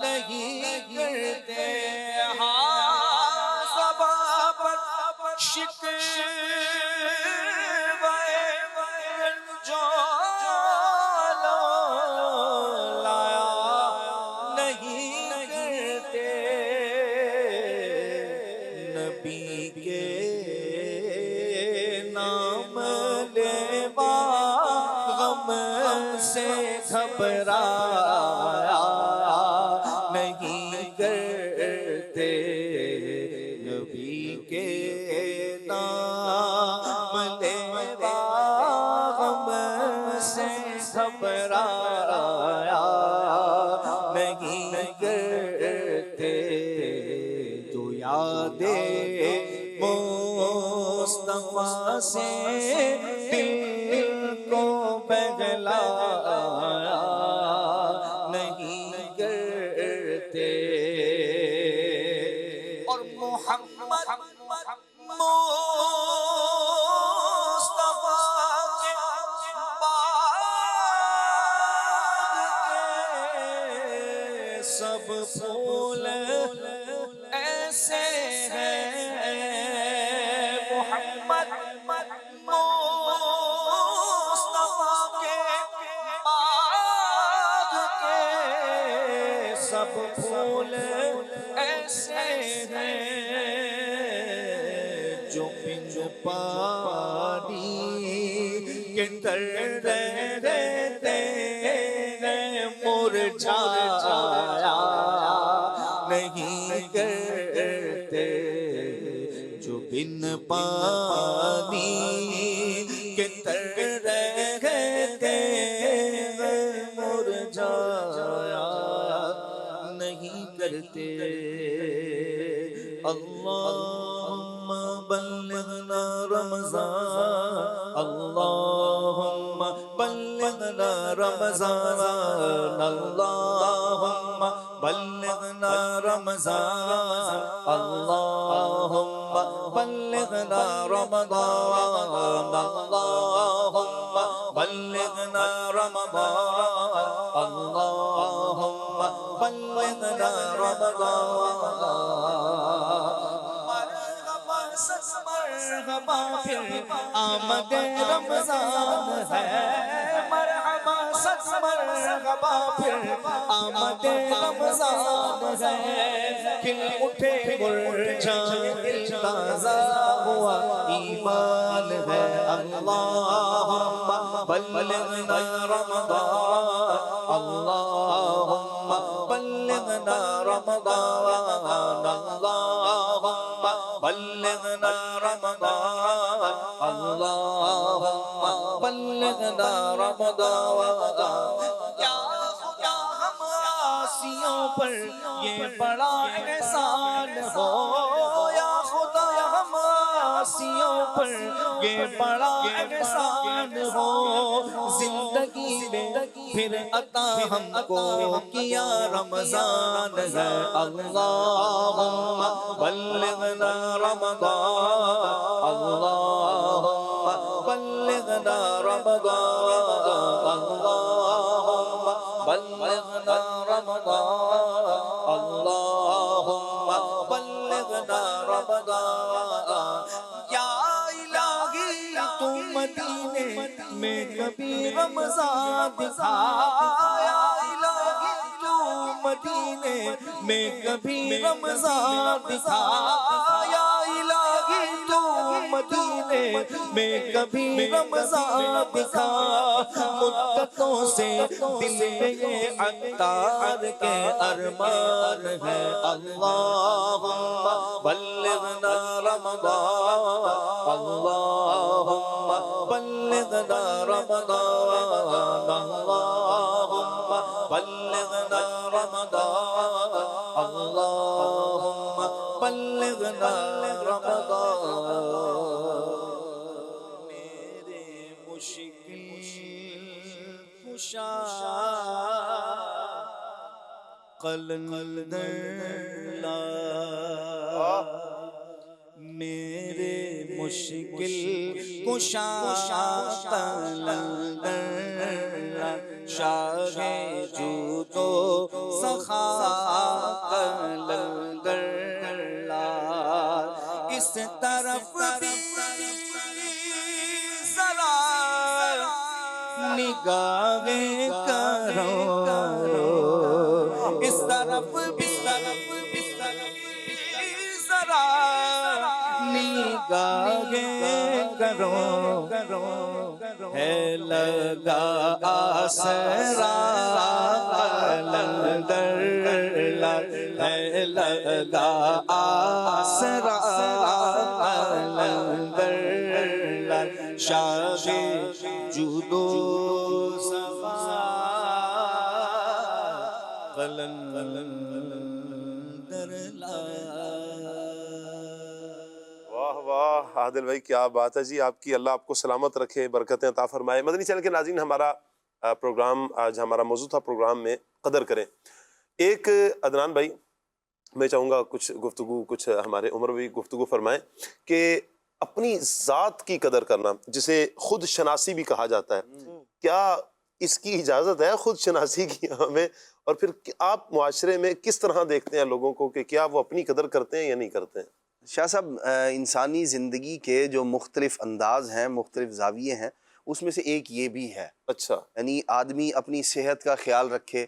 نہیں کرتے ہاں زبان پر شکوے رنجو لایا نہیں کرتے نبی کے نام لیوا غم سے گھبرایا نہیں کرتے نبی کے نام لیوا غم سے گھبرایا نہیں کرتے تو یاد مصطفیٰ سے دل کو بہلایا نہیں کرتے اور محمد مصطفیٰ کے باغ کے سب پھول ایسے ہیں محمد مصطفیٰ کے باغ کے سب پھول ایسے ہیں جو بن پانی کے تر رہتے ہیں مرجھایا نہیں کرتے جو بن پانی کے تر اللهم بلغنا رمضان اللهم بلغنا رمضان اللهم بلغنا رمضان اللهم بلغنا رمضان اللهم بلغنا رمضان اللهم بلغنا رمضان مرحبا پھر آمد رمضان ہے مرحبا سچ مرحبا پھر آمد رمضان ہے کھل اٹھے مرجھائے دل تازہ ہوا ایمان ہے اللہم بلغنا رمضان اللہم بلغنا رمضان اللہم بلغنا رمضان اللہم بلغنا رمضان یا خدا ہم عاصیوں پر یہ بڑا احسان ہو یا خدا ہم عاصیوں پر یہ بڑا احسان ہو زندگی میں پھر عطا ہم کو کیا رمضان ہے اللہم بلغنا رمضان اللہم بلغنا رمضان اللہم بلغنا رمضان اللہم بلغنا رمضان یا الہی تو مدینے میں کبھی رمضان دکھا یا الہی تو مدینے میں کبھی رمضان دکھا یا الہی تو مدینے میں کبھی رمضان دکھا مدتوں سے دل میں یہ عطار کے ارمان ہے اللہم بلغنا رمضان اللہم بلغنا رمضان اللہم بلغنا رمضان اللہم بلغنا رمضان میرے مشکل کشا قلندر لا میرے مشکل کشا قلندر لا شاہ جود و سخا قلندر لا اس طرف بھی ذرا نگاہیں کرو اس طرف بھی ذرا نگاہیں کرو ہے لگا آسرا قلندر ہے لگا آسرا قلندر شاہ جود و صفا قلندر لا واہ واہ عادل بھائی کیا بات ہے جی آپ کی اللہ آپ کو سلامت رکھے برکتیں عطا فرمائے مدنی چینل کے ناظرین ہمارا پروگرام آج ہمارا موضوع تھا پروگرام میں قدر کریں ایک عدنان بھائی میں چاہوں گا کچھ گفتگو کچھ ہمارے عمر بھی گفتگو فرمائیں کہ اپنی ذات کی قدر کرنا جسے خود شناسی بھی کہا جاتا ہے کیا اس کی اجازت ہے خود شناسی کی ہمیں اور پھر آپ معاشرے میں کس طرح دیکھتے ہیں لوگوں کو کہ کیا وہ اپنی قدر کرتے ہیں یا نہیں کرتے ہیں شاہ صاحب انسانی زندگی کے جو مختلف انداز ہیں مختلف زاویے ہیں اس میں سے ایک یہ بھی ہے اچھا یعنی آدمی اپنی صحت کا خیال رکھے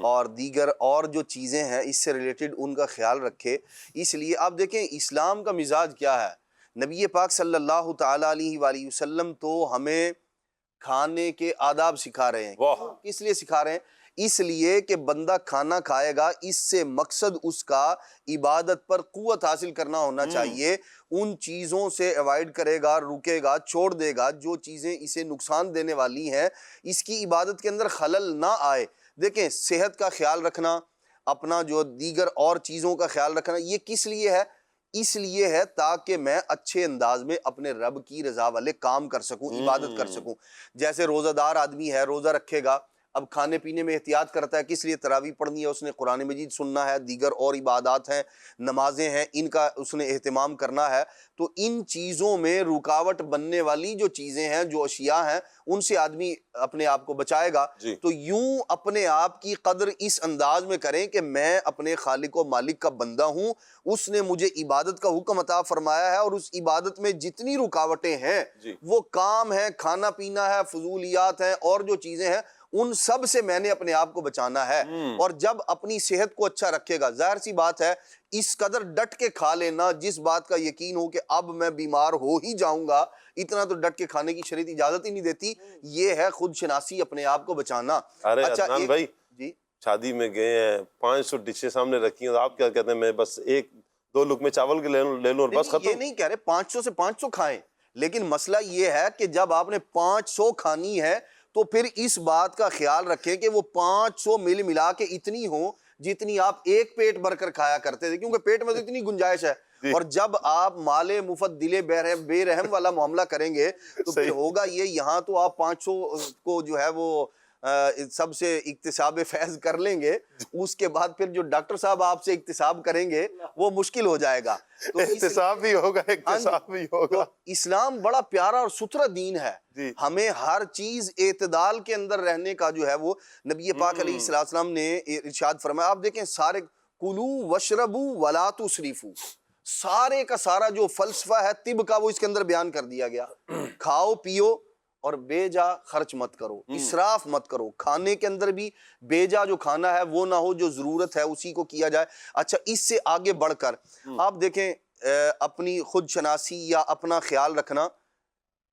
اور دیگر اور جو چیزیں ہیں اس سے ریلیٹڈ ان کا خیال رکھے اس لیے آپ دیکھیں اسلام کا مزاج کیا ہے نبی پاک صلی اللہ تعالیٰ علیہ وآلہ وسلم تو ہمیں کھانے کے آداب سکھا رہے ہیں کس لیے سکھا رہے ہیں اس لیے کہ بندہ کھانا کھائے گا اس سے مقصد اس کا عبادت پر قوت حاصل کرنا ہونا چاہیے ان چیزوں سے ایوائڈ کرے گا رکے گا چھوڑ دے گا جو چیزیں اسے نقصان دینے والی ہیں اس کی عبادت کے اندر خلل نہ آئے دیکھیں صحت کا خیال رکھنا اپنا جو دیگر اور چیزوں کا خیال رکھنا، یہ کس لیے ہے؟ اس لیے ہے تاکہ میں اچھے انداز میں اپنے رب کی رضا والے کام کر سکوں، عبادت کر سکوں۔ جیسے روزہ دار آدمی ہے، روزہ رکھے گا، اب کھانے پینے میں احتیاط کرتا ہے، کس لیے؟ تراویح پڑھنی ہے، اس نے قرآن مجید سننا ہے، دیگر اور عبادات ہیں، نمازیں ہیں، ان کا اس نے اہتمام کرنا ہے۔ تو ان چیزوں میں رکاوٹ بننے والی جو چیزیں ہیں، جو اشیاء ہیں، ان سے آدمی اپنے آپ کو بچائے گا۔ تو یوں اپنے آپ کی قدر اس انداز میں کریں کہ میں اپنے خالق و مالک کا بندہ ہوں، اس نے مجھے عبادت کا حکم عطا فرمایا ہے، اور اس عبادت میں جتنی رکاوٹیں ہیں وہ کام ہیں، کھانا پینا ہے، فضولیات ہیں، اور جو چیزیں ہیں، ان سب سے میں نے اپنے آپ کو بچانا ہے۔ اور جب اپنی صحت کو اچھا رکھے گا، ظاہر سی بات ہے اس قدر ڈٹ کے کھا لینا، جس بات کا یقین ہو کہ اب میں بیمار ہو ہی جاؤں گا، اتنا تو ڈٹ کے کھانے کی شریعت اجازت ہی نہیں دیتی۔ یہ ہے خود شناسی، اپنے آپ کو بچانا۔ اچھا عدنان بھائی، شادی میں گئے ہیں، 500 ڈشیں سامنے رکھی ہیں، آپ کیا کہتے ہیں میں بس 1-2 لقمے چاول کے لے لوں اور بس ختم؟ یہ نہیں کہہ رہے 500 سے 500 کھائیں، لیکن مسئلہ یہ ہے کہ جب آپ نے 500 کھانی ہے تو پھر اس بات کا خیال رکھیں کہ وہ 500 مل ملا کے اتنی ہوں جتنی آپ ایک پیٹ بھر کر کھایا کرتے تھے، کیونکہ پیٹ میں تو اتنی گنجائش ہے۔ اور جب آپ مال مفت دل بے رحم والا معاملہ کریں گے تو پھر ہوگا یہ، یہاں تو آپ 500 کو جو ہے وہ سب سے اکتساب فیض کر لیں گے، اس کے بعد پھر جو ڈاکٹر صاحب آپ سے اکتساب کریں گے وہ مشکل ہو جائے گا۔ تو اکتساب بھی ہوگا، اکتساب بھی ہوگا۔ اسلام بڑا پیارا اور ستھرا دین ہے، ہمیں ہر چیز اعتدال کے اندر رہنے کا جو ہے وہ نبی پاک علیہ السلام نے ارشاد فرمایا۔ آپ دیکھیں سارے کلو وشربو ولا تسرفو، سارے کا سارا جو فلسفہ ہے طب کا وہ اس کے اندر بیان کر دیا گیا۔ کھاؤ پیو اور بے جا خرچ مت کرو، اسراف مت کرو، کھانے کے اندر بھی بے جا جو کھانا ہے وہ نہ ہو، جو ضرورت ہے اسی کو کیا جائے۔ اچھا، اس سے آگے بڑھ کر آپ دیکھیں اپنی خود شناسی یا اپنا خیال رکھنا،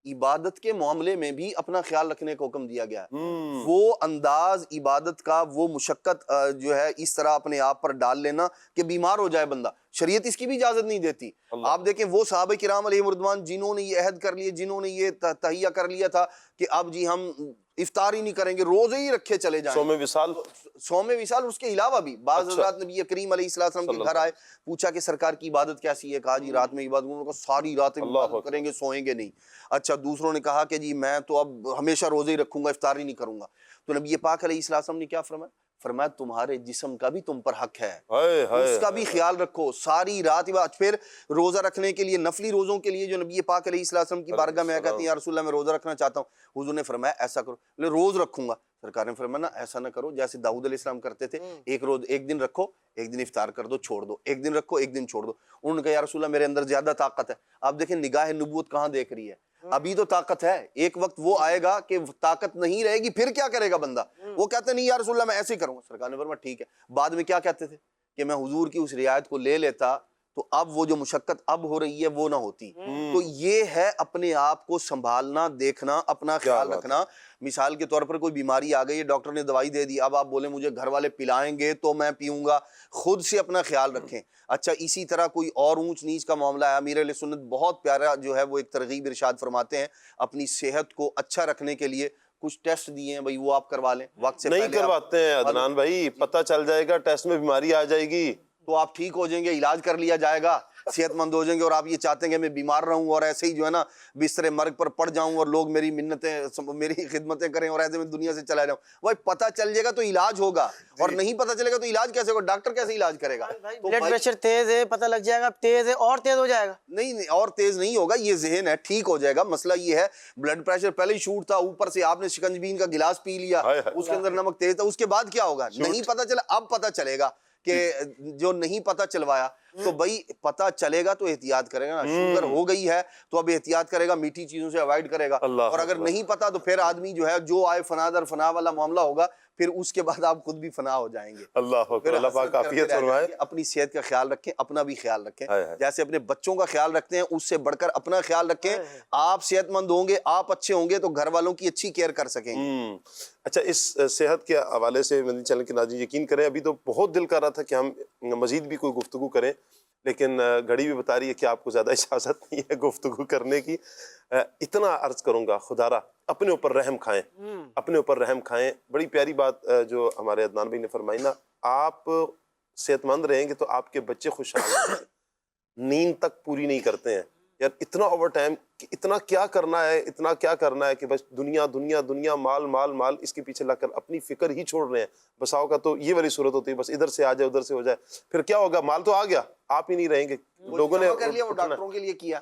عبادت کے معاملے میں بھی اپنا خیال رکھنے کا حکم دیا گیا ہے۔ وہ انداز عبادت کا، وہ مشقت جو ہے اس طرح اپنے آپ پر ڈال لینا کہ بیمار ہو جائے بندہ، شریعت اس کی بھی اجازت نہیں دیتی۔ آپ دیکھیں وہ صحابہ کرام علیہ مردوان جنہوں نے یہ عہد کر لیے، جنہوں نے یہ تہیہ کر لیا تھا کہ اب جی ہم افطار ہی نہیں کریں گے، روزے ہی رکھے چلے جائیں، صوم وصال، اس کے علاوہ بھی بعض حضرات نبی کریم علیہ السلام کے گھر آئے، پوچھا کہ سرکار کی عبادت کیسی ہے؟ کہا جی رات میں عبادت، انہوں نے کہا ساری رات عبادت کریں گے، سوئیں گے نہیں۔ اچھا، دوسروں نے کہا کہ جی میں تو اب ہمیشہ روزے ہی رکھوں گا، افطار ہی نہیں کروں گا۔ تو نبی پاک علیہ السلام نے کیا فرمایا؟ فرمایا تمہارے جسم کا بھی تم پر حق ہے، اس کا بھی خیال رکھو، ساری رات عبادت۔ پھر روزہ رکھنے کے لیے، نفلی روزوں کے لیے جو نبی پاک علیہ السلام کی بارگاہ میں کہتے ہیں یا رسول اللہ میں روزہ رکھنا چاہتا ہوں، حضور نے فرمایا ایسا کرو، میں روز رکھوں گا۔ سرکار نے فرمایا نا ایسا نہ کرو، جیسے داؤد علیہ السلام کرتے تھے، ایک دن رکھو، ایک دن افطار کر دو، چھوڑ دو، ایک دن رکھو، ایک دن چھوڑ دو۔ انہوں نے کہا یا رسول اللہ میرے اندر زیادہ طاقت ہے۔ آپ دیکھیں نگاہ نبوت کہاں دیکھ رہی ہے، ابھی تو طاقت ہے، ایک وقت وہ آئے گا کہ طاقت نہیں رہے گی، پھر کیا کرے گا بندہ؟ وہ کہتے نہیں یا رسول اللہ میں ایسے ہی کروں گا۔ سرکار نے فرمایا ٹھیک ہے۔ بعد میں کیا کہتے تھے کہ میں حضور کی اس رعایت کو لے لیتا تو اب وہ جو مشقت اب ہو رہی ہے وہ نہ ہوتی۔ تو یہ ہے اپنے آپ کو سنبھالنا، دیکھنا، اپنا خیال رکھنا۔ مثال کے طور پر کوئی بیماری آ گئی ہے، ڈاکٹر نے دوائی دے دی، اب آپ بولیں مجھے گھر والے پلائیں گے تو میں پیوں گا، خود سے اپنا خیال رکھیں۔ اچھا، اسی طرح کوئی اور اونچ نیچ کا معاملہ ہے، امیر اہل سنت بہت پیارا جو ہے وہ ایک ترغیب ارشاد فرماتے ہیں اپنی صحت کو اچھا رکھنے کے لیے، کچھ ٹیسٹ دیے ہیں بھائی وہ آپ کروا لیں، وقت سے نہیں کرواتے ہیں عدنان بھائی، پتہ چل جائے گا ٹیسٹ میں بیماری آ جائے گی تو آپ ٹھیک ہو جائیں گے، علاج کر لیا جائے گا، صحت مند ہو جائیں گے۔ اور آپ یہ چاہتے ہیں کہ میں بیمار رہوں اور ایسے ہی جو ہے نا بستر مرگ پر پڑ جاؤں اور لوگ میری منتیں، میری خدمتیں کریں اور ایسے میں دنیا سے چلا جاؤں، بھائی پتہ چل جائے گا تو علاج ہوگا، اور نہیں پتہ چلے گا تو علاج کیسے ہوگا؟ ڈاکٹر کیسے علاج کرے گا؟ بلڈ پریشر تیز ہے، پتہ لگ جائے گا تیز ہے، اور تیز ہو جائے گا؟ نہیں، اور تیز نہیں ہوگا، یہ ذہن ہے، ٹھیک ہو جائے گا۔ مسئلہ یہ ہے بلڈ پریشر پہلے ہی شوٹ تھا، اوپر سے آپ نے شکنجبین کا گلاس پی لیا، اس کے اندر نمک تیز تھا، اس کے بعد کیا ہوگا؟ نہیں پتہ چلا، اب پتہ چلے گا کہ جو نہیں پتہ چلوایا۔ تو بھائی پتہ چلے گا تو احتیاط کرے گا نا، شوگر ہو گئی ہے تو اب احتیاط کرے گا، میٹھی چیزوں سے اوائڈ کرے گا۔ اور اگر نہیں پتہ تو پھر آدمی جو ہے جو آئے فنا در فنا والا معاملہ ہوگا، پھر اس کے بعد آپ خود بھی فنا ہو جائیں گے۔ اللہ اکبر، اللہ پاک عافیت فرمائے۔ اپنی صحت کا خیال رکھیں، اپنا بھی خیال رکھیں، جیسے اپنے بچوں کا خیال رکھتے ہیں اس سے بڑھ کر اپنا خیال رکھیں۔ آپ صحت مند ہوں گے، آپ اچھے ہوں گے تو گھر والوں کی اچھی کیئر کر سکیں گے۔ اچھا، اس صحت کے حوالے سے مدنی چینل کے ناظرین یقین کریں، ابھی تو بہت دل کر رہا تھا کہ ہم مزید بھی کوئی گفتگو کریں، لیکن گھڑی بھی بتا رہی ہے کہ آپ کو زیادہ اجازت نہیں ہے گفتگو کرنے کی۔ اتنا عرض کروں گا، خدا را اپنے اوپر رحم کھائیں، اپنے اوپر رحم کھائیں۔ بڑی پیاری بات جو ہمارے عدنان بھائی نے فرمائی نا، آپ صحت مند رہیں گے تو آپ کے بچے خوشحال رہیں گے. نیند تک پوری نہیں کرتے ہیں یار, اتنا اوور ٹائم, اتنا کیا کرنا ہے کہ بس دنیا دنیا دنیا, مال مال مال, اس کے پیچھے لگ کر اپنی فکر ہی چھوڑ رہے ہیں. بساؤ کا تو یہ والی صورت ہوتی ہے, بس ادھر سے آ جائے ادھر سے ہو جائے, پھر کیا ہوگا, مال تو آ گیا, آپ ہی نہیں رہیں گے. لوگوں نے کر لیا, وہ ڈاکٹروں کے لیے کیا,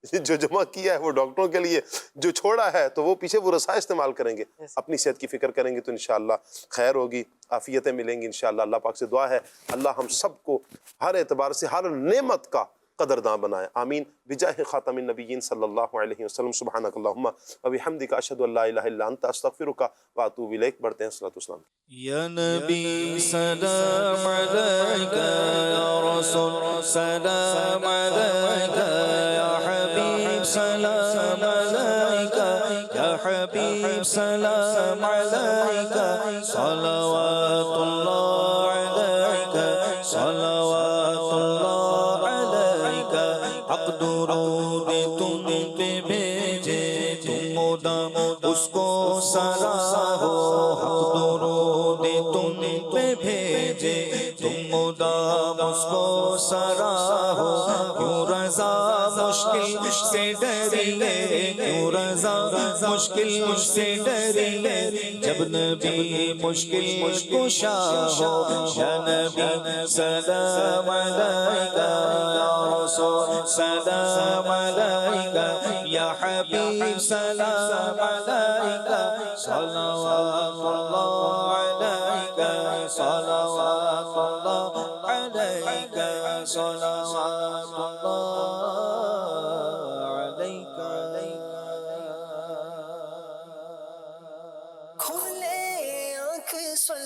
جو جمع کیا ہے وہ ڈاکٹروں کے لیے, جو چھوڑا ہے تو وہ پیچھے وہ رسائل استعمال کریں گے. اپنی صحت کی فکر کریں گے تو انشاءاللہ خیر ہوگی, عافیتیں ملیں گی انشاءاللہ. اللہ پاک سے دعا ہے اللہ ہم سب کو ہر اعتبار سے ہر نعمت کا قدرداں بنائے, آمین. بجاہ خاتم النبیین صلی اللہ علیہ وسلم. سبحانک اللہم و بحمدک, اشہد ان لا الہ الا انت, استغفرک و اتوب الیک. بڑھتے ہیں صلاۃ والسلام. یا نبی سلام علیکہ, یا رسول سلام علیکہ, یا حبیب سلام علیکہ, یا حبیب سلام علیکہ, صلوات اللہ علیکہ, صلوات اللہ علیکہ. حق درود تم پہ بھیجے, تم مدام اس کو سراہو. حق درود تم پہ بھیجے, تم مدام اس کو سراہو. کیوں رضا مشکل سے ڈریے, کیوں رضا مشکل سے ڈریے, جب نبی مشکل کشا ہو. یا نبی سلام علیکہ, یا رسول سلام علیکہ, یا حبیب سلام علیکہ, صلوات اللہ علیکہ, صلوات اللہ علیکہ, صلوات اللہ علیکہ. کھولے آنکھ سن